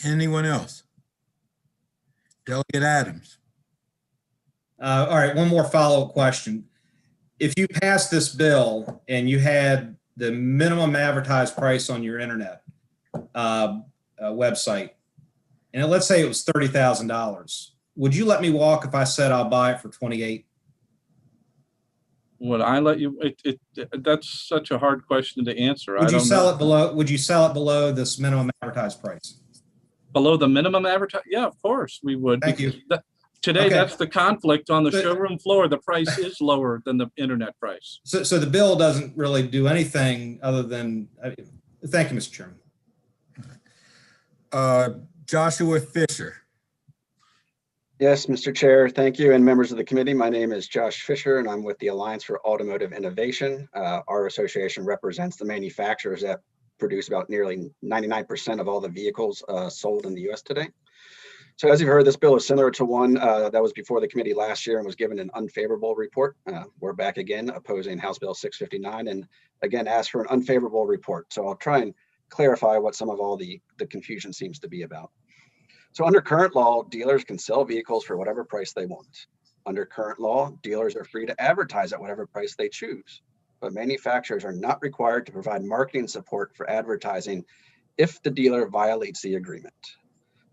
Anyone else? Delegate Adams. All right, one more follow-up question. If you passed this bill and you had the minimum advertised price on your internet website, and let's say it was $30,000, would you let me walk if I said I'll buy it for 28? Would I let you? That's such a hard question to answer. Would you sell it below? Would you sell it below this minimum advertised price? Below the minimum advertised? Yeah, of course we would. Thank you. Today, Okay. That's the conflict on the showroom floor. The price is lower than the internet price. So the bill doesn't really do anything other than. Thank you, Mr. Chairman. Joshua Fisher. Yes, Mr. Chair, thank you, and members of the committee. My name is Josh Fisher, and I'm with the Alliance for Automotive Innovation. Our association represents the manufacturers that produce about nearly 99% of all the vehicles sold in the U.S. today. So as you've heard, this bill is similar to one that was before the committee last year and was given an unfavorable report. We're back again opposing House Bill 659 and again asked for an unfavorable report. So I'll try and clarify what some of all the confusion seems to be about. So under current law, dealers can sell vehicles for whatever price they want. Under current law, dealers are free to advertise at whatever price they choose, but manufacturers are not required to provide marketing support for advertising if the dealer violates the agreement.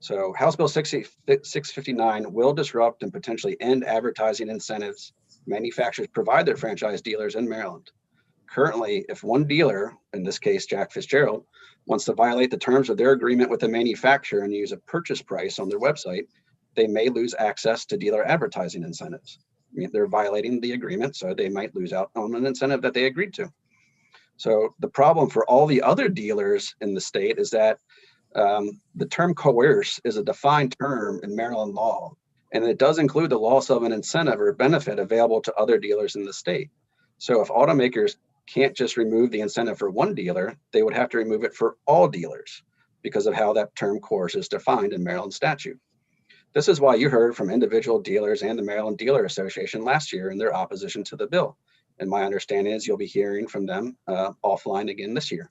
So House Bill 659 will disrupt and potentially end advertising incentives manufacturers provide their franchise dealers in Maryland. Currently, if one dealer, in this case Jack Fitzgerald, wants to violate the terms of their agreement with the manufacturer and use a purchase price on their website, they may lose access to dealer advertising incentives. I mean, they're violating the agreement, so they might lose out on an incentive that they agreed to. So the problem for all the other dealers in the state is that the term coerce is a defined term in Maryland law, and it does include the loss of an incentive or benefit available to other dealers in the state. So if automakers can't just remove the incentive for one dealer, they would have to remove it for all dealers because of how that term coerce is defined in Maryland statute. This is why you heard from individual dealers and the Maryland Dealer Association last year in their opposition to the bill. And my understanding is you'll be hearing from them offline again this year.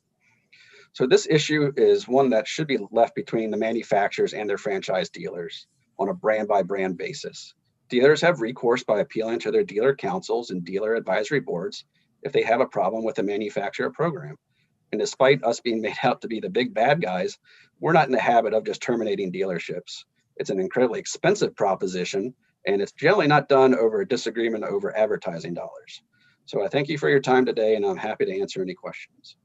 So this issue is one that should be left between the manufacturers and their franchise dealers on a brand by brand basis. Dealers have recourse by appealing to their dealer councils and dealer advisory boards if they have a problem with a manufacturer program. And despite us being made out to be the big bad guys, we're not in the habit of just terminating dealerships. It's an incredibly expensive proposition, and it's generally not done over a disagreement over advertising dollars. So I thank you for your time today, and I'm happy to answer any questions.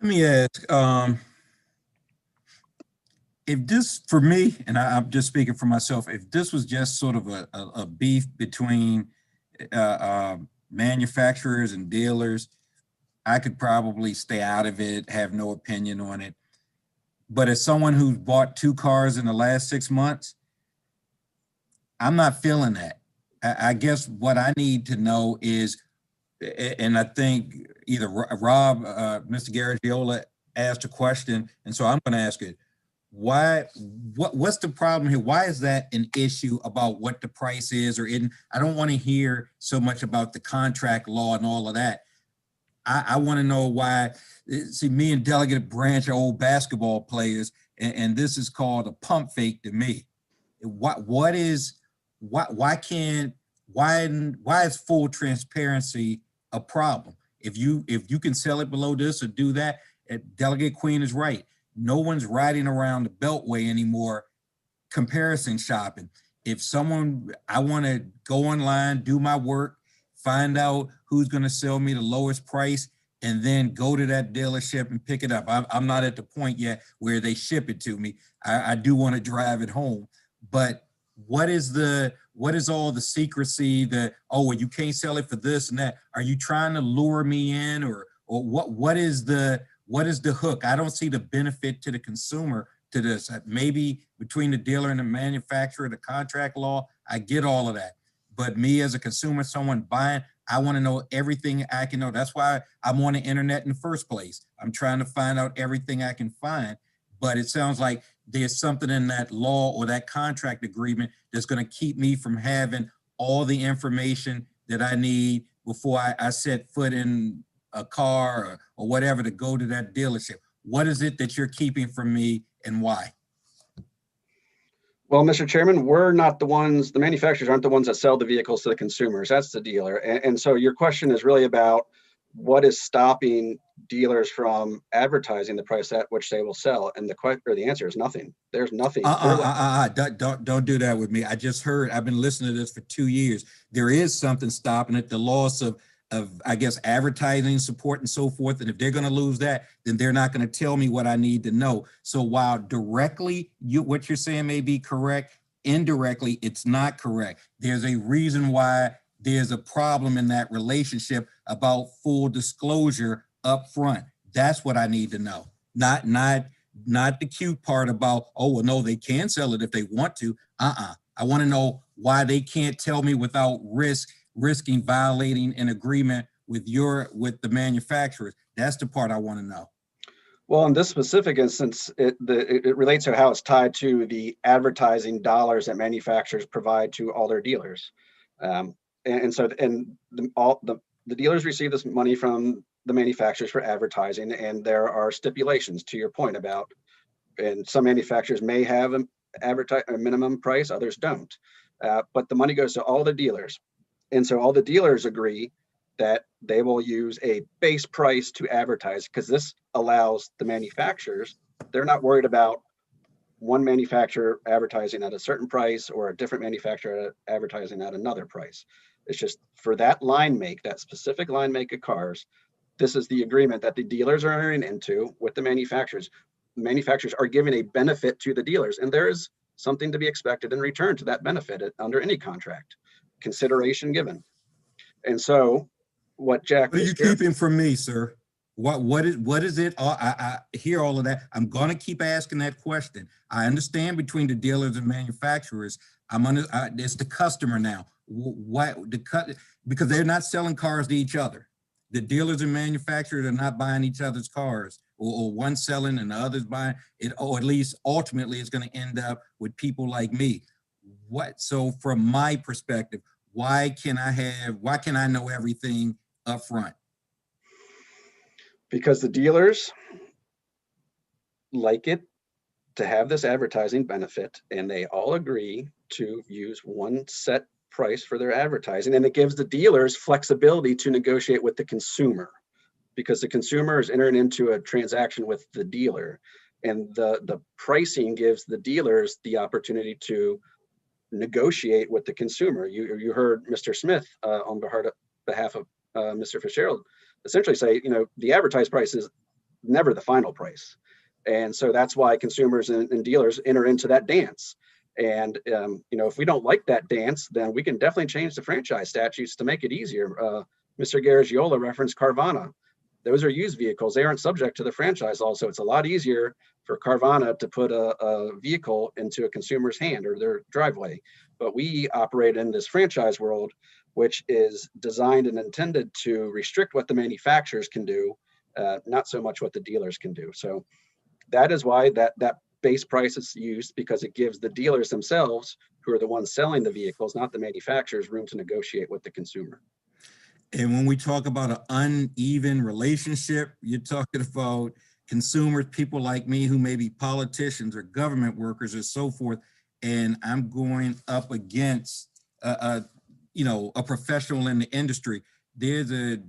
Let me ask, if this, for me, and I'm just speaking for myself, if this was just sort of a beef between manufacturers and dealers, I could probably stay out of it, have no opinion on it. But as someone who's bought 2 cars in the last 6 months, I'm not feeling that. I guess what I need to know is, and I think either Rob, Mr. Garagiola asked a question, and so I'm going to ask it. What's the problem here? Why is that an issue about what the price is or isn't? I don't want to hear so much about the contract law and all of that. I want to know why. See, me and Delegate Branch are old basketball players, and this is called a pump fake to me. Why is full transparency a problem? If you can sell it below this or do that, Delegate Queen is right. No one's riding around the Beltway anymore comparison shopping. If I want to go online, do my work, find out who's going to sell me the lowest price, and then go to that dealership and pick it up. I'm not at the point yet where they ship it to me. I do want to drive it home. But what is all the secrecy that, oh, well, you can't sell it for this and that? Are you trying to lure me in, or what is the hook? I don't see the benefit to the consumer to this. Maybe between the dealer and the manufacturer, the contract law, I get all of that. But me as a consumer, someone buying, I want to know everything I can know. That's why I'm on the internet in the first place. I'm trying to find out everything I can find. But it sounds like there's something in that law or that contract agreement that's going to keep me from having all the information that I need before I set foot in a car or whatever to go to that dealership. What is it that you're keeping from me, and why? Well, Mr. Chairman, we're not the ones, the manufacturers aren't the ones that sell the vehicles to the consumers. That's the dealer. And so your question is really about what is stopping dealers from advertising the price at which they will sell. And the answer is nothing. There's nothing. Don't do that with me. I just heard, I've been listening to this for 2 years. There is something stopping it, the loss of I guess, advertising support and so forth. And if they're going to lose that, then they're not going to tell me what I need to know. So while directly what you're saying may be correct, indirectly, it's not correct. There's a reason why there's a problem in that relationship about full disclosure up front. That's what I need to know. Not the cute part about, oh, well, no, they can sell it if they want to. I want to know why they can't tell me without risking violating an agreement with the manufacturers. That's the part I want to know. Well, in this specific instance, it relates to how it's tied to the advertising dollars that manufacturers provide to all their dealers. The dealers receive this money from the manufacturers for advertising, and there are stipulations to your point about, and some manufacturers may have a minimum price, others don't. But the money goes to all the dealers. And so all the dealers agree that they will use a base price to advertise, because this allows the manufacturers, they're not worried about one manufacturer advertising at a certain price or a different manufacturer advertising at another price. It's just for that line make, that specific line make of cars, this is the agreement that the dealers are entering into with the manufacturers. The manufacturers are giving a benefit to the dealers, and there is something to be expected in return to that benefit under any contract. Consideration given. And so what Jack— What are you keeping from me, sir? What is it? I hear all of that. I'm going to keep asking that question. I understand between the dealers and manufacturers. It's the customer now. Because they're not selling cars to each other. The dealers and manufacturers are not buying each other's cars, or one selling and the other's buying it, or at least ultimately it's going to end up with people like me. So from my perspective, why can I know everything up front? Because the dealers like it to have this advertising benefit, and they all agree to use one set price for their advertising, and it gives the dealers flexibility to negotiate with the consumer, because the consumer is entering into a transaction with the dealer, and the pricing gives the dealers the opportunity to negotiate with the consumer. You heard Mr. Smith on behalf of Mr. Fitzgerald essentially say, the advertised price is never the final price. And so that's why consumers and dealers enter into that dance. And, if we don't like that dance, then we can definitely change the franchise statutes to make it easier. Mr. Garagiola referenced Carvana. Those are used vehicles. They aren't subject to the franchise law. So it's a lot easier for Carvana to put a vehicle into a consumer's hand or their driveway. But we operate in this franchise world, which is designed and intended to restrict what the manufacturers can do, not so much what the dealers can do. So that is why that base price is used, because it gives the dealers themselves, who are the ones selling the vehicles, not the manufacturers, room to negotiate with the consumer. And when we talk about an uneven relationship, you're talking about consumers, people like me who may be politicians or government workers or so forth, and I'm going up against a professional in the industry. There's a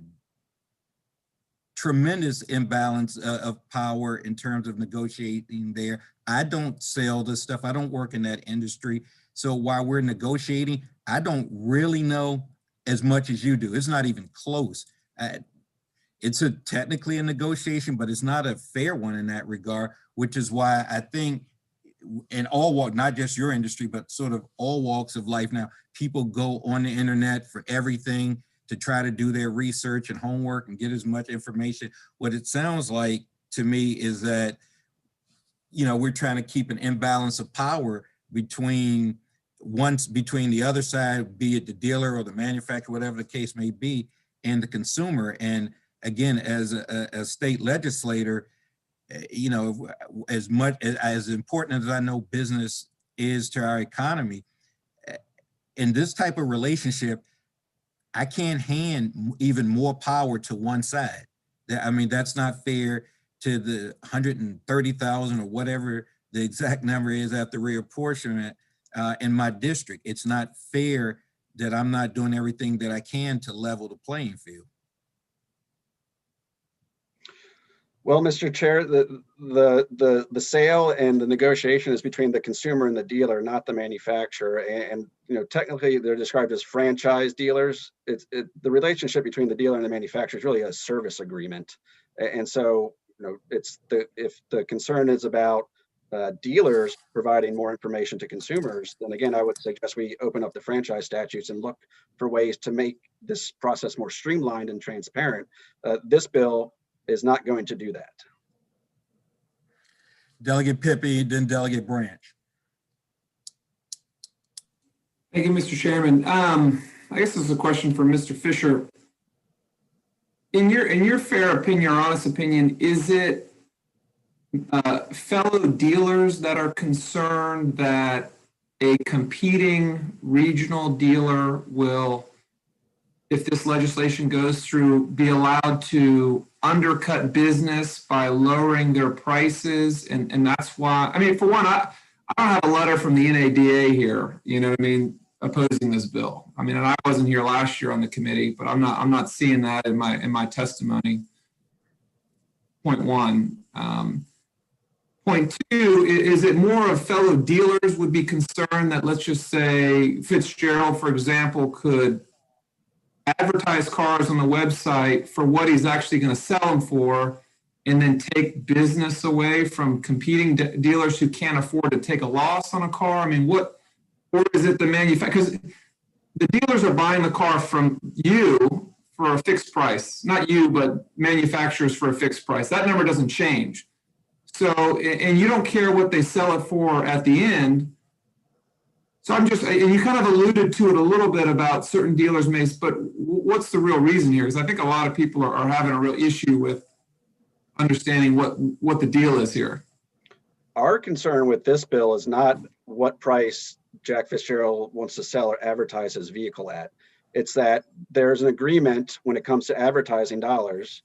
tremendous imbalance of power in terms of negotiating there. I don't sell this stuff. I don't work in that industry. So while we're negotiating, I don't really know as much as you do. It's not even close. It's technically a negotiation, but it's not a fair one in that regard, which is why I think in all walks, not just your industry, but sort of all walks of life now, people go on the internet for everything to try to do their research and homework and get as much information. What it sounds like to me is that, we're trying to keep an imbalance of power between the other side, be it the dealer or the manufacturer, whatever the case may be, and the consumer. And again, as a state legislator, as important as I know business is to our economy, in this type of relationship, I can't hand even more power to one side. I mean, that's not fair to the 130,000 or whatever the exact number is after reapportionment in my district. It's not fair that I'm not doing everything that I can to level the playing field. Well, Mr. Chair, the sale and the negotiation is between the consumer and the dealer, not the manufacturer. And technically, they're described as franchise dealers. The relationship between the dealer and the manufacturer is really a service agreement. And so, if the concern is about dealers providing more information to consumers, then again, I would suggest we open up the franchise statutes and look for ways to make this process more streamlined and transparent. This bill is not going to do that. Delegate Pippi, then Delegate Branch. Thank you, Mr. Chairman. I guess this is a question for Mr. Fisher. In your fair opinion, or honest opinion, is it fellow dealers that are concerned that a competing regional dealer will, if this legislation goes through, be allowed to undercut business by lowering their prices? And that's why, I mean, for one, I don't have a letter from the NADA here, opposing this bill. I mean, and I wasn't here last year on the committee, but I'm not seeing that in my testimony. Point one. Point two, is it more of fellow dealers would be concerned that, let's just say Fitzgerald, for example, could advertise cars on the website for what he's actually going to sell them for, and then take business away from competing dealers who can't afford to take a loss on a car? I mean, or is it the manufacturer? Because the dealers are buying the car from you for a fixed price, not you, but manufacturers for a fixed price. That number doesn't change. So, and you don't care what they sell it for at the end. So and you kind of alluded to it a little bit about certain dealers may, but what's the real reason here? Because I think a lot of people are having a real issue with understanding what the deal is here. Our concern with this bill is not what price Jack Fitzgerald wants to sell or advertise his vehicle at. It's that there's an agreement when it comes to advertising dollars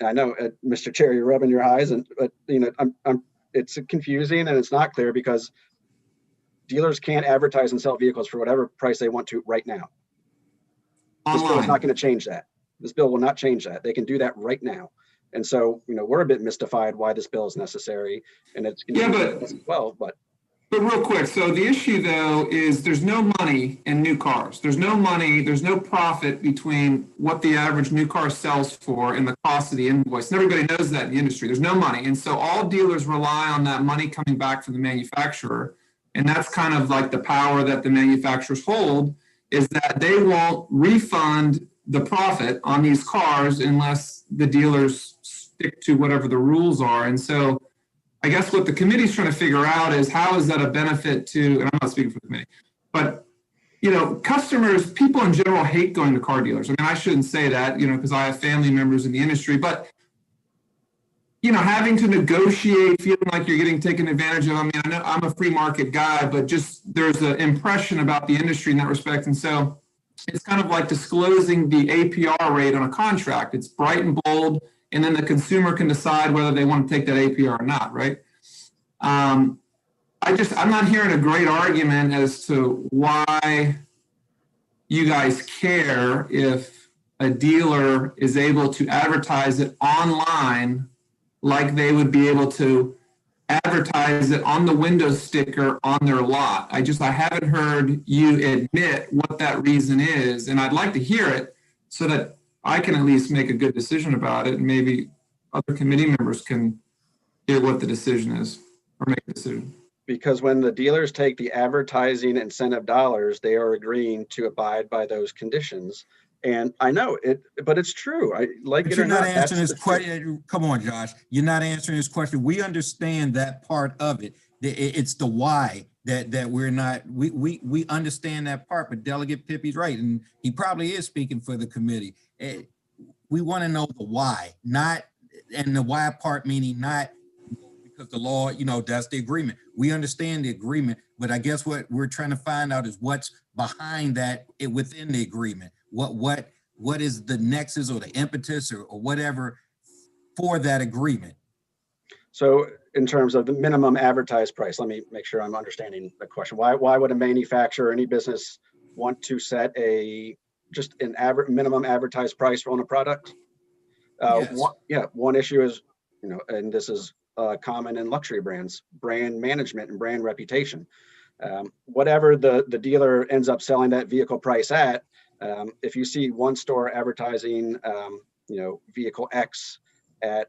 I know, Mr. Chair, you're rubbing your eyes, but it's confusing and it's not clear because dealers can't advertise and sell vehicles for whatever price they want to right now. This bill is not going to change that. This bill will not change that. They can do that right now. And so, we're a bit mystified why this bill is necessary, and it's as well. But real quick, so the issue though is there's no money in new cars. There's no money, there's no profit between what the average new car sells for and the cost of the invoice. And everybody knows that in the industry. There's no money. And so all dealers rely on that money coming back from the manufacturer. And that's kind of like the power that the manufacturers hold, is that they won't refund the profit on these cars unless the dealers stick to whatever the rules are. And so I guess what the committee's trying to figure out is how is that a benefit to, and I'm not speaking for the committee, but customers, people in general hate going to car dealers. I mean, I shouldn't say that, because I have family members in the industry, but having to negotiate, feeling like you're getting taken advantage of. I mean, I know I'm a free market guy, but just there's an impression about the industry in that respect. And so it's kind of like disclosing the APR rate on a contract. It's bright and bold, and then the consumer can decide whether they want to take that APR or not, right? I'm not hearing a great argument as to why you guys care if a dealer is able to advertise it online like they would be able to advertise it on the window sticker on their lot. I haven't heard you admit what that reason is, and I'd like to hear it so that I can at least make a good decision about it, and maybe other committee members can hear what the decision is or make a decision. Because when the dealers take the advertising incentive dollars, they are agreeing to abide by those conditions. And I know it, but it's true. I like but it you're or not not. answering this question. Come on, Josh. You're not answering this question. We understand that part of it. It's the why that we're not. We understand that part. But Delegate Pippy's right, and he probably is speaking for the committee. We want to know the why, not, and the why part meaning not because the law. That's the agreement. We understand the agreement, but I guess what we're trying to find out is what's behind that within the agreement. What is the nexus or the impetus or whatever for that agreement? So in terms of the minimum advertised price, let me make sure I'm understanding the question. Why would a manufacturer or any business want to set just an minimum advertised price on a product? Yes. One issue is, and this is common in luxury brands, brand management and brand reputation. Whatever the dealer ends up selling that vehicle price at, if you see one store advertising, vehicle X at,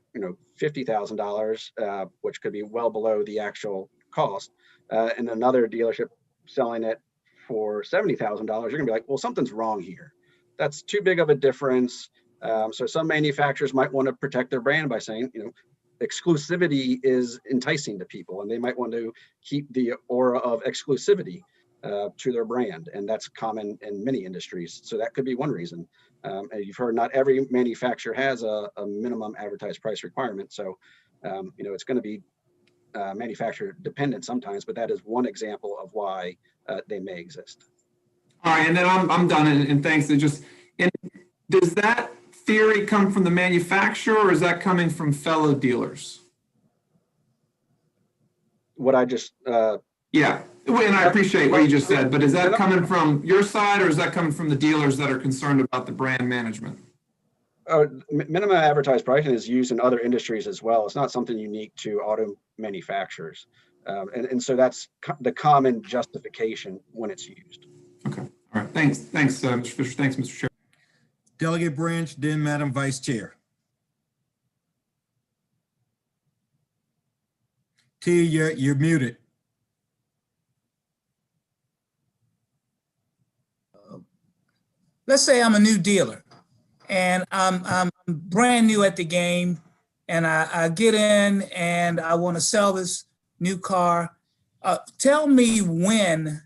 $50,000, which could be well below the actual cost, and another dealership selling it for $70,000, you're gonna be like, well, something's wrong here. That's too big of a difference. So some manufacturers might want to protect their brand by saying, exclusivity is enticing to people, and they might want to keep the aura of exclusivity to their brand, and that's common in many industries. So that could be one reason. And you've heard not every manufacturer has a minimum advertised price requirement, so it's going to be manufacturer dependent sometimes, but that is one example of why they may exist. All right, and then I'm done, and thanks. Does that theory come from the manufacturer, or is that coming from fellow dealers? What I just yeah, and I appreciate what you just said, but is that coming from your side, or is that coming from the dealers that are concerned about the brand management? Minimum advertised pricing is used in other industries as well. It's not something unique to auto manufacturers, and so that's the common justification when it's used. Okay, all right, thanks, Mr. Fisher. Thanks, Mr. Chair. Delegate Branch, then Madam Vice Chair. T, you're muted. Let's say I'm a new dealer and I'm brand new at the game, and I get in and I want to sell this new car. Tell me when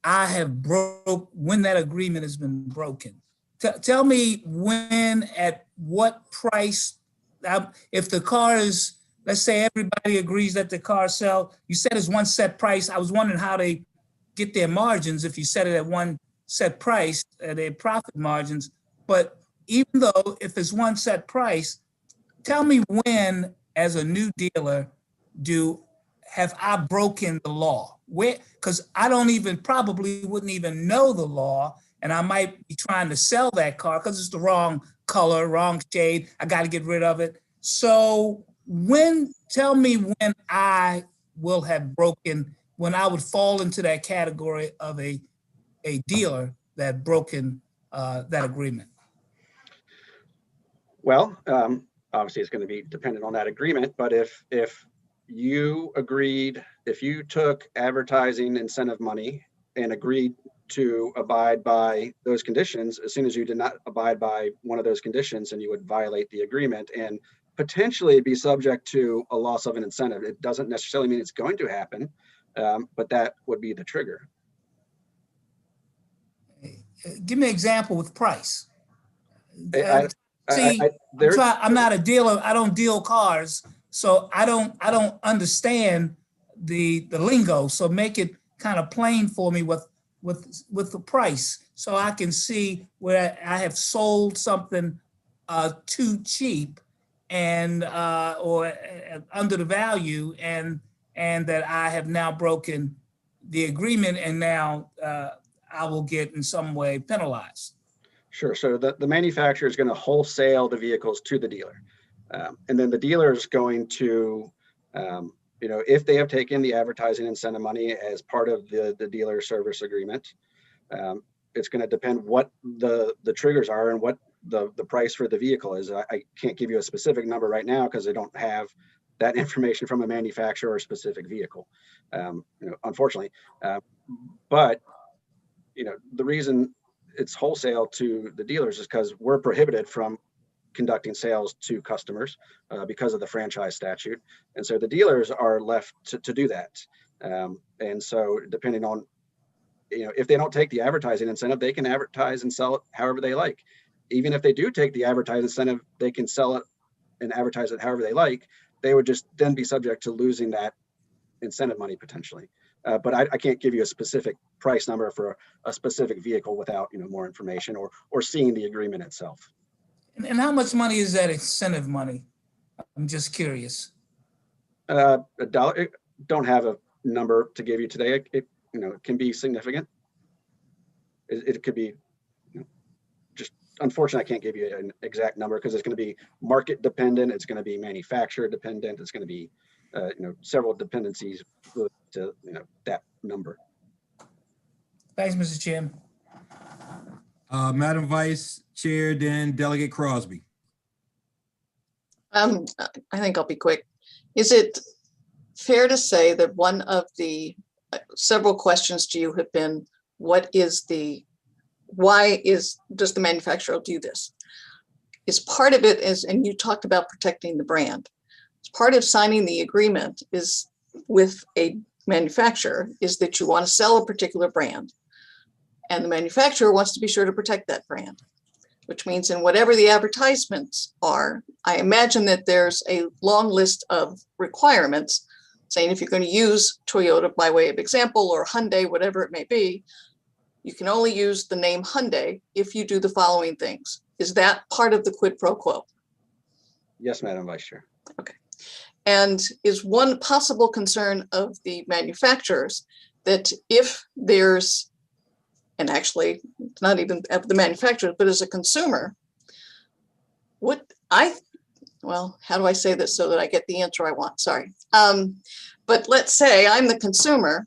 when that agreement has been broken. Tell me when, at what price, if the car is, let's say everybody agrees that the car sell, you said it's one set price. I was wondering how they get their margins if you set it at one set price, their profit margins. But even though if it's one set price, tell me when, as a new dealer, have I broken the law? Where, because I don't even, probably wouldn't even know the law, and I might be trying to sell that car because it's the wrong color, wrong shade. I got to get rid of it. So tell me when I will have broken, when I would fall into that category of a dealer that broken that agreement. Well, obviously it's going to be dependent on that agreement, but if you agreed, if you took advertising incentive money and agreed to abide by those conditions, as soon as you did not abide by one of those conditions, and you would violate the agreement and potentially be subject to a loss of an incentive. It doesn't necessarily mean it's going to happen, but that would be the trigger. Give me an example with price. I'm not a dealer. I don't deal cars, so I don't understand the lingo. So make it kind of plain for me with the price, so I can see where I have sold something too cheap and or under the value, and that I have now broken the agreement, and now I will get in some way penalized. Sure. So the manufacturer is going to wholesale the vehicles to the dealer. And then the dealer is going to, if they have taken the advertising incentive money as part of the dealer service agreement, it's going to depend what the triggers are and what the price for the vehicle is. I can't give you a specific number right now because I don't have that information from a manufacturer or a specific vehicle, unfortunately. But the reason it's wholesale to the dealers is because we're prohibited from conducting sales to customers because of the franchise statute. And so the dealers are left to do that. And so depending on, if they don't take the advertising incentive, they can advertise and sell it however they like. Even if they do take the advertising incentive, they can sell it and advertise it however they like. They would just then be subject to losing that incentive money potentially. But I can't give you a specific price number for a specific vehicle without more information or seeing the agreement itself. And how much money is that incentive money? I'm just curious. $1. Don't have a number to give you today. It can be significant. It could be just unfortunately I can't give you an exact number because it's going to be market dependent. It's going to be manufacturer dependent. It's going to be several dependencies to that number. Thanks, Mr. Chairman. Madam Vice Chair, then Delegate Crosby. I think I'll be quick. Is it fair to say that one of the several questions to you have been, does the manufacturer do this? Is part of it is, and you talked about protecting the brand. Part of signing the agreement is with a manufacturer is that you want to sell a particular brand, and the manufacturer wants to be sure to protect that brand, which means in whatever the advertisements are, I imagine that there's a long list of requirements saying if you're going to use Toyota by way of example, or Hyundai, whatever it may be, you can only use the name Hyundai if you do the following things. Is that part of the quid pro quo? Yes, Madam Vice Chair. Okay. And is one possible concern of the manufacturers that if there's, and actually it's not even of the manufacturers, but as a consumer, how do I say this so that I get the answer I want? Sorry. But let's say I'm the consumer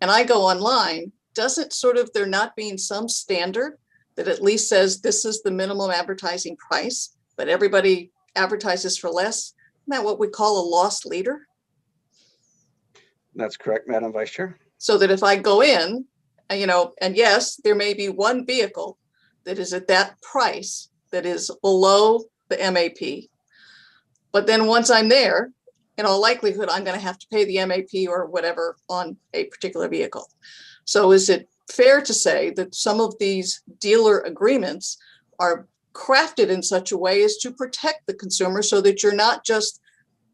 and I go online, doesn't there not being some standard that at least says this is the minimum advertising price, but everybody advertises for less? Isn't that what we call a loss leader? That's correct, Madam Vice Chair. So that if I go in, and yes, there may be one vehicle that is at that price that is below the MAP. But then once I'm there, in all likelihood, I'm going to have to pay the MAP or whatever on a particular vehicle. So is it fair to say that some of these dealer agreements are crafted in such a way as to protect the consumer so that you're not just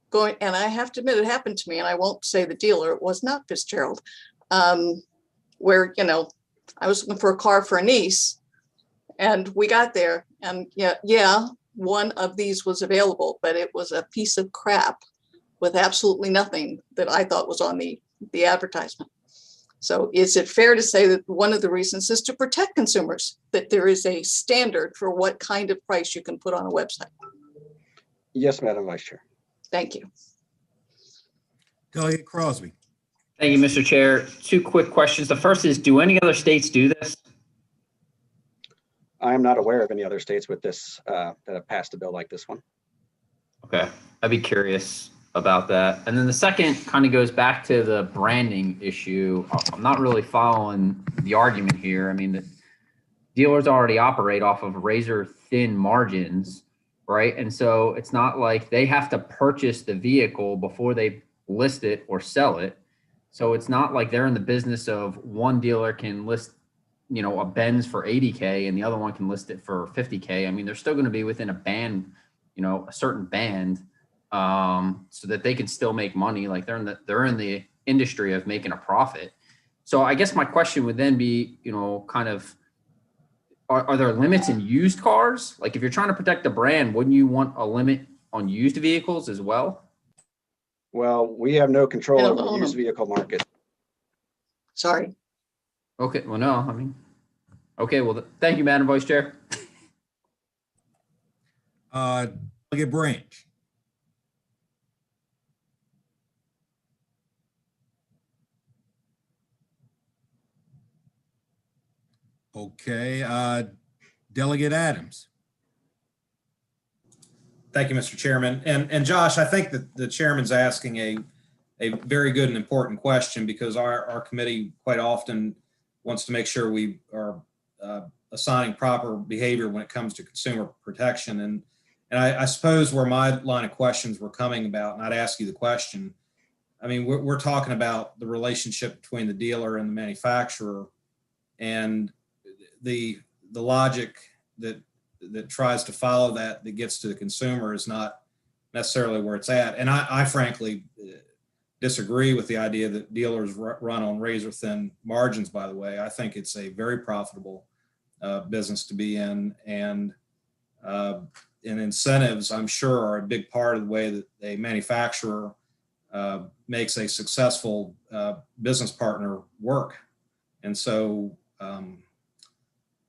going, and I have to admit it happened to me, and I won't say the dealer, it was not Fitzgerald, where, I was looking for a car for a niece and we got there and yeah, one of these was available, but it was a piece of crap with absolutely nothing that I thought was on the advertisement. So is it fair to say that one of the reasons is to protect consumers, that there is a standard for what kind of price you can put on a website? Yes, Madam Vice Chair. Thank you. Delegate Crosby. Thank you, Mr. Chair. Two quick questions. The first is, do any other states do this? I am not aware of any other states with this that have passed a bill like this one. Okay, I'd be curious about that. And then the second kind of goes back to the branding issue. I'm not really following the argument here. I mean, the dealers already operate off of razor thin margins, right? And so it's not like they have to purchase the vehicle before they list it or sell it. So it's not like they're in the business of one dealer can list, you know, a Benz for 80K and the other one can list it for 50K. I mean, they're still going to be within a band, you know, a certain band, so that they can still make money. Like they're in the industry of making a profit. So I guess my question would then be, you know, kind of, are there limits in used cars? Like if you're trying to protect the brand, wouldn't you want a limit on used vehicles as well? Well, we have no control over the used vehicle market. Sorry. Okay, well, no, I mean, okay, well, thank you, Madam Vice Chair. Delegate Branch. Okay, Delegate Adams. Thank you, Mr. Chairman. And Josh, I think that the chairman's asking a very good and important question, because our committee quite often wants to make sure we are assigning proper behavior when it comes to consumer protection. And I suppose where my line of questions were coming about, and I'd ask you the question, I mean, we're talking about the relationship between the dealer and the manufacturer, and the logic that tries to follow that gets to the consumer is not necessarily where it's at. And I frankly disagree with the idea that dealers run on razor thin margins, by the way. I think it's a very profitable business to be in, and incentives, I'm sure, are a big part of the way that a manufacturer makes a successful business partner work. And so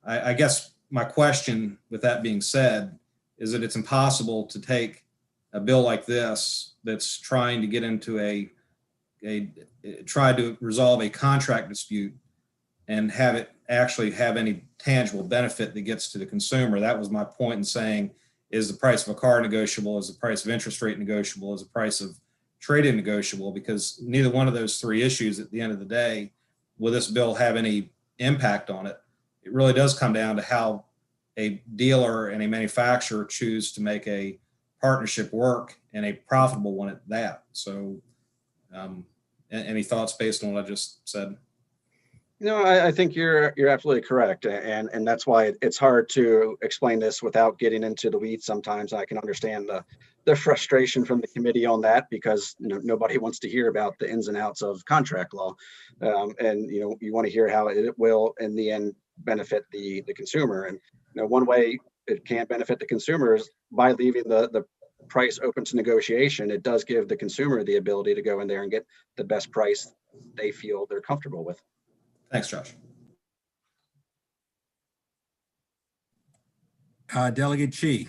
I guess my question, with that being said, is that it's impossible to take a bill like this that's trying to get into try to resolve a contract dispute and have it actually have any tangible benefit that gets to the consumer. That was my point in saying, is the price of a car negotiable? Is the price of interest rate negotiable? Is the price of trade-in negotiable? Because neither one of those three issues, at the end of the day, will this bill have any impact on it? It really does come down to how a dealer and a manufacturer choose to make a partnership work, and a profitable one at that. So any thoughts based on what I just said? No, I think you're absolutely correct. And that's why it's hard to explain this without getting into the weeds. Sometimes I can understand the frustration from the committee on that, because nobody wants to hear about the ins and outs of contract law. And you want to hear how it will in the end benefit the consumer. And one way it can't benefit the consumer is by leaving the price open to negotiation. It does give the consumer the ability to go in there and get the best price they feel they're comfortable with. Thanks, Josh. Delegate Chi.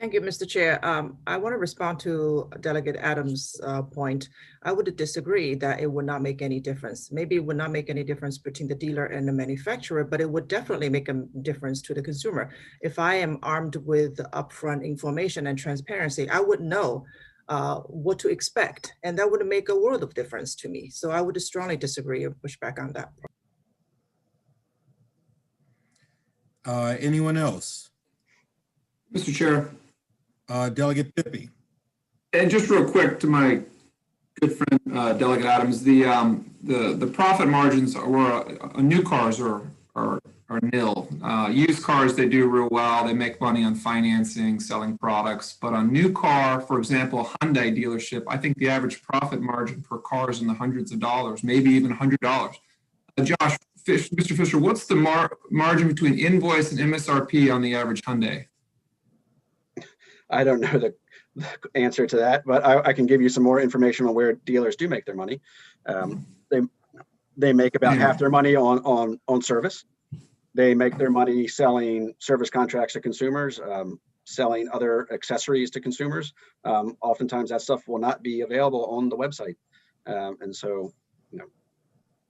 Thank you, Mr. Chair. I want to respond to Delegate Adams' point. I would disagree that it would not make any difference. Maybe it would not make any difference between the dealer and the manufacturer, but it would definitely make a difference to the consumer. If I am armed with upfront information and transparency, I would know what to expect, and that would make a world of difference to me. So I would strongly disagree and push back on that. Anyone else? Mr. Chair. Delegate Pippi. And just real quick to my good friend Delegate Adams, the profit margins on new cars are nil. Used cars, they do real well. They make money on financing, selling products. But on new car, for example, Hyundai dealership, I think the average profit margin per car is in the hundreds of dollars, maybe even $100. Josh, Mr. Fisher, what's the margin between invoice and MSRP on the average Hyundai? I don't know the answer to that, but I can give you some more information on where dealers do make their money. They make about half their money on service. They make their money selling service contracts to consumers, selling other accessories to consumers. Oftentimes that stuff will not be available on the website. And so, you know,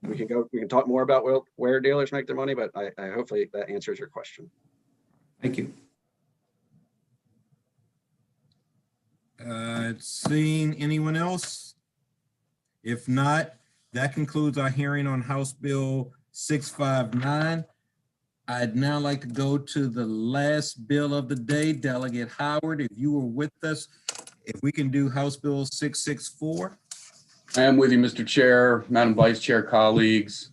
we can talk more about where dealers make their money, but I hopefully that answers your question. Thank you. Seeing anyone else? If not, that concludes our hearing on House Bill 659. I'd now like to go to the last bill of the day. Delegate Howard, if you were with us, if we can do House Bill 664. I am with you, Mr. Chair, Madam Vice Chair, colleagues.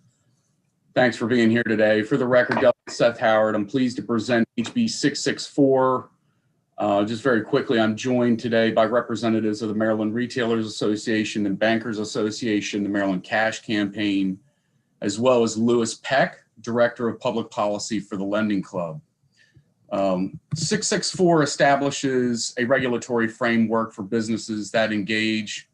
Thanks for being here today. For the record, Delegate Seth Howard, I'm pleased to present HB 664. Just very quickly, I'm joined today by representatives of the Maryland Retailers Association and Bankers Association, the Maryland Cash Campaign, as well as Lewis Peck, Director of Public Policy for the Lending Club. 664 establishes a regulatory framework for businesses that engage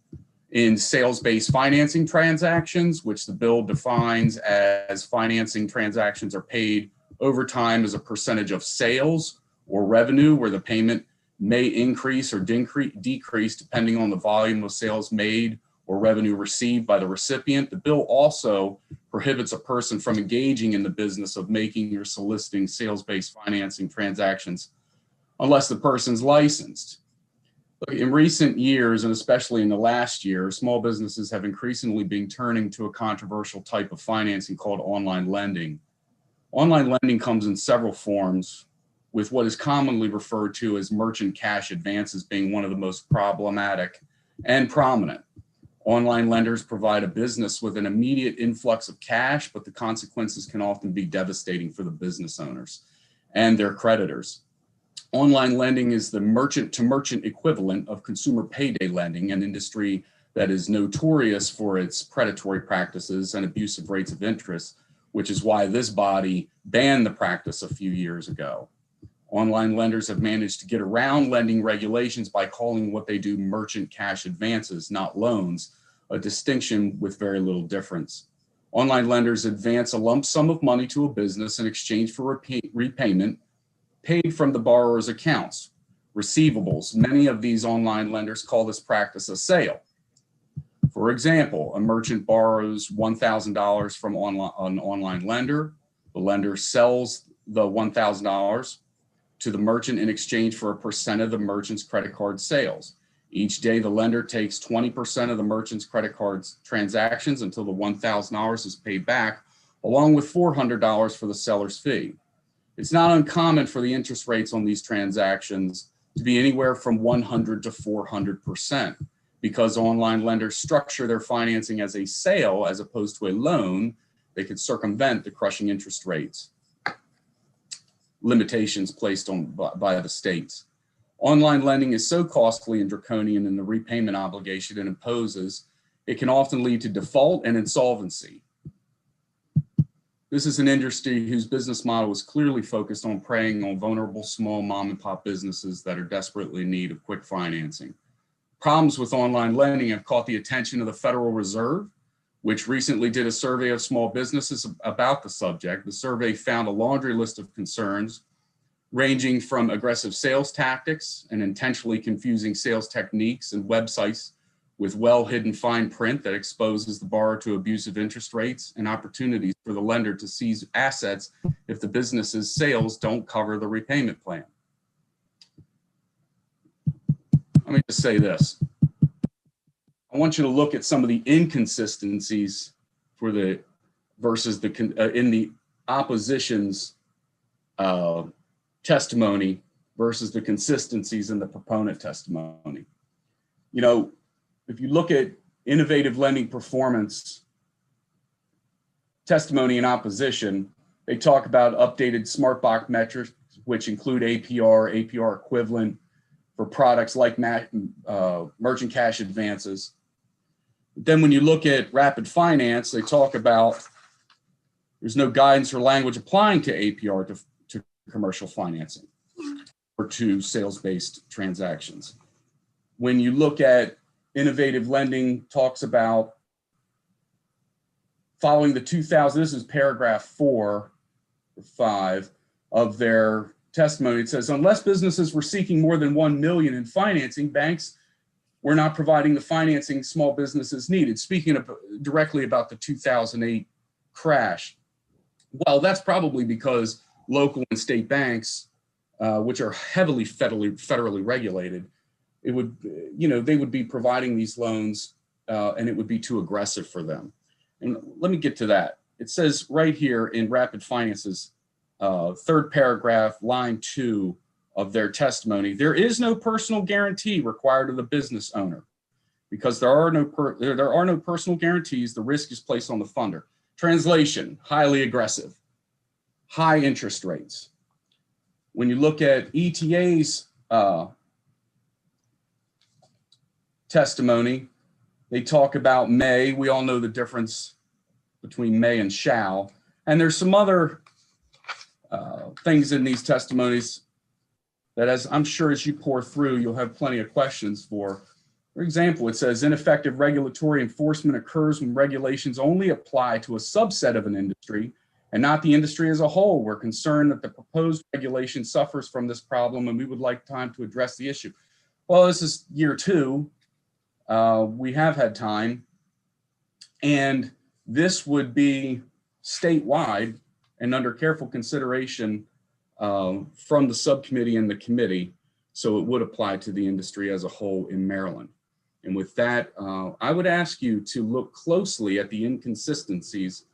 in sales-based financing transactions, which the bill defines as financing transactions are paid over time as a percentage of sales or revenue, where the payment may increase or decrease depending on the volume of sales made or revenue received by the recipient. The bill also prohibits a person from engaging in the business of making or soliciting sales-based financing transactions unless the person's licensed. In recent years, and especially in the last year, small businesses have increasingly been turning to a controversial type of financing called online lending. Online lending comes in several forms, with what is commonly referred to as merchant cash advances being one of the most problematic and prominent. Online lenders provide a business with an immediate influx of cash, but the consequences can often be devastating for the business owners and their creditors. Online lending is the merchant-to-merchant equivalent of consumer payday lending, an industry that is notorious for its predatory practices and abusive rates of interest, which is why this body banned the practice a few years ago. Online lenders have managed to get around lending regulations by calling what they do merchant cash advances, not loans, a distinction with very little difference. Online lenders advance a lump sum of money to a business in exchange for repayment paid from the borrower's accounts, receivables. Many of these online lenders call this practice a sale. For example, a merchant borrows $1,000 from an online lender. The lender sells the $1,000 to the merchant in exchange for a percent of the merchant's credit card sales. Each day, the lender takes 20% of the merchant's credit card transactions until the $1,000 is paid back, along with $400 for the seller's fee. It's not uncommon for the interest rates on these transactions to be anywhere from 100 to 400%. Because online lenders structure their financing as a sale as opposed to a loan, they could circumvent the crushing interest rates limitations placed on by the states. Online lending is so costly and draconian in the repayment obligation it imposes, it can often lead to default and insolvency. This is an industry whose business model is clearly focused on preying on vulnerable small mom and pop businesses that are desperately in need of quick financing. Problems with online lending have caught the attention of the Federal Reserve, which recently did a survey of small businesses about the subject. The survey found a laundry list of concerns ranging from aggressive sales tactics and intentionally confusing sales techniques and websites with well-hidden fine print that exposes the borrower to abusive interest rates and opportunities for the lender to seize assets if the business's sales don't cover the repayment plan. Let me just say this. I want you to look at some of the inconsistencies for the versus the in the opposition's testimony versus the consistencies in the proponent testimony. You know, if you look at innovative lending performance testimony in opposition, they talk about updated smart box metrics, which include APR equivalent for products like merchant cash advances. Then when you look at rapid finance, they talk about there's no guidance or language applying to APR to commercial financing. to sales-based transactions. When you look at innovative lending, talks about following the 2000, this is paragraph 4 or 5 of their testimony. It says, unless businesses were seeking more than 1 million in financing, banks were not providing the financing small businesses needed. Speaking directly about the 2008 crash. Well, that's probably because local and state banks, which are heavily federally regulated, it would, they would be providing these loans and it would be too aggressive for them. And let me get to that. It says right here in Rapid Finance's third paragraph, line 2 of their testimony, there is no personal guarantee required of the business owner because there are no personal guarantees. The risk is placed on the funder. Translation, highly aggressive, high interest rates. When you look at ETA's testimony, they talk about may. We all know the difference between may and shall. And there's some other things in these testimonies that, as I'm sure as you pour through, you'll have plenty of questions for. For example, it says ineffective regulatory enforcement occurs when regulations only apply to a subset of an industry and not the industry as a whole. We're concerned that the proposed regulation suffers from this problem and we would like time to address the issue. Well, this is year 2. We have had time, and this would be statewide and under careful consideration from the subcommittee and the committee, so it would apply to the industry as a whole in Maryland. And with that, I would ask you to look closely at the inconsistencies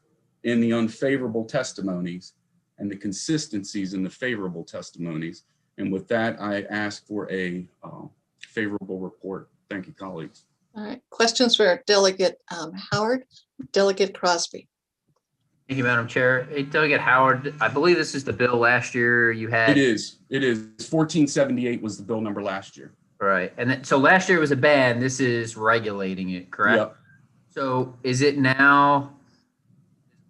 in the unfavorable testimonies and the consistencies in the favorable testimonies. And with that, I ask for a favorable report. Thank you, colleagues. All right, questions for Delegate Howard, Delegate Crosby. Thank you, Madam Chair. Hey, Delegate Howard, I believe this is the bill last year you had. It is. 1478 was the bill number last year. Right. And then, so last year was a ban. This is regulating it, correct? Yep. So is it now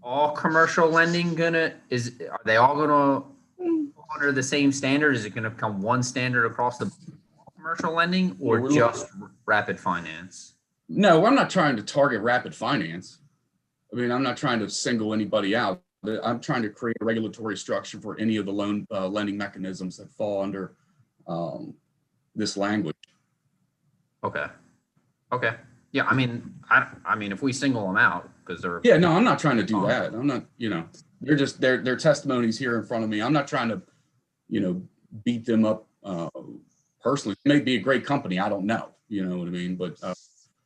all commercial lending are they all gonna under the same standard? Is it gonna become one standard across the commercial lending or just rapid finance? No, I'm not trying to target rapid finance. I mean, I'm not trying to single anybody out. I'm trying to create a regulatory structure for any of the loan lending mechanisms that fall under this language. Okay. Yeah, I mean, if we single them out because they're. Yeah, no, I'm not trying to do that. I'm not, they're just their testimonies here in front of me. I'm not trying to, beat them up personally. They may be a great company. I don't know. You know what I mean? But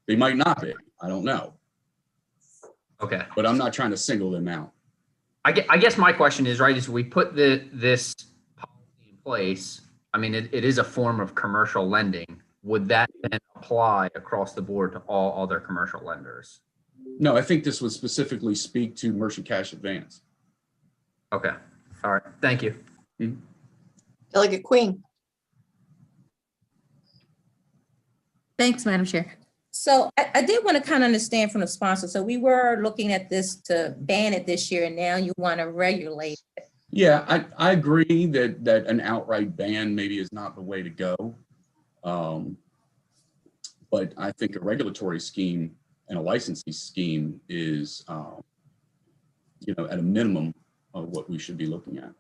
they might not be. I don't know. Okay. But I'm not trying to single them out. I guess my question is, right, is we put this policy in place. I mean, it is a form of commercial lending. Would that then apply across the board to all other commercial lenders? No, I think this would specifically speak to merchant cash advance. Okay. All right. Thank you. Mm-hmm. Delegate Queen. Thanks, Madam Chair. So I did want to kind of understand from the sponsor. So we were looking at this to ban it this year, and now you want to regulate it. Yeah, I agree that an outright ban maybe is not the way to go. But I think a regulatory scheme and a licensing scheme is, at a minimum of what we should be looking at.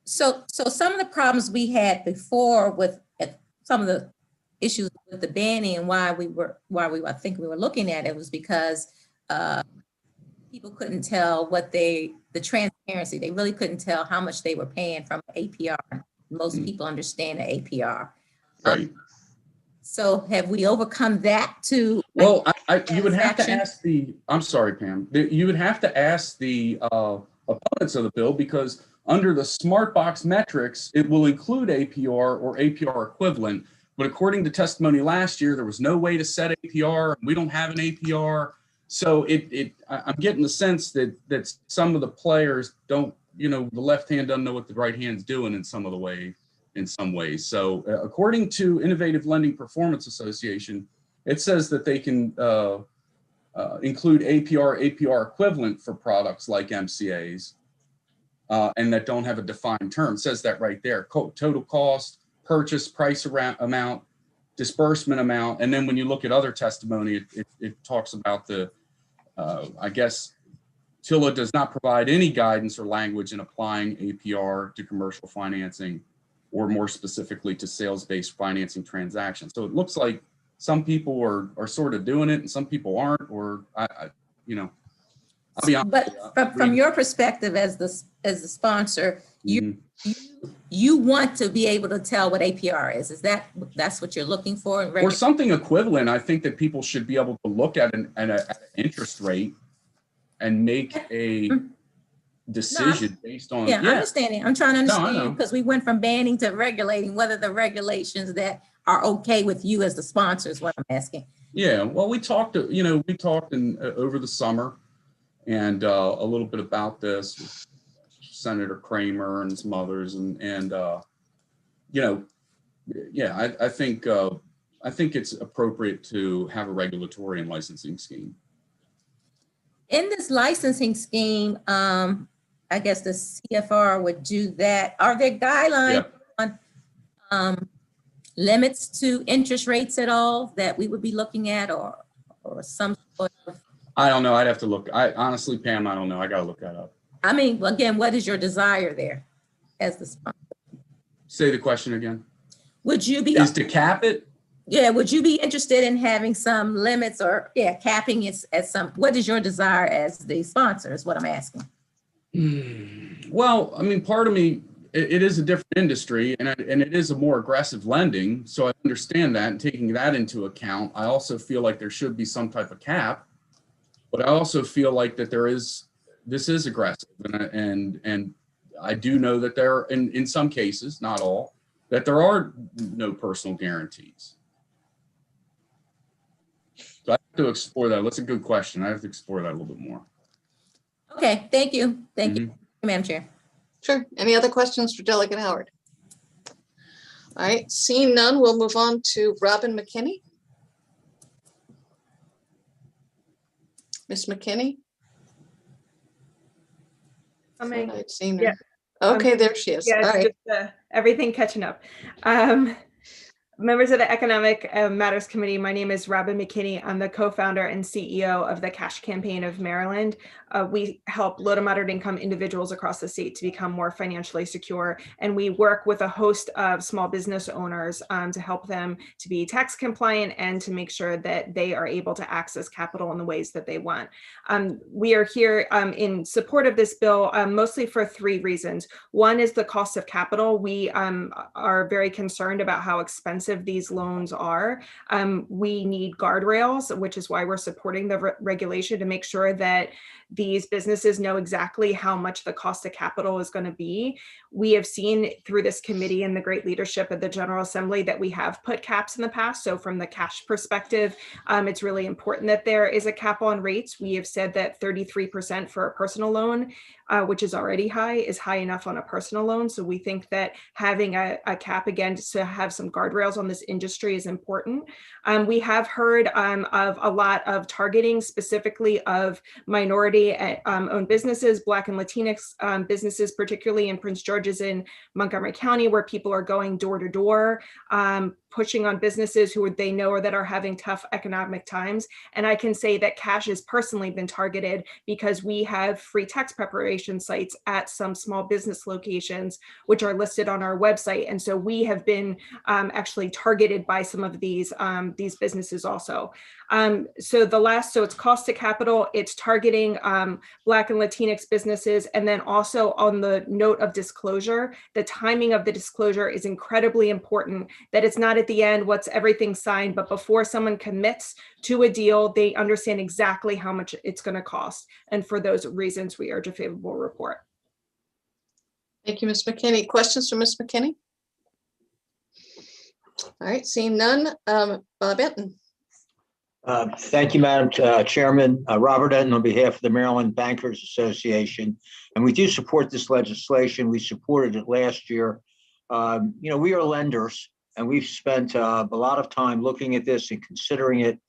So some of the problems we had before with some of the issues with the banning and why I think we were looking at it was because people couldn't tell the transparency. They really couldn't tell how much they were paying from APR. Most people understand the APR. Right. So have we overcome that too? Well, you would have to ask I'm sorry, Pam. You would have to ask the opponents of the bill, because under the smart box metrics, it will include APR or APR equivalent. But according to testimony last year, there was no way to set APR. We don't have an APR. So I'm getting the sense that some of the players don't, the left hand doesn't know what the right hand's doing in some ways. So according to Innovative Lending Performance Association, it says that they can include APR equivalent for products like MCAs and that don't have a defined term. It says that right there. Total cost, purchase price amount, disbursement amount, and then when you look at other testimony, it talks about the, I guess, TILA does not provide any guidance or language in applying APR to commercial financing, or more specifically to sales-based financing transactions. So it looks like some people are sort of doing it and some people aren't, or you know, I'll be honest. But from your perspective as the sponsor, you want to be able to tell what APR is. That's what you're looking for? Or something equivalent. I think that people should be able to look at an interest rate and make a decision based on. Yeah, I understand it. I'm trying to understand because we went from banning to regulating, whether the regulations that are okay with you as the sponsor is what I'm asking. Yeah, well, we talked over the summer and a little bit about this with Senator Kramer and some others, and you know, yeah, I think it's appropriate to have a regulatory and licensing scheme. In this licensing scheme, I guess the CFR would do that. Are there guidelines on limits to interest rates at all that we would be looking at, or some sort of? I don't know. I'd have to look. I honestly, Pam, I don't know. I got to look that up. I mean, again, what is your desire there as the sponsor? Say the question again. Would you be? Is to cap it? Yeah, would you be interested in having some limits or capping it at some, what is your desire as the sponsor is what I'm asking. Well, I mean, part of me, it is a different industry and it is a more aggressive lending. So I understand that, and taking that into account, I also feel like there should be some type of cap, but I also feel like that this is aggressive. And I do know that there are, in some cases, not all, that there are no personal guarantees. So I have to explore that. That's a good question. I have to explore that a little bit more. Okay, thank you. Thank you, Madam Chair. Sure. Any other questions for Delegate Howard? All right, seeing none, we'll move on to Robin McKinney. Ms. McKinney? I'd seen her. Okay, there she is. Yeah, all right. just, everything catching up. Members of the Economic Matters Committee, my name is Robin McKinney. I'm the co-founder and CEO of the Cash Campaign of Maryland. We help low to moderate income individuals across the state to become more financially secure. And we work with a host of small business owners to help them to be tax compliant and to make sure that they are able to access capital in the ways that they want. We are here in support of this bill, mostly for three reasons. One is the cost of capital. We are very concerned about how expensive these loans are. We need guardrails, which is why we're supporting the regulation to make sure that these businesses know exactly how much the cost of capital is going to be. We have seen through this committee and the great leadership of the General Assembly that we have put caps in the past. So from the cash perspective, it's really important that there is a cap on rates. We have said that 33% for a personal loan, which is already high, is high enough on a personal loan. So we think that having a cap, again, just to have some guardrails on this industry is important. We have heard of a lot of targeting, specifically of minority-owned businesses, Black and Latinx businesses, particularly in Prince George's and Montgomery County, where people are going door to door, pushing on businesses who they know or that are having tough economic times. And I can say that Cash has personally been targeted because we have free tax preparation sites at some small business locations, which are listed on our website. And so we have been actually targeted by some of these businesses also. So it's cost to capital, it's targeting Black and Latinx businesses. And then also on the note of disclosure, the timing of the disclosure is incredibly important, that it's not at the end, what's everything signed, but before someone commits to a deal, they understand exactly how much it's going to cost. And for those reasons, we urge a favorable report. Thank you, Ms. McKinney. Questions for Ms. McKinney? All right, seeing none, Bob Benton. Thank you, Madam Chairman. Robert Benton on behalf of the Maryland Bankers Association. And we do support this legislation. We supported it last year. We are lenders, and we've spent a lot of time looking at this and considering it.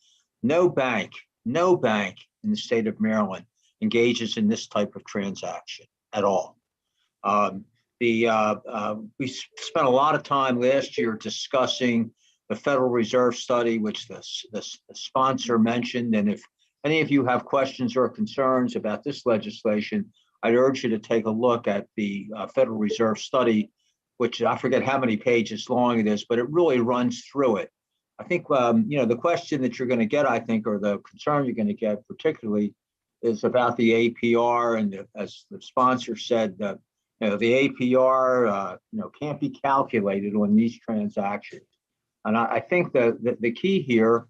No bank in the state of Maryland engages in this type of transaction at all. We spent a lot of time last year discussing the Federal Reserve study, which the sponsor mentioned. And if any of you have questions or concerns about this legislation, I'd urge you to take a look at the Federal Reserve study, which I forget how many pages long it is, but it really runs through it. I think, the question that you're going to get, I think, or the concern you're going to get particularly is about the APR. And as the sponsor said, the APR, can't be calculated on these transactions. And I think that the key here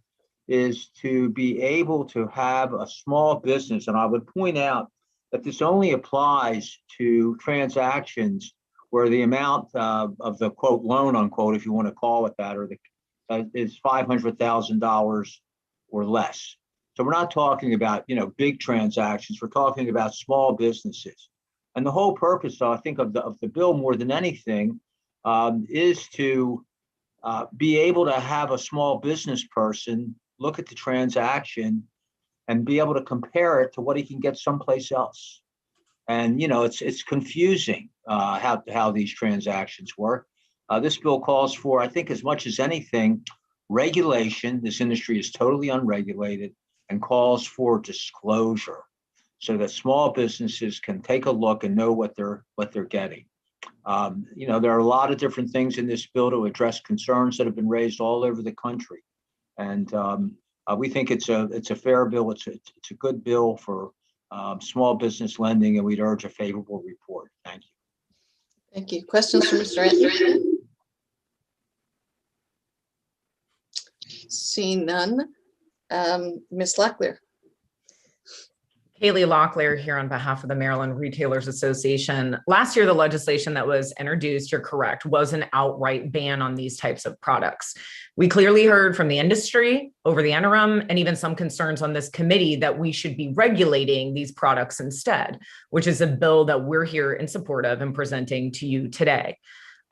is to be able to have a small business. And I would point out that this only applies to transactions where the amount of the quote loan unquote, if you want to call it that, or is $500,000 or less. So we're not talking about big transactions. We're talking about small businesses. And the whole purpose, I think, of the bill more than anything is to be able to have a small business person look at the transaction and be able to compare it to what he can get someplace else. And it's confusing how these transactions work. This bill calls for, I think, as much as anything, regulation. This industry is totally unregulated, and calls for disclosure so that small businesses can take a look and know what they're getting. There are a lot of different things in this bill to address concerns that have been raised all over the country, and we think it's a fair bill. It's a good bill for small business lending, and we'd urge a favorable report. Thank you. Thank you. Questions for Mr. Anthony? Seeing none. Ms. Locklear. Kaylee Locklear here on behalf of the Maryland Retailers Association. Last year, the legislation that was introduced, you're correct, was an outright ban on these types of products. We clearly heard from the industry over the interim and even some concerns on this committee that we should be regulating these products instead, which is a bill that we're here in support of and presenting to you today.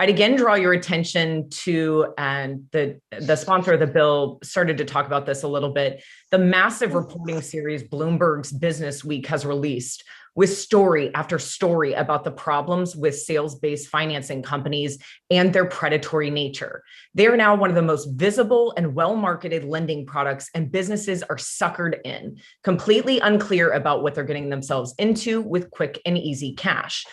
I'd again draw your attention to, and the sponsor of the bill started to talk about this a little bit, the massive reporting series Bloomberg's Business Week has released with story after story about the problems with sales-based financing companies and their predatory nature. They are now one of the most visible and well-marketed lending products, and businesses are suckered in, completely unclear about what they're getting themselves into with quick and easy cash.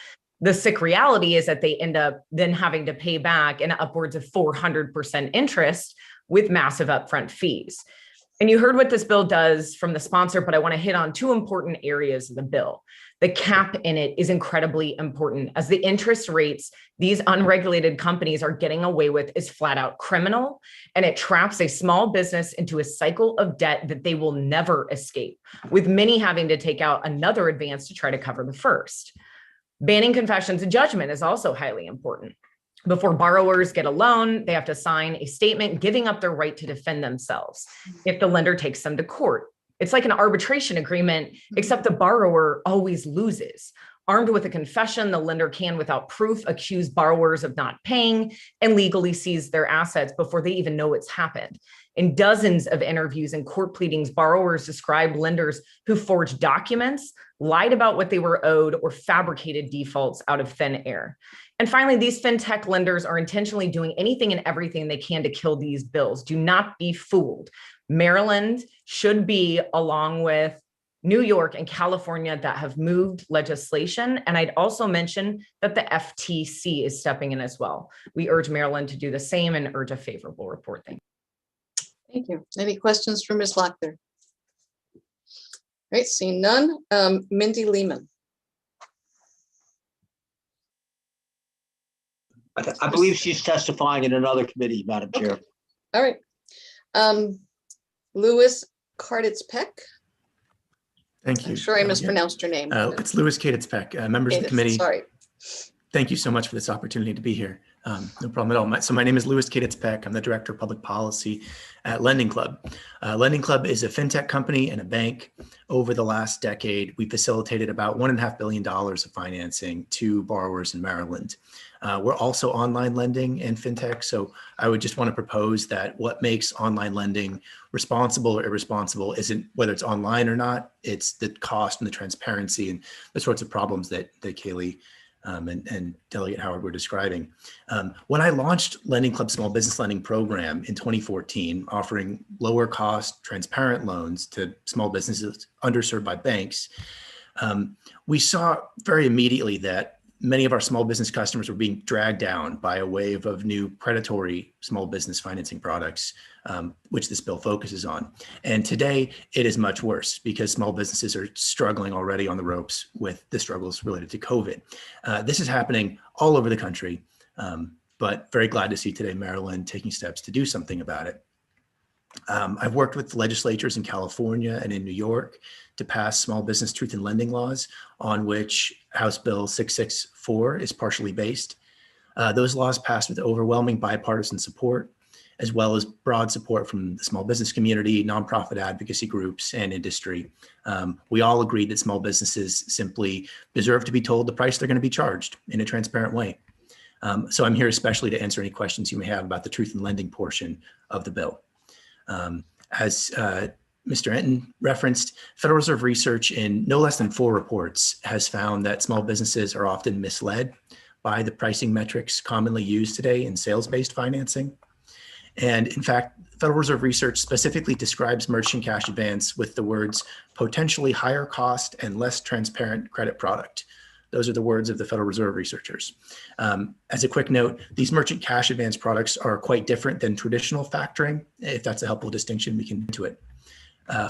The sick reality is that they end up then having to pay back in upwards of 400% interest with massive upfront fees. And you heard what this bill does from the sponsor, but I want to hit on two important areas of the bill. The cap in it is incredibly important, as the interest rates these unregulated companies are getting away with is flat out criminal, and it traps a small business into a cycle of debt that they will never escape, with many having to take out another advance to try to cover the first. Banning confessions and judgment is also highly important. Before borrowers get a loan, they have to sign a statement giving up their right to defend themselves if the lender takes them to court. It's like an arbitration agreement, except the borrower always loses. Armed with a confession, the lender can, without proof, accuse borrowers of not paying and legally seize their assets before they even know it's happened. In dozens of interviews and court pleadings, borrowers described lenders who forged documents, lied about what they were owed, or fabricated defaults out of thin air. And finally, these fintech lenders are intentionally doing anything and everything they can to kill these bills. Do not be fooled. Maryland should be, along with New York and California, that have moved legislation. And I'd also mention that the FTC is stepping in as well. We urge Maryland to do the same and urge a favorable report. Thank you. Any questions for Ms. Locklear? All right, seeing none. Mindy Lehman. I believe she's testifying in another committee, Madam Chair. All right. Louis Karditz-Peck. Thank you. I'm sure I mispronounced your name. It's Louis Karditz-Peck, members of the committee. Sorry. Thank you so much for this opportunity to be here. No problem at all. So my name is Louis Karditz-Peck. I'm the Director of Public Policy at Lending Club. Lending Club is a fintech company and a bank. Over the last decade, we facilitated about $1.5 billion of financing to borrowers in Maryland. We're also online lending and fintech. So I would just want to propose that what makes online lending responsible or irresponsible isn't whether it's online or not, it's the cost and the transparency and the sorts of problems that Kaylee and Delegate Howard were describing. When I launched Lending Club Small Business Lending Program in 2014, offering lower cost, transparent loans to small businesses underserved by banks, we saw very immediately that many of our small business customers were being dragged down by a wave of new predatory small business financing products, which this bill focuses on. And today it is much worse because small businesses are struggling already on the ropes with the struggles related to COVID. This is happening all over the country, but very glad to see today Maryland taking steps to do something about it. I've worked with legislatures in California and in New York to pass small business truth in lending laws on which House Bill 664 is partially based. Those laws passed with overwhelming bipartisan support, as well as broad support from the small business community, nonprofit advocacy groups, and industry. We all agreed that small businesses simply deserve to be told the price they're going to be charged in a transparent way. So I'm here especially to answer any questions you may have about the truth in lending portion of the bill. As Mr. Enton referenced, Federal Reserve research in no less than 4 reports has found that small businesses are often misled by the pricing metrics commonly used today in sales-based financing. And in fact, Federal Reserve research specifically describes merchant cash advance with the words potentially higher cost and less transparent credit product. Those are the words of the Federal Reserve researchers. As a quick note, these merchant cash advance products are quite different than traditional factoring. If that's a helpful distinction, we can get into it.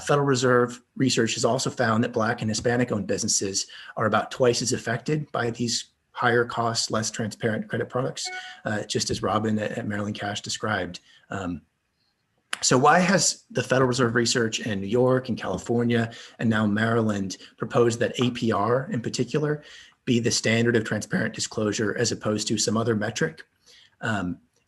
Federal Reserve research has also found that Black and Hispanic-owned businesses are about twice as affected by these higher cost, less transparent credit products, just as Robin at Maryland Cash described. So why has the Federal Reserve research in New York and California and now Maryland proposed that APR in particular be the standard of transparent disclosure as opposed to some other metric?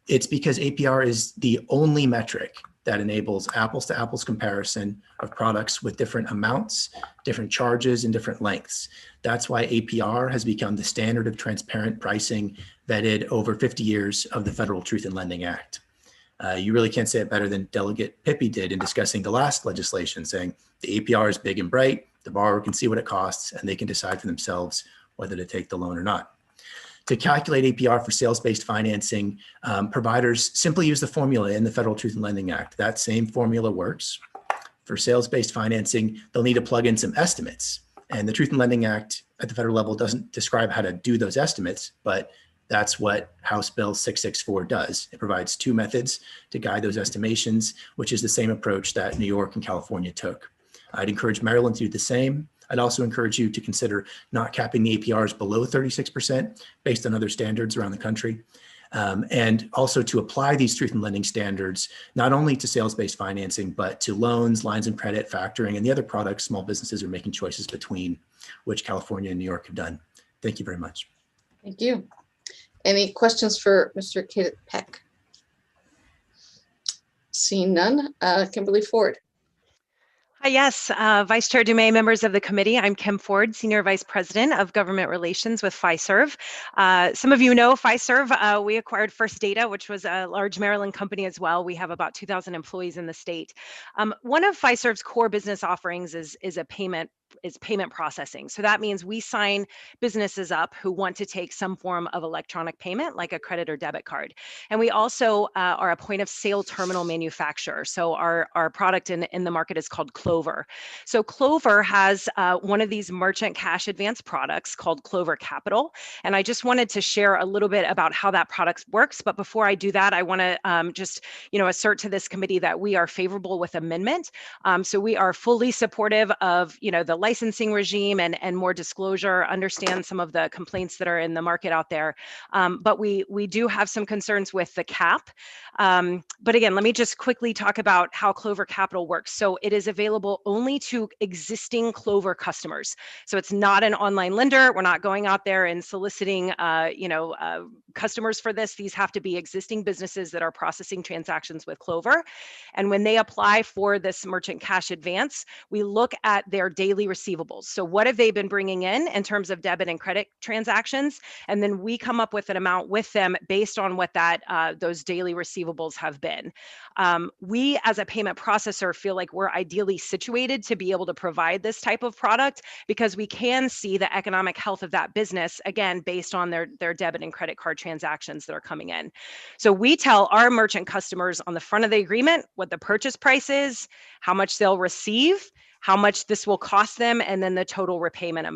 It's because APR is the only metric that enables apples to apples comparison of products with different amounts, different charges, and different lengths. That's why APR has become the standard of transparent pricing vetted over 50 years of the Federal Truth in Lending Act. You really can't say it better than Delegate Pippy did in discussing the last legislation, saying the APR is big and bright, the borrower can see what it costs, and they can decide for themselves whether to take the loan or not. To calculate APR for sales-based financing, providers simply use the formula in the Federal Truth in Lending Act. That same formula works. For sales-based financing, they'll need to plug in some estimates. And the Truth in Lending Act at the federal level doesn't describe how to do those estimates, but that's what House Bill 664 does. It provides 2 methods to guide those estimations, which is the same approach that New York and California took. I'd encourage Maryland to do the same. I'd also encourage you to consider not capping the APRs below 36% based on other standards around the country. And also to apply these truth in lending standards, not only to sales-based financing, but to loans, lines of credit, factoring, and the other products small businesses are making choices between, which California and New York have done. Thank you very much. Thank you. Any questions for Mr. Peck? Seeing none, Kimberly Ford. Yes, Vice Chair Dumais, members of the committee. I'm Kim Ford, Senior Vice President of Government Relations with Fiserv. Some of you know Fiserv. We acquired First Data, which was a large Maryland company as well. We have about 2,000 employees in the state. One of Fiserv's core business offerings is payment processing. So that means we sign businesses up who want to take some form of electronic payment, like a credit or debit card. And we also are a point of sale terminal manufacturer. So our product in the market is called Clover. So Clover has one of these merchant cash advance products called Clover Capital. And I just wanted to share a little bit about how that product works. But before I do that, I want to just assert to this committee that we are favorable with amendment. So we are fully supportive of the licensing regime and more disclosure, understand some of the complaints that are in the market out there. But we do have some concerns with the cap. But again, let me just quickly talk about how Clover Capital works. So it is available only to existing Clover customers. So it's not an online lender. We're not going out there and soliciting customers for this. These have to be existing businesses that are processing transactions with Clover. And when they apply for this merchant cash advance, we look at their daily daily receivables. So what have they been bringing in terms of debit and credit transactions? And then we come up with an amount with them based on what that those daily receivables have been. We as a payment processor feel like we're ideally situated to be able to provide this type of product because we can see the economic health of that business, again, based on their debit and credit card transactions that are coming in. So we tell our merchant customers on the front of the agreement what the purchase price is, how much they'll receive, how much this will cost them, and then the total repayment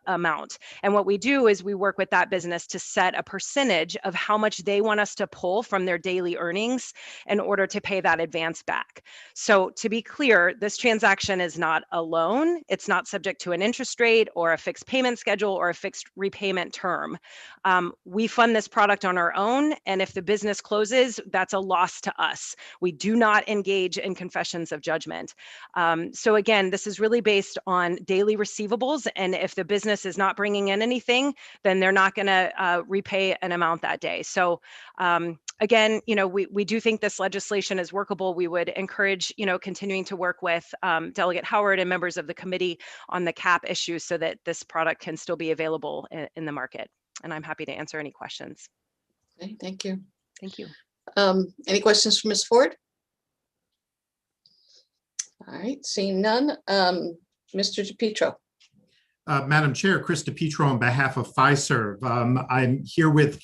amount. And what we do is we work with that business to set a percentage of how much they want us to pull from their daily earnings in order to pay that advance back. So to be clear, this transaction is not a loan. It's not subject to an interest rate or a fixed payment schedule or a fixed repayment term. We fund this product on our own, and if the business closes, that's a loss to us. We do not engage in confessions of judgment. So again, this is really based on daily receivables, and if the business is not bringing in anything, then they're not going to repay an amount that day. So again, we do think this legislation is workable. We would encourage, continuing to work with Delegate Howard and members of the committee on the cap issue so that this product can still be available in the market. And I'm happy to answer any questions. Okay, thank you. Thank you. Any questions for Ms. Ford? All right, seeing none. Mr. DePietro. Madam Chair, Chris DePietro on behalf of Fiserv. I'm here with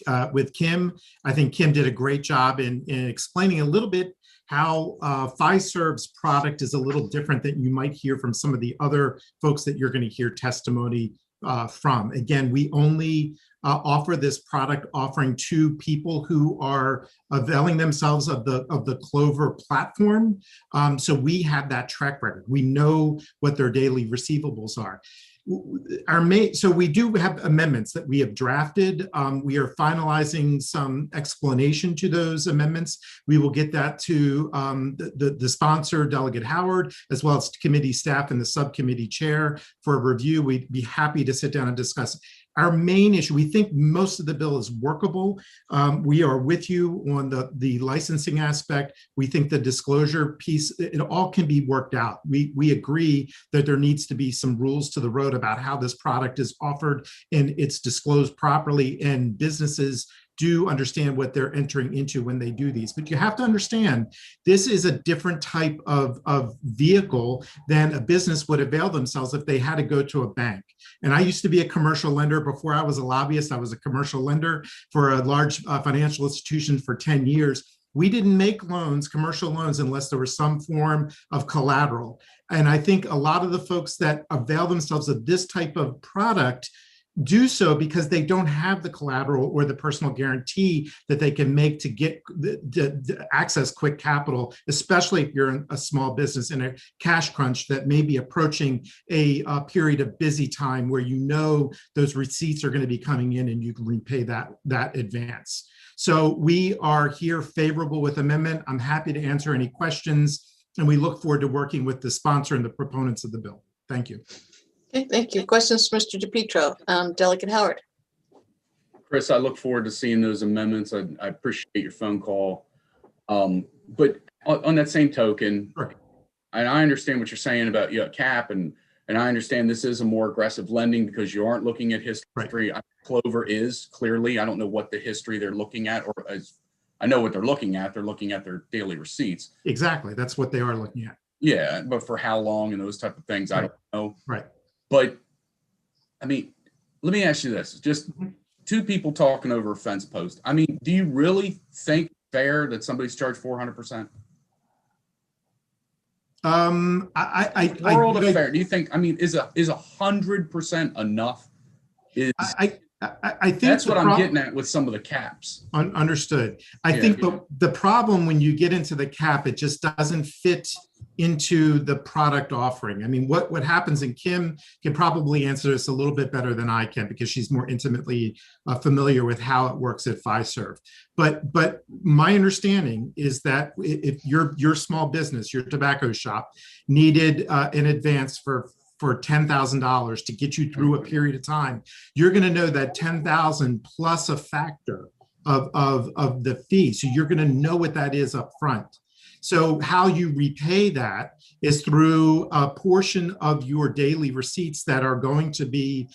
Kim. I think Kim did a great job in explaining a little bit how Fiserv's product is a little different than you might hear from some of the other folks that you're going to hear testimony from. Again, we only offer this product offering to people who are availing themselves of the Clover platform. So we have that track record. We know what their daily receivables are. So we do have amendments that we have drafted. We are finalizing some explanation to those amendments. We will get that to the sponsor, Delegate Howard, as well as committee staff and the subcommittee chair for a review. We'd be happy to sit down and discuss. Our main issue, we think most of the bill is workable. We are with you on the licensing aspect. We think the disclosure piece, it all can be worked out. We agree that there needs to be some rules to the road about how this product is offered and it's disclosed properly, and businesses do understand what they're entering into when they do these. But you have to understand, this is a different type of vehicle than a business would avail themselves if they had to go to a bank. And I used to be a commercial lender. Before I was a lobbyist, I was a commercial lender for a large financial institution for 10 years. We didn't make loans, commercial loans, unless there was some form of collateral. And I think a lot of the folks that avail themselves of this type of product do so because they don't have the collateral or the personal guarantee that they can make to get the access quick capital, especially if you're a small business in a cash crunch that may be approaching a period of busy time where those receipts are going to be coming in and you can repay that advance. So we are here favorable with amendment. I'm happy to answer any questions, and we look forward to working with the sponsor and the proponents of the bill. Thank you. Okay, thank you. Questions, Mr. DePietro? Delegate Howard. Chris, I look forward to seeing those amendments. I appreciate your phone call. But on that same token, and I understand what you're saying about cap, and I understand this is a more aggressive lending because you aren't looking at history. Right. Clover is clearly, I don't know what the history they're looking at, I know what they're looking at. They're looking at their daily receipts. Exactly, that's what they are looking at. Yeah, but for how long and those type of things, I don't know. Right. But I mean, let me ask you this: just two people talking over a fence post. I mean, do you really think fair that somebody's charged 400%? World of fair. Do you think? I mean, is 100% enough? I think that's what I'm getting at with some of the caps. Understood. I think the problem when you get into the cap, it just doesn't fit into the product offering. I mean, what happens, and Kim can probably answer this a little bit better than I can because she's more intimately familiar with how it works at Fiserv. But my understanding is that if your small business, your tobacco shop, needed an advance for $10,000 to get you through a period of time, you're going to know that 10,000 plus a factor of the fee. So you're going to know what that is up front. So how you repay that is through a portion of your daily receipts that are going to be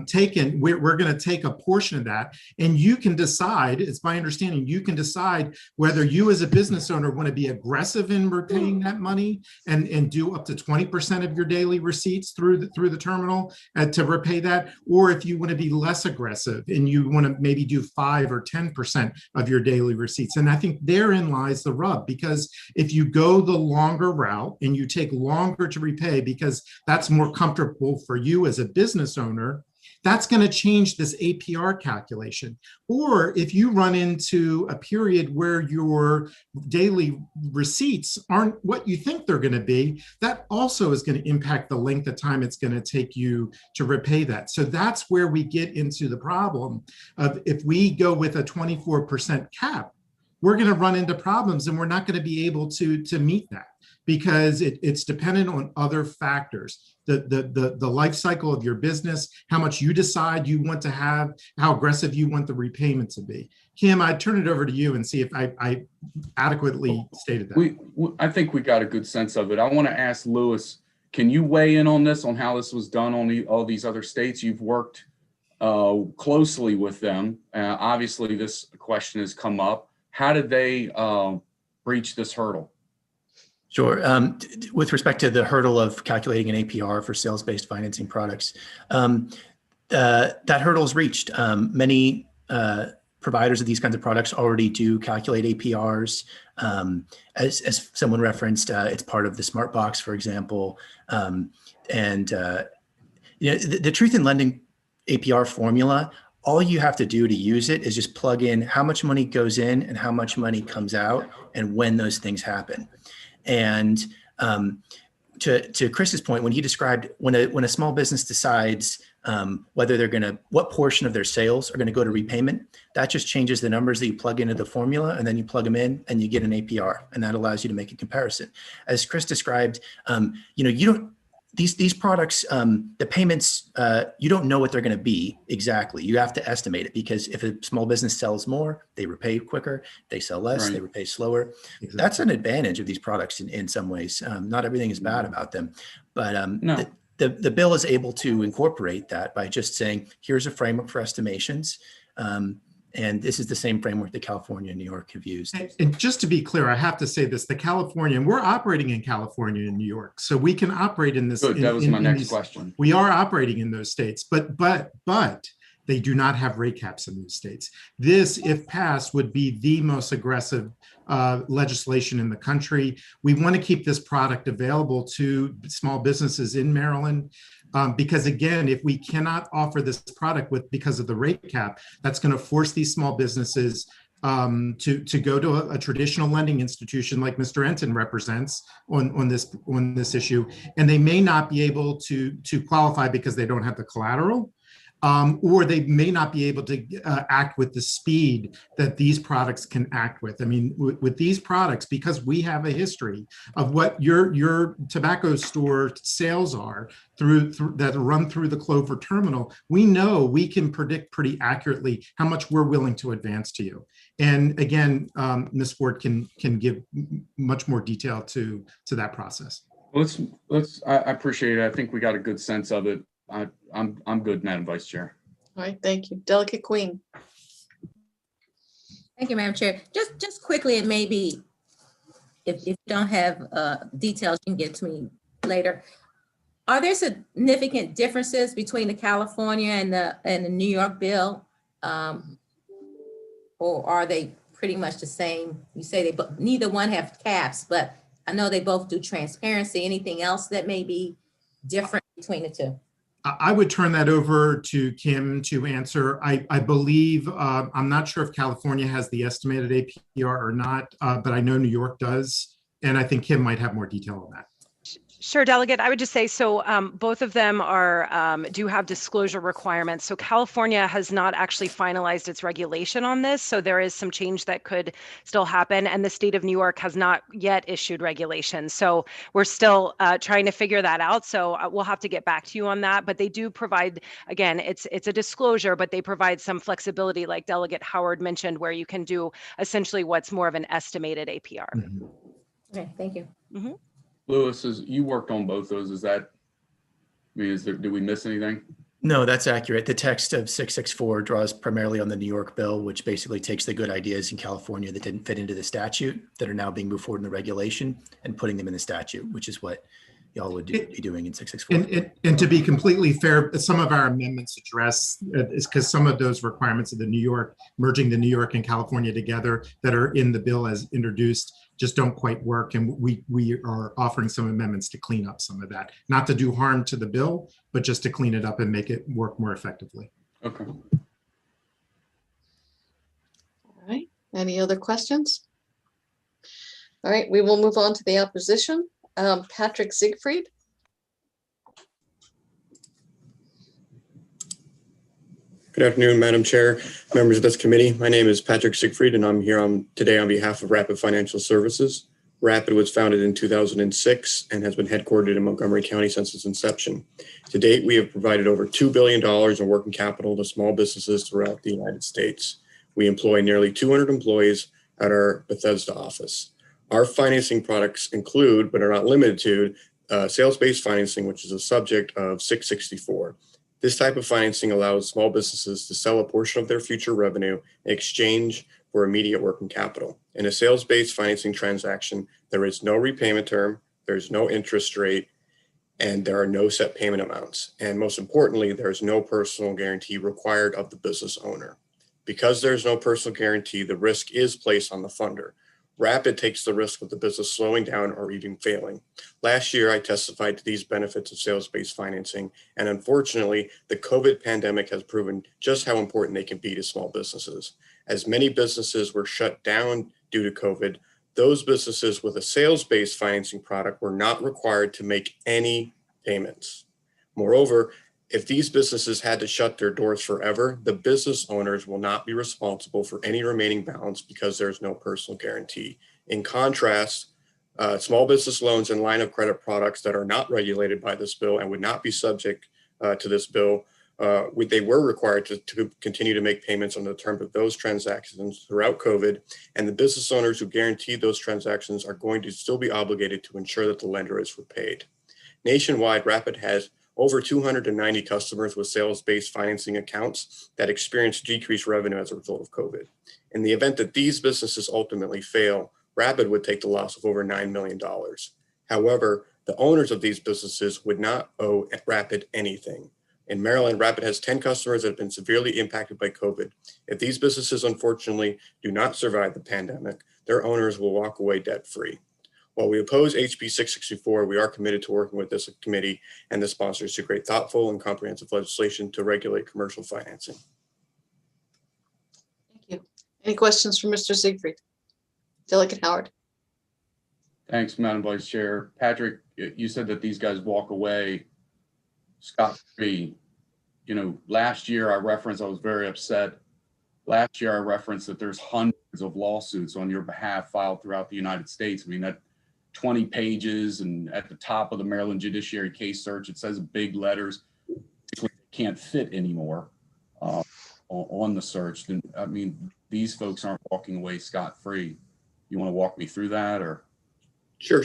taken. We're going to take a portion of that, and you can decide, it's my understanding, you can decide whether you as a business owner want to be aggressive in repaying that money and do up to 20% of your daily receipts through the terminal to repay that, or if you want to be less aggressive and you want to maybe do 5 or 10% of your daily receipts. And I think therein lies the rub, because if you go the longer route and you take longer to repay because that's more comfortable for you as a business owner, that's going to change this APR calculation. Or if you run into a period where your daily receipts aren't what you think they're going to be, that also is going to impact the length of time it's going to take you to repay that. So that's where we get into the problem of, if we go with a 24% cap, we're going to run into problems and we're not going to be able to meet that, because it's dependent on other factors. The life cycle of your business, how much you decide you want to have, how aggressive you want the repayment to be. Kim, I'd turn it over to you and see if I adequately stated that. I think we got a good sense of it. I want to ask Louis, can you weigh in on this, on how this was done on all these other states? You've worked closely with them. Obviously, this question has come up. How did they breach this hurdle? Sure. With respect to the hurdle of calculating an APR for sales-based financing products, that hurdle is reached. Many providers of these kinds of products already do calculate APRs. As someone referenced, it's part of the Smart Box, for example. The Truth in Lending APR formula, all you have to do to use it is just plug in how much money goes in and how much money comes out and when those things happen. And to Chris's point, when he described when a small business decides whether what portion of their sales are going to go to repayment, that just changes the numbers that you plug into the formula, and then you plug them in and you get an APR, and that allows you to make a comparison. As Chris described, you don't. These products, the payments, you don't know what they're going to be exactly. You have to estimate it, because if a small business sells more, they repay quicker. They sell less, right, they repay slower. Exactly. That's an advantage of these products in some ways. Not everything is bad about them, but no. The bill is able to incorporate that by just saying, here's a framework for estimations. And this is the same framework that California and New York have used. And just to be clear, I have to say this, and we're operating in California and New York, so we can operate in this. Good, that was my next question. We are operating in those states, but they do not have rate caps in those states. This, if passed, would be the most aggressive legislation in the country. We want to keep this product available to small businesses in Maryland. Because again, if we cannot offer this product because of the rate cap, that's going to force these small businesses to go to a traditional lending institution like Mr. Enton represents on this issue, and they may not be able to qualify because they don't have the collateral. Or they may not be able to act with the speed that these products can act with. I mean, with these products, because we have a history of what your tobacco store sales are that run through the Clover terminal, we know we can predict pretty accurately how much we're willing to advance to you. And again, Ms. Ford can give much more detail to that process. I appreciate it. I think we got a good sense of it. I'm good, Madam Vice Chair. All right, thank you. Delegate Queen. Thank you, Madam Chair. Just quickly, and maybe if you don't have details, you can get to me later. Are there significant differences between the California and the New York bill, or are they pretty much the same? You say neither one have caps, but I know they both do transparency. Anything else that may be different between the two? I would turn that over to Kim to answer. I believe, I'm not sure if California has the estimated APR or not, but I know New York does. And I think Kim might have more detail on that. Sure, Delegate. I would just say, so both of them are do have disclosure requirements. So California has not actually finalized its regulation on this. So there is some change that could still happen. And the state of New York has not yet issued regulations. So we're still trying to figure that out. So we'll have to get back to you on that. But they do provide, again, it's a disclosure, but they provide some flexibility, like Delegate Howard mentioned, where you can do essentially what's more of an estimated APR. Mm-hmm. Okay, thank you. Mm-hmm. Lewis, you worked on both those. Is that, I mean, did we miss anything? No, that's accurate. The text of 664 draws primarily on the New York bill, which basically takes the good ideas in California that didn't fit into the statute that are now being moved forward in the regulation and putting them in the statute, which is what y'all would be doing in 664. And to be completely fair, some of our amendments address is because some of those requirements of the New York, merging the New York and California together that are in the bill as introduced just don't quite work. And we are offering some amendments to clean up some of that, not to do harm to the bill, but just to clean it up and make it work more effectively. Okay. All right. Any other questions? All right, we will move on to the opposition. Patrick Siegfried. Good afternoon, Madam Chair, members of this committee. My name is Patrick Siegfried, and I'm here today on behalf of Rapid Financial Services. Rapid was founded in 2006 and has been headquartered in Montgomery County since its inception. To date, we have provided over $2 billion in working capital to small businesses throughout the United States. We employ nearly 200 employees at our Bethesda office. Our financing products include, but are not limited to, sales-based financing, which is a subject of 664. This type of financing allows small businesses to sell a portion of their future revenue in exchange for immediate working capital. In a sales-based financing transaction, there is no repayment term, there's no interest rate, and there are no set payment amounts. And most importantly, there's no personal guarantee required of the business owner. Because there's no personal guarantee, the risk is placed on the funder. Rapid takes the risk of the business slowing down or even failing. Last year, I testified to these benefits of sales-based financing, and unfortunately, the COVID pandemic has proven just how important they can be to small businesses. As many businesses were shut down due to COVID, those businesses with a sales-based financing product were not required to make any payments. Moreover, if these businesses had to shut their doors forever, the business owners will not be responsible for any remaining balance because there's no personal guarantee. In contrast, small business loans and line of credit products that are not regulated by this bill and would not be subject to this bill, they were required to continue to make payments on the terms of those transactions throughout COVID, and the business owners who guaranteed those transactions are going to still be obligated to ensure that the lender is repaid. Nationwide, Rapid has over 290 customers with sales-based financing accounts that experienced decreased revenue as a result of COVID. In the event that these businesses ultimately fail, Rapid would take the loss of over $9 million. However, the owners of these businesses would not owe Rapid anything. In Maryland, Rapid has 10 customers that have been severely impacted by COVID. If these businesses unfortunately do not survive the pandemic, their owners will walk away debt-free. While we oppose HB 664, we are committed to working with this committee and the sponsors to create thoughtful and comprehensive legislation to regulate commercial financing. Thank you. Any questions for Mr. Siegfried? Delegate Howard. Thanks, Madam Vice Chair. Patrick, you said that these guys walk away scot-free. You know, last year I was very upset. Last year I referenced that there's hundreds of lawsuits on your behalf filed throughout the United States. I mean, that 20 pages, and at the top of the Maryland Judiciary Case Search, it says big letters, can't fit anymore on the search. Then, I mean, these folks aren't walking away scot-free. You want to walk me through that, or? Sure,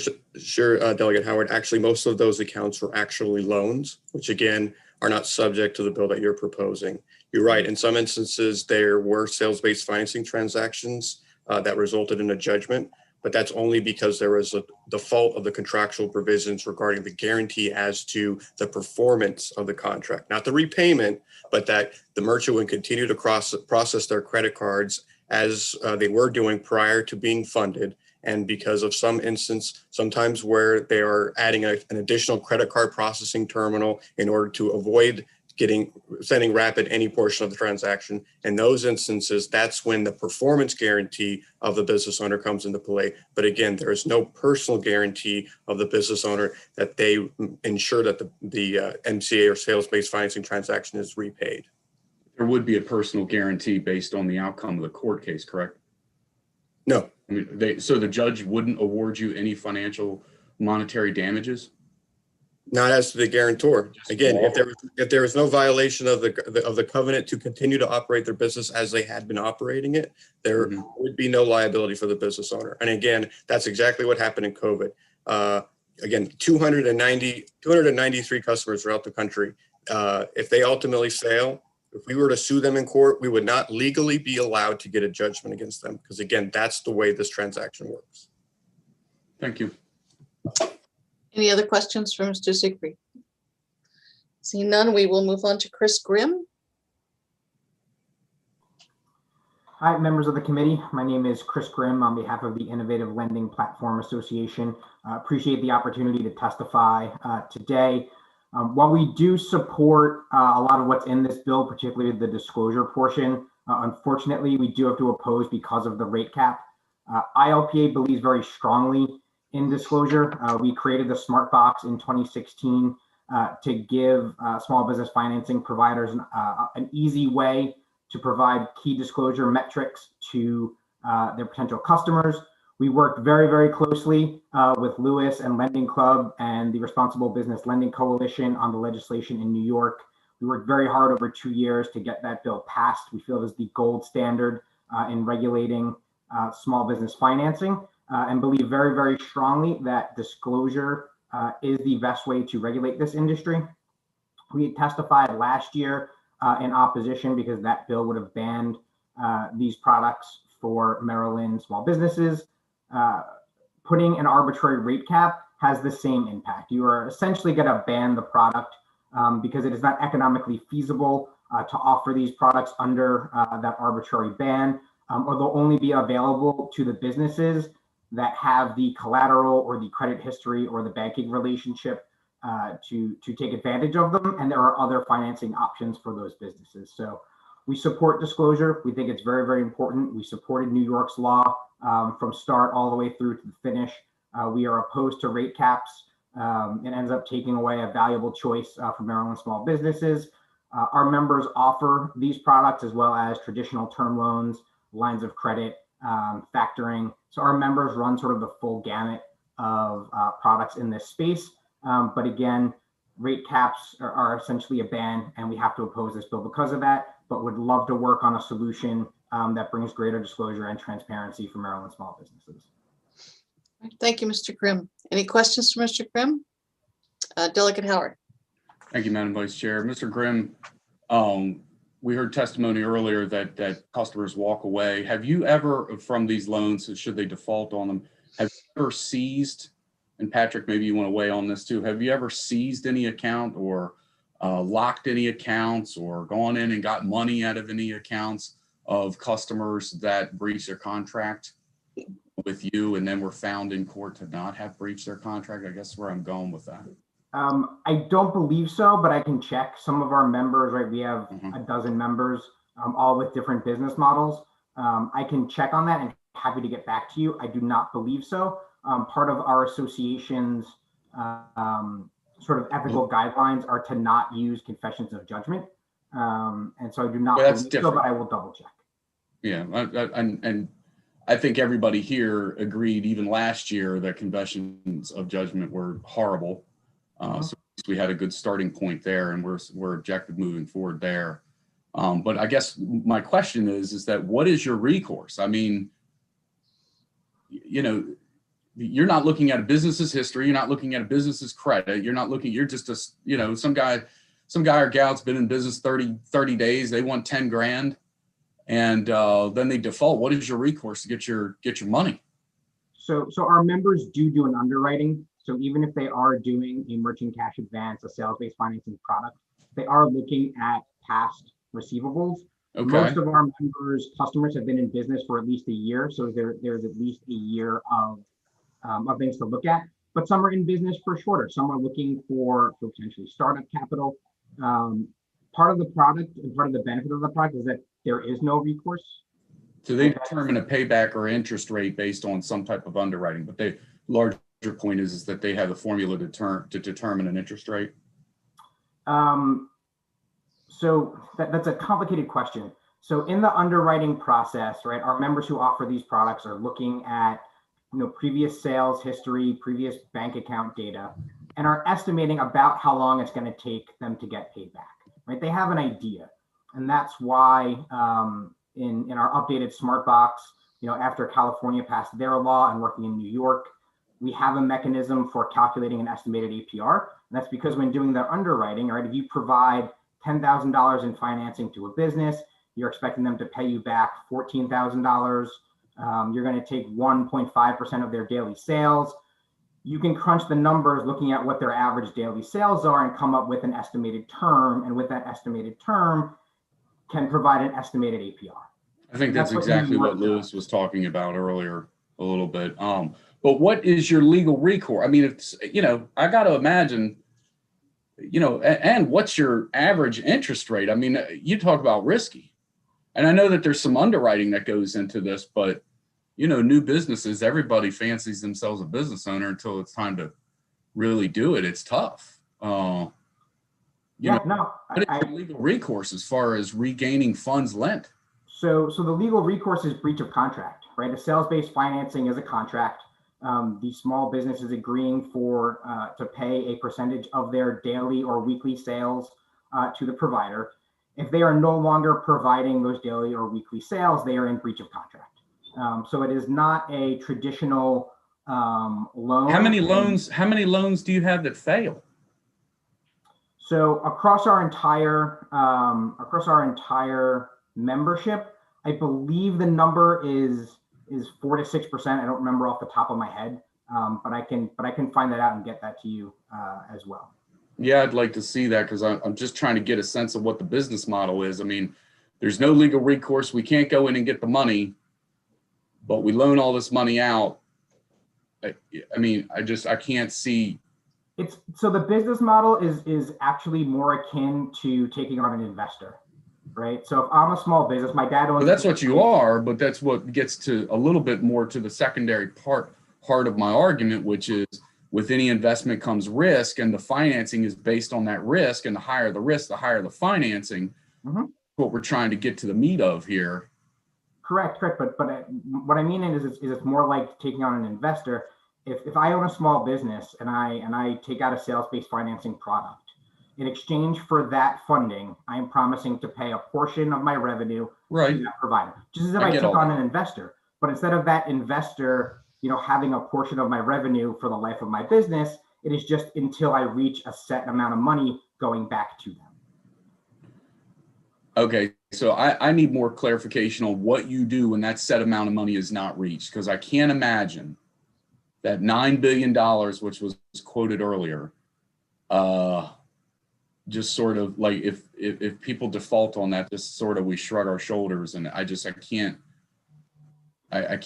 Delegate Howard. Actually, most of those accounts were actually loans, which again are not subject to the bill that you're proposing. You're right. In some instances, there were sales-based financing transactions that resulted in a judgment, but that's only because there was a default of the contractual provisions regarding the guarantee as to the performance of the contract, not the repayment, but that the merchant would continue to process their credit cards as they were doing prior to being funded. And because of some instance, sometimes where they are adding an additional credit card processing terminal in order to avoid sending Rapid any portion of the transaction. In those instances, that's when the performance guarantee of the business owner comes into play. But again, there is no personal guarantee of the business owner that they ensure that the MCA or sales-based financing transaction is repaid. There would be a personal guarantee based on the outcome of the court case, correct? No. I mean, so the judge wouldn't award you any financial monetary damages? Not as to the guarantor. Again, if there was no violation of the covenant to continue to operate their business as they had been operating it, there would be no liability for the business owner. And again, that's exactly what happened in COVID. Again, 293 customers throughout the country. If they ultimately fail, if we were to sue them in court, we would not legally be allowed to get a judgment against them. Because again, that's the way this transaction works. Thank you. Any other questions for Mr. Siegfried? Seeing none, we will move on to Chris Grimm. Hi, members of the committee. My name is Chris Grimm on behalf of the Innovative Lending Platform Association. Appreciate the opportunity to testify today. While we do support a lot of what's in this bill, particularly the disclosure portion, unfortunately, we do have to oppose because of the rate cap. ILPA believes very strongly in disclosure. We created the Smart Box in 2016 to give small business financing providers an easy way to provide key disclosure metrics to their potential customers. We worked very, very closely with Lewis and Lending Club and the Responsible Business Lending Coalition on the legislation in New York. We worked very hard over 2 years to get that bill passed. We feel it is the gold standard in regulating small business financing. And believe very, very strongly that disclosure is the best way to regulate this industry. We testified last year in opposition because that bill would have banned these products for Maryland small businesses. Putting an arbitrary rate cap has the same impact. You are essentially going to ban the product because it is not economically feasible to offer these products under that arbitrary ban, or they'll only be available to the businesses that have the collateral or the credit history or the banking relationship to take advantage of them. And there are other financing options for those businesses. So we support disclosure. We think it's very, very important. We supported New York's law from start all the way through to the finish. We are opposed to rate caps. It ends up taking away a valuable choice for Maryland small businesses. Our members offer these products as well as traditional term loans, lines of credit, factoring. So our members run sort of the full gamut of products in this space. But again, rate caps are essentially a ban, and we have to oppose this bill because of that, but would love to work on a solution that brings greater disclosure and transparency for Maryland small businesses. Thank you, Mr. Grimm. Any questions for Mr. Grimm? Delegate Howard. Thank you, Madam Vice Chair. Mr. Grimm, we heard testimony earlier that customers walk away. Have you ever, from these loans, should they default on them, have you ever seized, and Patrick, maybe you want to weigh on this too, have you ever seized any account or locked any accounts or gone in and got money out of any accounts of customers that breached their contract with you and then were found in court to not have breached their contract? I guess where I'm going with that. I don't believe so, but I can check. Some of our members, right, we have a dozen members, all with different business models. I can check on that and happy to get back to you. I do not believe so. Part of our association's sort of ethical guidelines are to not use confessions of judgment. And so I do not believe so, but I will double check. Yeah, and I think everybody here agreed even last year that confessions of judgment were horrible. So we had a good starting point there, and we're objective moving forward there. But I guess my question is that what is your recourse? I mean, you know, you're not looking at a business's history. You're not looking at a business's credit. You're not looking, you're just a, you know, some guy or gal's been in business 30 days. They want 10 grand and then they default. What is your recourse to get your money? So our members do an underwriting. So even if they are doing a merchant cash advance, a sales-based financing product, they are looking at past receivables. Okay. Most of our members, customers have been in business for at least a year. So there's at least a year of things to look at, but some are in business for shorter. Some are looking for potentially startup capital. part of the product and part of the benefit of the product is that there is no recourse. So they determine a payback or interest rate based on some type of underwriting, but the larger point is that they have a formula to determine an interest rate. So that's a complicated question. So in the underwriting process, right, our members who offer these products are looking at, previous sales history, previous bank account data, and are estimating about how long it's going to take them to get paid back, right? They have an idea. And that's why in our updated Smart Box, after California passed their law and working in New York, we have a mechanism for calculating an estimated APR. And that's because when doing their underwriting, right, if you provide $10,000 in financing to a business, you're expecting them to pay you back $14,000. You're going to take 1.5% of their daily sales. You can crunch the numbers looking at what their average daily sales are and come up with an estimated term. And with that estimated term, can provide an estimated APR. I think that's exactly what Lewis was talking about earlier a little bit. But what is your legal recourse? I mean, it's, I got to imagine, and what's your average interest rate? I mean, you talk about risky. And I know that there's some underwriting that goes into this, but, new businesses, everybody fancies themselves a business owner until it's time to really do it. It's tough. What is your legal recourse as far as regaining funds lent? So the legal recourse is breach of contract, right? A sales-based financing is a contract. The small business is agreeing to pay a percentage of their daily or weekly sales to the provider. If they are no longer providing those daily or weekly sales, they are in breach of contract. So it is not a traditional loan. How many loans do you have that fail? So across our entire membership, I believe the number is 4 to 6%. I don't remember off the top of my head, but I can find that out and get that to you as well. Yeah, I'd like to see that because I'm just trying to get a sense of what the business model is. I mean, there's no legal recourse. We can't go in and get the money, but we loan all this money out. I can't see. So the business model is actually more akin to taking on an investor, right? So if I'm a small business, my dad owns. Well, that's what you are, but that's what gets to a little bit more to the secondary part of my argument, which is with any investment comes risk, and the financing is based on that risk. And the higher the risk, the higher the financing. Mm-hmm. What we're trying to get to the meat of here. Correct. But what I mean is it's more like taking on an investor. If I own a small business and I take out a sales-based financing product, in exchange for that funding, I am promising to pay a portion of my revenue to that provider. Just as if I took on an investor, but instead of that investor, having a portion of my revenue for the life of my business, it is just until I reach a set amount of money going back to them. Okay, so I need more clarification on what you do when that set amount of money is not reached, because I can't imagine that $9 billion, which was quoted earlier, just sort of like if people default on that, just sort of we shrug our shoulders, and I can't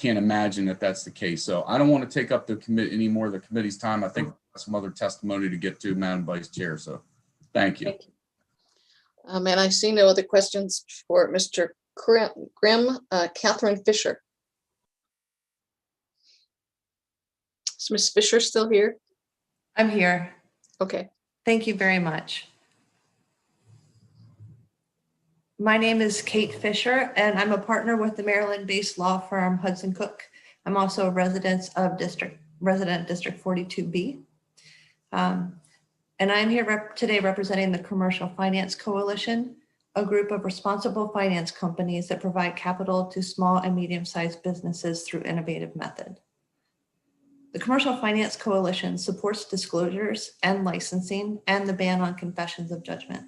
imagine that that's the case. So I don't want to take up any more of the committee's time. I think some other testimony to get to, Madam Vice Chair. So thank you. And I see no other questions for Mr. Grimm. Catherine Fisher. Is Ms. Fisher still here? I'm here. Okay. Thank you very much. My name is Kate Fisher, and I'm a partner with the Maryland-based law firm Hudson Cook. I'm also a resident of District 42B. And I'm here today representing the Commercial Finance Coalition, a group of responsible finance companies that provide capital to small and medium-sized businesses through innovative methods. The Commercial Finance Coalition supports disclosures and licensing and the ban on confessions of judgment.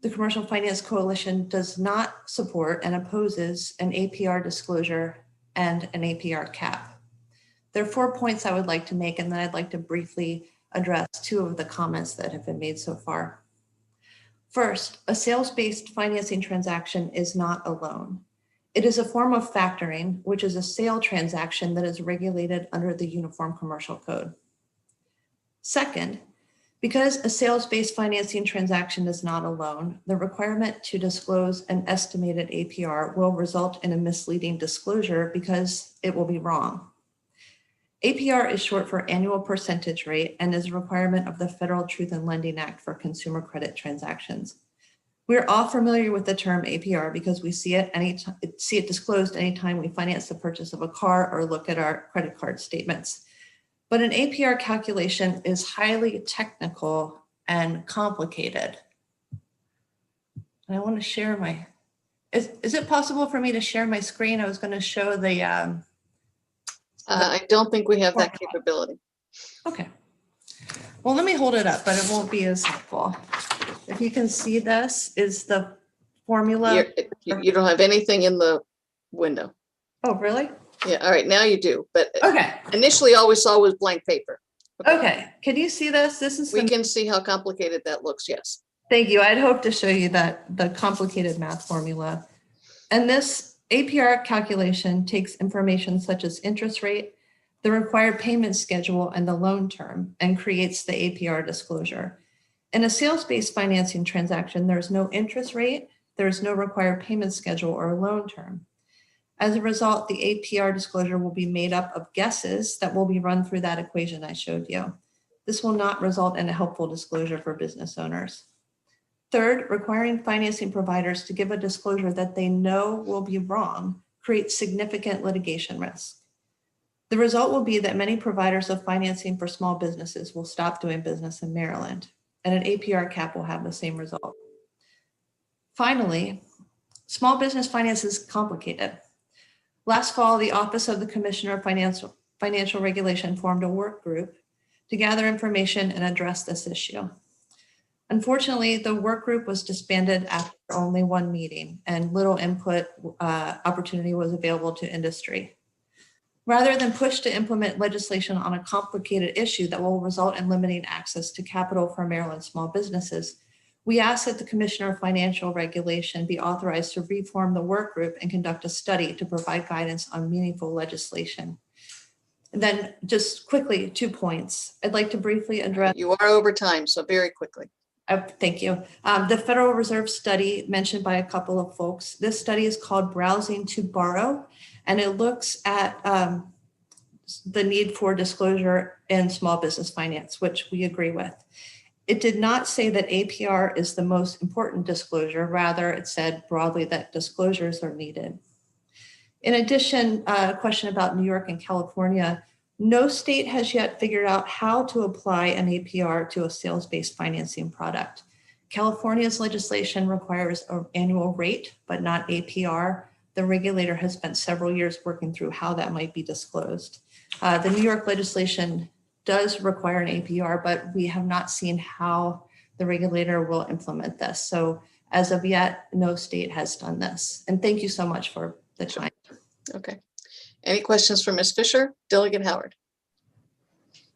The Commercial Finance Coalition does not support and opposes an APR disclosure and an APR cap. There are 4 points I would like to make, and then I'd like to briefly address 2 of the comments that have been made so far. First, a sales-based financing transaction is not a loan. It is a form of factoring, which is a sale transaction that is regulated under the Uniform Commercial Code. Second, Because a sales-based financing transaction is not a loan, the requirement to disclose an estimated APR will result in a misleading disclosure because it will be wrong. APR is short for annual percentage rate and is a requirement of the Federal Truth in Lending Act for consumer credit transactions. We're all familiar with the term APR because we see it disclosed anytime we finance the purchase of a car or look at our credit card statements. But an APR calculation is highly technical and complicated. And I want to share my, is it possible for me to share my screen? I was going to show the, I don't think we have that capability. Okay. Well, let me hold it up, but it won't be as helpful. If you can see, this is the formula. You don't have anything in the window. Oh, really? Yeah, all right, now you do, but okay. Initially all we saw was blank paper. Okay, can you see this? This is we can see how complicated that looks, yes. Thank you. I'd hope to show you that the complicated math formula. And this APR calculation takes information such as interest rate, the required payment schedule, and the loan term, and creates the APR disclosure. In a sales-based financing transaction, there's no interest rate, there's no required payment schedule or loan term. As a result, the APR disclosure will be made up of guesses that will be run through that equation I showed you. This will not result in a helpful disclosure for business owners. Third, requiring financing providers to give a disclosure that they know will be wrong creates significant litigation risk. The result will be that many providers of financing for small businesses will stop doing business in Maryland, and an APR cap will have the same result. Finally, small business finance is complicated. Last fall, the Office of the Commissioner of Financial Regulation formed a work group to gather information and address this issue. Unfortunately, the work group was disbanded after only one meeting, and little input opportunity was available to industry. Rather than push to implement legislation on a complicated issue that will result in limiting access to capital for Maryland small businesses, we ask that the Commissioner of Financial Regulation be authorized to reform the work group and conduct a study to provide guidance on meaningful legislation. And then just quickly, 2 points. I'd like to briefly address. You are over time, so very quickly. Thank you. The Federal Reserve study mentioned by a couple of folks. This study is called Browsing to Borrow, and it looks at the need for disclosure in small business finance, which we agree with. It did not say that APR is the most important disclosure. Rather, it said broadly that disclosures are needed. In addition, a question about New York and California. No state has yet figured out how to apply an APR to a sales-based financing product. California's legislation requires an annual rate, but not APR. The regulator has spent several years working through how that might be disclosed. The New York legislation does require an APR, but we have not seen how the regulator will implement this. So as of yet, no state has done this. And thank you so much for the time. Okay. Any questions for Ms. Fisher? Delegate Howard.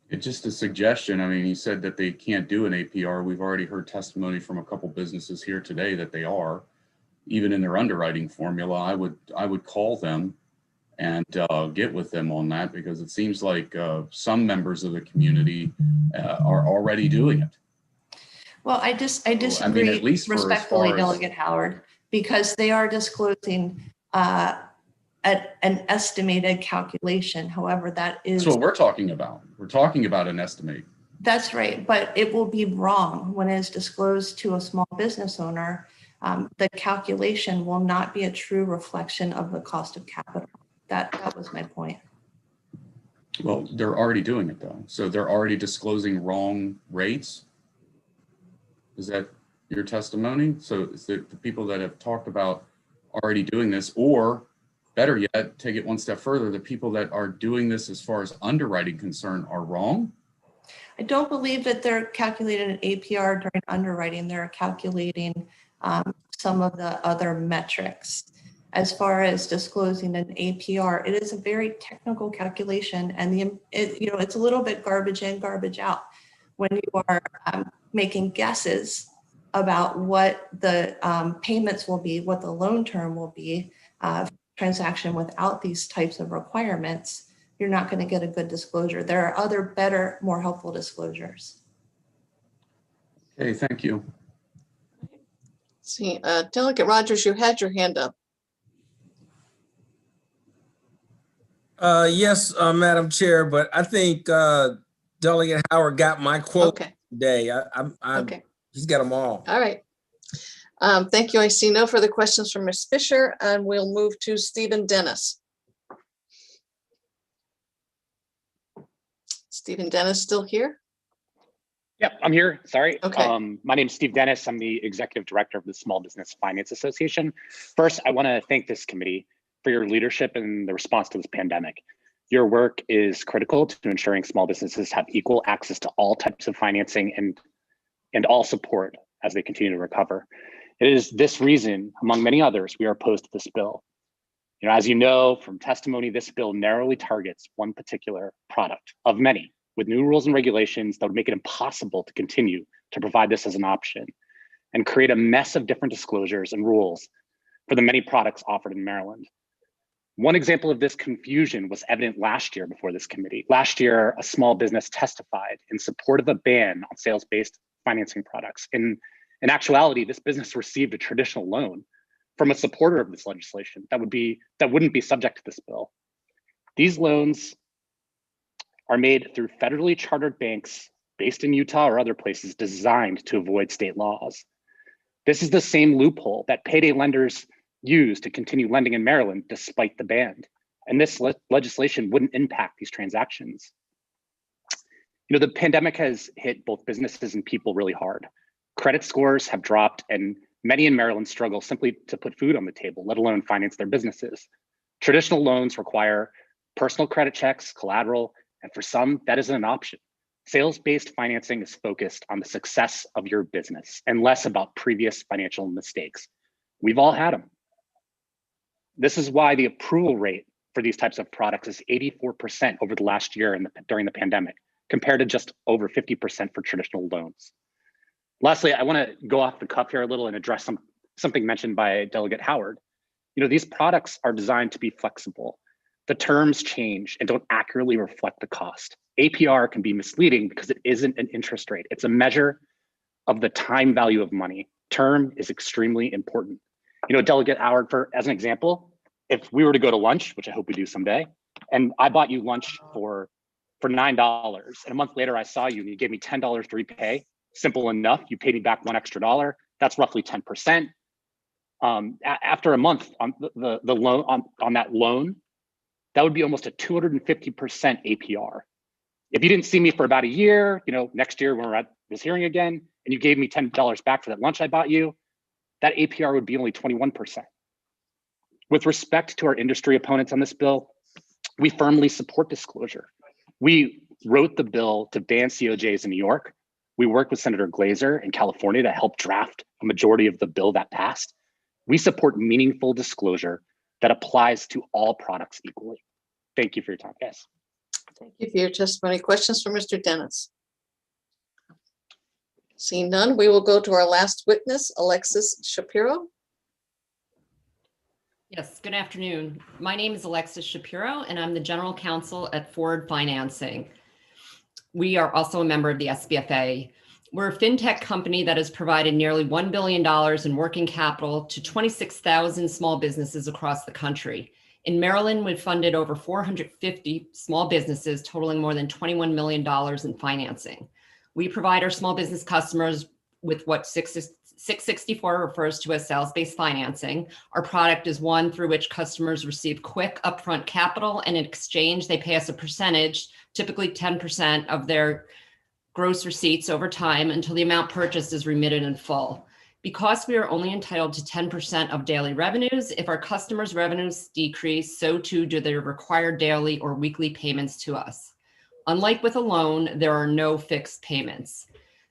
It's just a suggestion. I mean, he said that they can't do an APR. We've already heard testimony from a couple businesses here today that they are, even in their underwriting formula. I would call them and get with them on that, because it seems like some members of the community are already doing it. Well, I disagree, I mean, at least respectfully, Delegate Howard, because they are disclosing an estimated calculation. However, that is— That's what we're talking about. We're talking about an estimate. That's right, but it will be wrong when it's disclosed to a small business owner. The calculation will not be a true reflection of the cost of capital. That was my point. Well, they're already doing it though. So they're already disclosing wrong rates. Is that your testimony? So is the people that have talked about already doing this, or better yet, take it one step further, the people that are doing this as far as underwriting concern are wrong? I don't believe that they're calculating an APR during underwriting. They're calculating some of the other metrics. As far as disclosing an APR, it is a very technical calculation, and it's a little bit garbage in, garbage out. When you are making guesses about what the payments will be, what the loan term will be, transaction without these types of requirements, you're not going to get a good disclosure. There are other better, more helpful disclosures. Okay, thank you. See, Delegate Rogers, you had your hand up. Yes, Madam Chair, but I think Delegate Howard got my quote today. Okay. He's got them all. All right. Thank you. I see no further questions from Ms. Fisher, and we'll move to Stephen Dennis. Stephen Dennis still here? Yep, I'm here. Sorry. Okay. My name is Steve Dennis. I'm the Executive Director of the Small Business Finance Association. First, I want to thank this committee for your leadership in the response to this pandemic. Your work is critical to ensuring small businesses have equal access to all types of financing and all support as they continue to recover. It is this reason, among many others, we are opposed to this bill. As you know from testimony, this bill narrowly targets one particular product of many, with new rules and regulations that would make it impossible to continue to provide this as an option and create a mess of different disclosures and rules for the many products offered in Maryland. One example of this confusion was evident last year before this committee. Last year, a small business testified in support of a ban on sales-based financing products. In actuality, this business received a traditional loan from a supporter of this legislation that wouldn't be subject to this bill. These loans are made through federally chartered banks based in Utah or other places designed to avoid state laws. This is the same loophole that payday lenders use to continue lending in Maryland despite the ban. And this legislation wouldn't impact these transactions. The pandemic has hit both businesses and people really hard. Credit scores have dropped and many in Maryland struggle simply to put food on the table, let alone finance their businesses. Traditional loans require personal credit checks, collateral, and for some, that isn't an option. Sales-based financing is focused on the success of your business and less about previous financial mistakes. We've all had them. This is why the approval rate for these types of products is 84% over the last year during the pandemic, compared to just over 50% for traditional loans. Lastly, I want to go off the cuff here a little and address something mentioned by Delegate Howard. These products are designed to be flexible. The terms change and don't accurately reflect the cost. APR can be misleading because it isn't an interest rate. It's a measure of the time value of money. Term is extremely important. Delegate Howard, as an example, if we were to go to lunch, which I hope we do someday, and I bought you lunch for $9, and a month later I saw you and you gave me $10 to repay, simple enough, you paid me back $1 extra. That's roughly 10%. After a month on the loan on that loan, that would be almost a 250% APR. If you didn't see me for about a year, next year when we're at this hearing again, and you gave me $10 back for that lunch I bought you, that APR would be only 21%. With respect to our industry opponents on this bill, we firmly support disclosure. We wrote the bill to ban COJs in New York. We worked with Senator Glazer in California to help draft a majority of the bill that passed. We support meaningful disclosure that applies to all products equally. Thank you for your time, guys. Thank you for your testimony. Questions for Mr. Dennis? Seeing none, we will go to our last witness, Alexis Shapiro. Yes, good afternoon. My name is Alexis Shapiro, and I'm the General Counsel at Forward Financing. We are also a member of the SBFA. We're a fintech company that has provided nearly $1 billion in working capital to 26,000 small businesses across the country. In Maryland, we've funded over 450 small businesses totaling more than $21 million in financing. We provide our small business customers with what 664 refers to as sales-based financing. Our product is one through which customers receive quick upfront capital, and in exchange, they pay us a percentage, typically 10% of their gross receipts over time until the amount purchased is remitted in full. Because we are only entitled to 10% of daily revenues, if our customers' revenues decrease, so too do their required daily or weekly payments to us. Unlike with a loan, there are no fixed payments.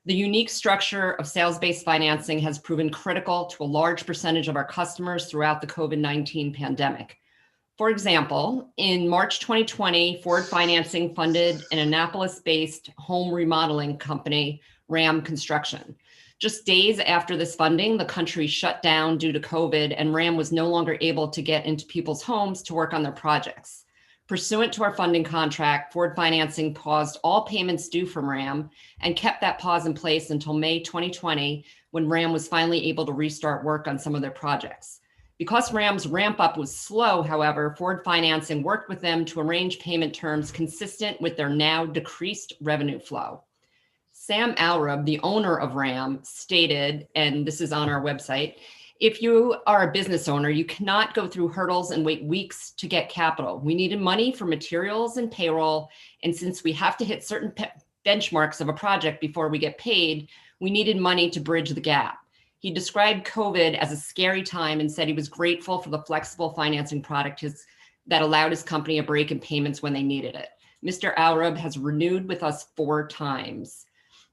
The unique structure of sales-based financing has proven critical to a large percentage of our customers throughout the COVID-19 pandemic. For example, in March 2020, Forward Financing funded an Annapolis-based home remodeling company, RAM Construction. Just days after this funding, the country shut down due to COVID, and RAM was no longer able to get into people's homes to work on their projects. Pursuant to our funding contract, Ford Financing paused all payments due from RAM and kept that pause in place until May 2020, when RAM was finally able to restart work on some of their projects. Because RAM's ramp up was slow, however, Ford Financing worked with them to arrange payment terms consistent with their now decreased revenue flow. Sam Alrub, the owner of RAM, stated, and this is on our website, if you are a business owner, you cannot go through hurdles and wait weeks to get capital. We needed money for materials and payroll, and since we have to hit certain benchmarks of a project before we get paid, we needed money to bridge the gap. He described COVID as a scary time and said he was grateful for the flexible financing product that allowed his company a break in payments when they needed it. Mr. Alrub has renewed with us 4 times.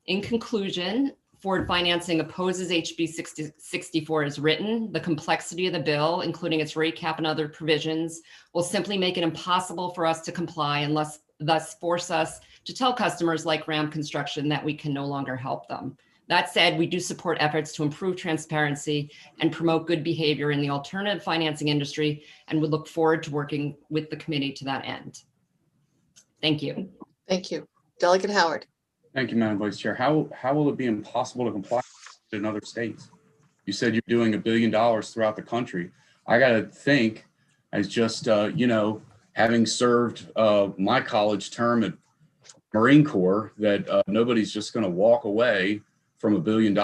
In conclusion, Ford Financing opposes HB 6064 as written. The complexity of the bill, including its rate cap and other provisions, will simply make it impossible for us to comply and thus force us to tell customers like RAM Construction that we can no longer help them. That said, we do support efforts to improve transparency and promote good behavior in the alternative financing industry, and would look forward to working with the committee to that end. Thank you. Thank you. Delegate Howard. Thank you, Madam Vice Chair. How will it be impossible to comply in other states? You said you're doing $1 billion throughout the country. I got to think, as just, having served my college term at Marine Corps, that nobody's just going to walk away from $1 billion,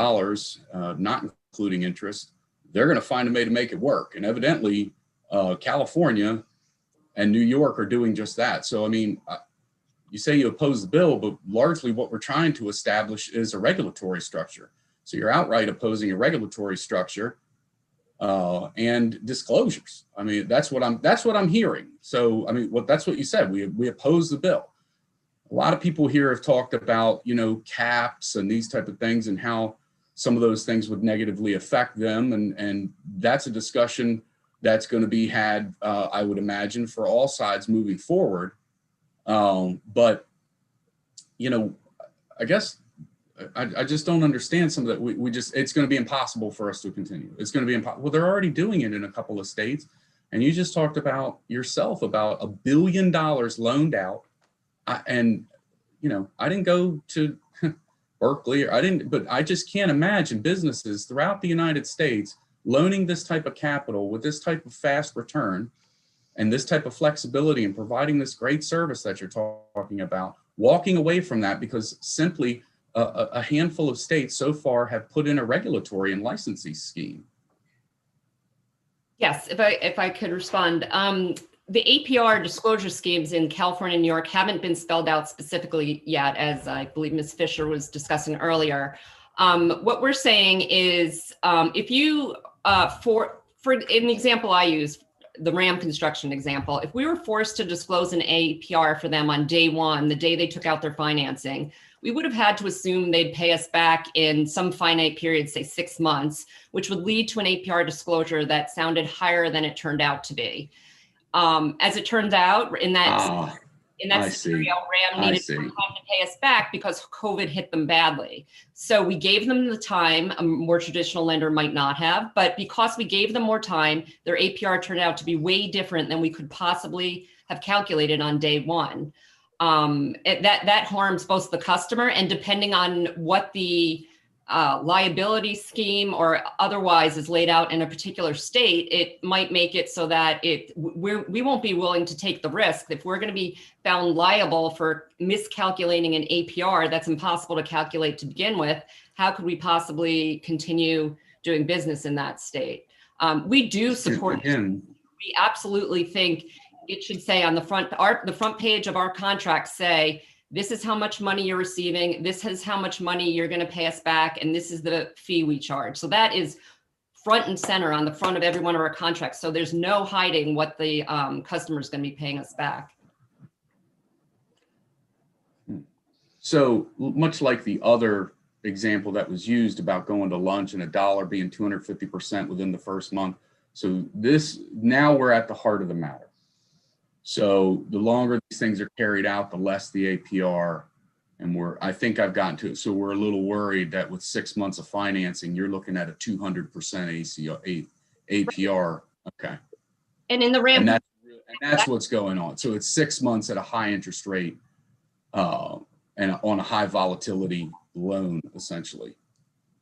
not including interest. They're going to find a way to make it work. And evidently, California and New York are doing just that. So, I mean, you say you oppose the bill, but largely what we're trying to establish is a regulatory structure. So you're outright opposing a regulatory structure and disclosures. I mean, that's what I'm hearing. So, I mean, that's what you said. We oppose the bill. A lot of people here have talked about, caps and these type of things and how some of those things would negatively affect them. And that's a discussion that's going to be had, I would imagine, for all sides moving forward. But, I guess I just don't understand some of that. It's going to be impossible for us to continue. It's going to be impossible. Well, they're already doing it in a couple of states. And you just talked about yourself about $1 billion loaned out. I didn't go to Berkeley, but I just can't imagine businesses throughout the United States loaning this type of capital with this type of fast return and this type of flexibility and providing this great service that you're talking about, walking away from that because simply a handful of states so far have put in a regulatory and licensing scheme. Yes, if I could respond. The APR disclosure schemes in California and New York haven't been spelled out specifically yet, as I believe Ms. Fisher was discussing earlier. What we're saying is if you, for in the example I use, the RAM construction example, if we were forced to disclose an APR for them on day one, the day they took out their financing, we would have had to assume they'd pay us back in some finite period, say 6 months, which would lead to an APR disclosure that sounded higher than it turned out to be. As it turns out, in that scenario, RAM needed some time to pay us back because COVID hit them badly. So we gave them the time a more traditional lender might not have, but because we gave them more time, their APR turned out to be way different than we could possibly have calculated on day one. That harms both the customer and, depending on what the liability scheme or otherwise is laid out in a particular state, it might make it so that we won't be willing to take the risk. If we're going to be found liable for miscalculating an APR that's impossible to calculate to begin with, how could we possibly continue doing business in that state? We do support. We absolutely think it should say on the front page of our contract, say, this is how much money you're receiving, this is how much money you're going to pay us back, and this is the fee we charge. So that is front and center on the front of every one of our contracts. So there's no hiding what the customer is going to be paying us back. So much like the other example that was used about going to lunch and $1 being 250% within the first month. So now we're at the heart of the matter. So the longer these things are carried out, the less the APR, and I think I've gotten to it. So we're a little worried that with 6 months of financing, you're looking at a 200% APR. Okay. And in the RAM, that's what's going on. So it's 6 months at a high interest rate and on a high volatility loan, essentially,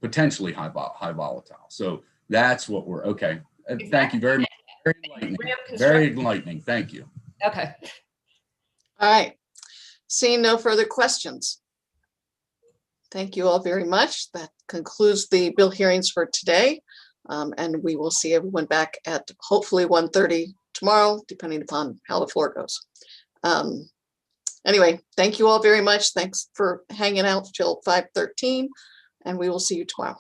potentially high volatile. So that's what we're, okay. Thank you very much. Very enlightening. Very enlightening. Thank you. Okay. All right. Seeing no further questions. Thank you all very much. That concludes the bill hearings for today. And we will see everyone back at hopefully 1:30 tomorrow, depending upon how the floor goes. Anyway, thank you all very much. Thanks for hanging out till 5:13, and we will see you tomorrow.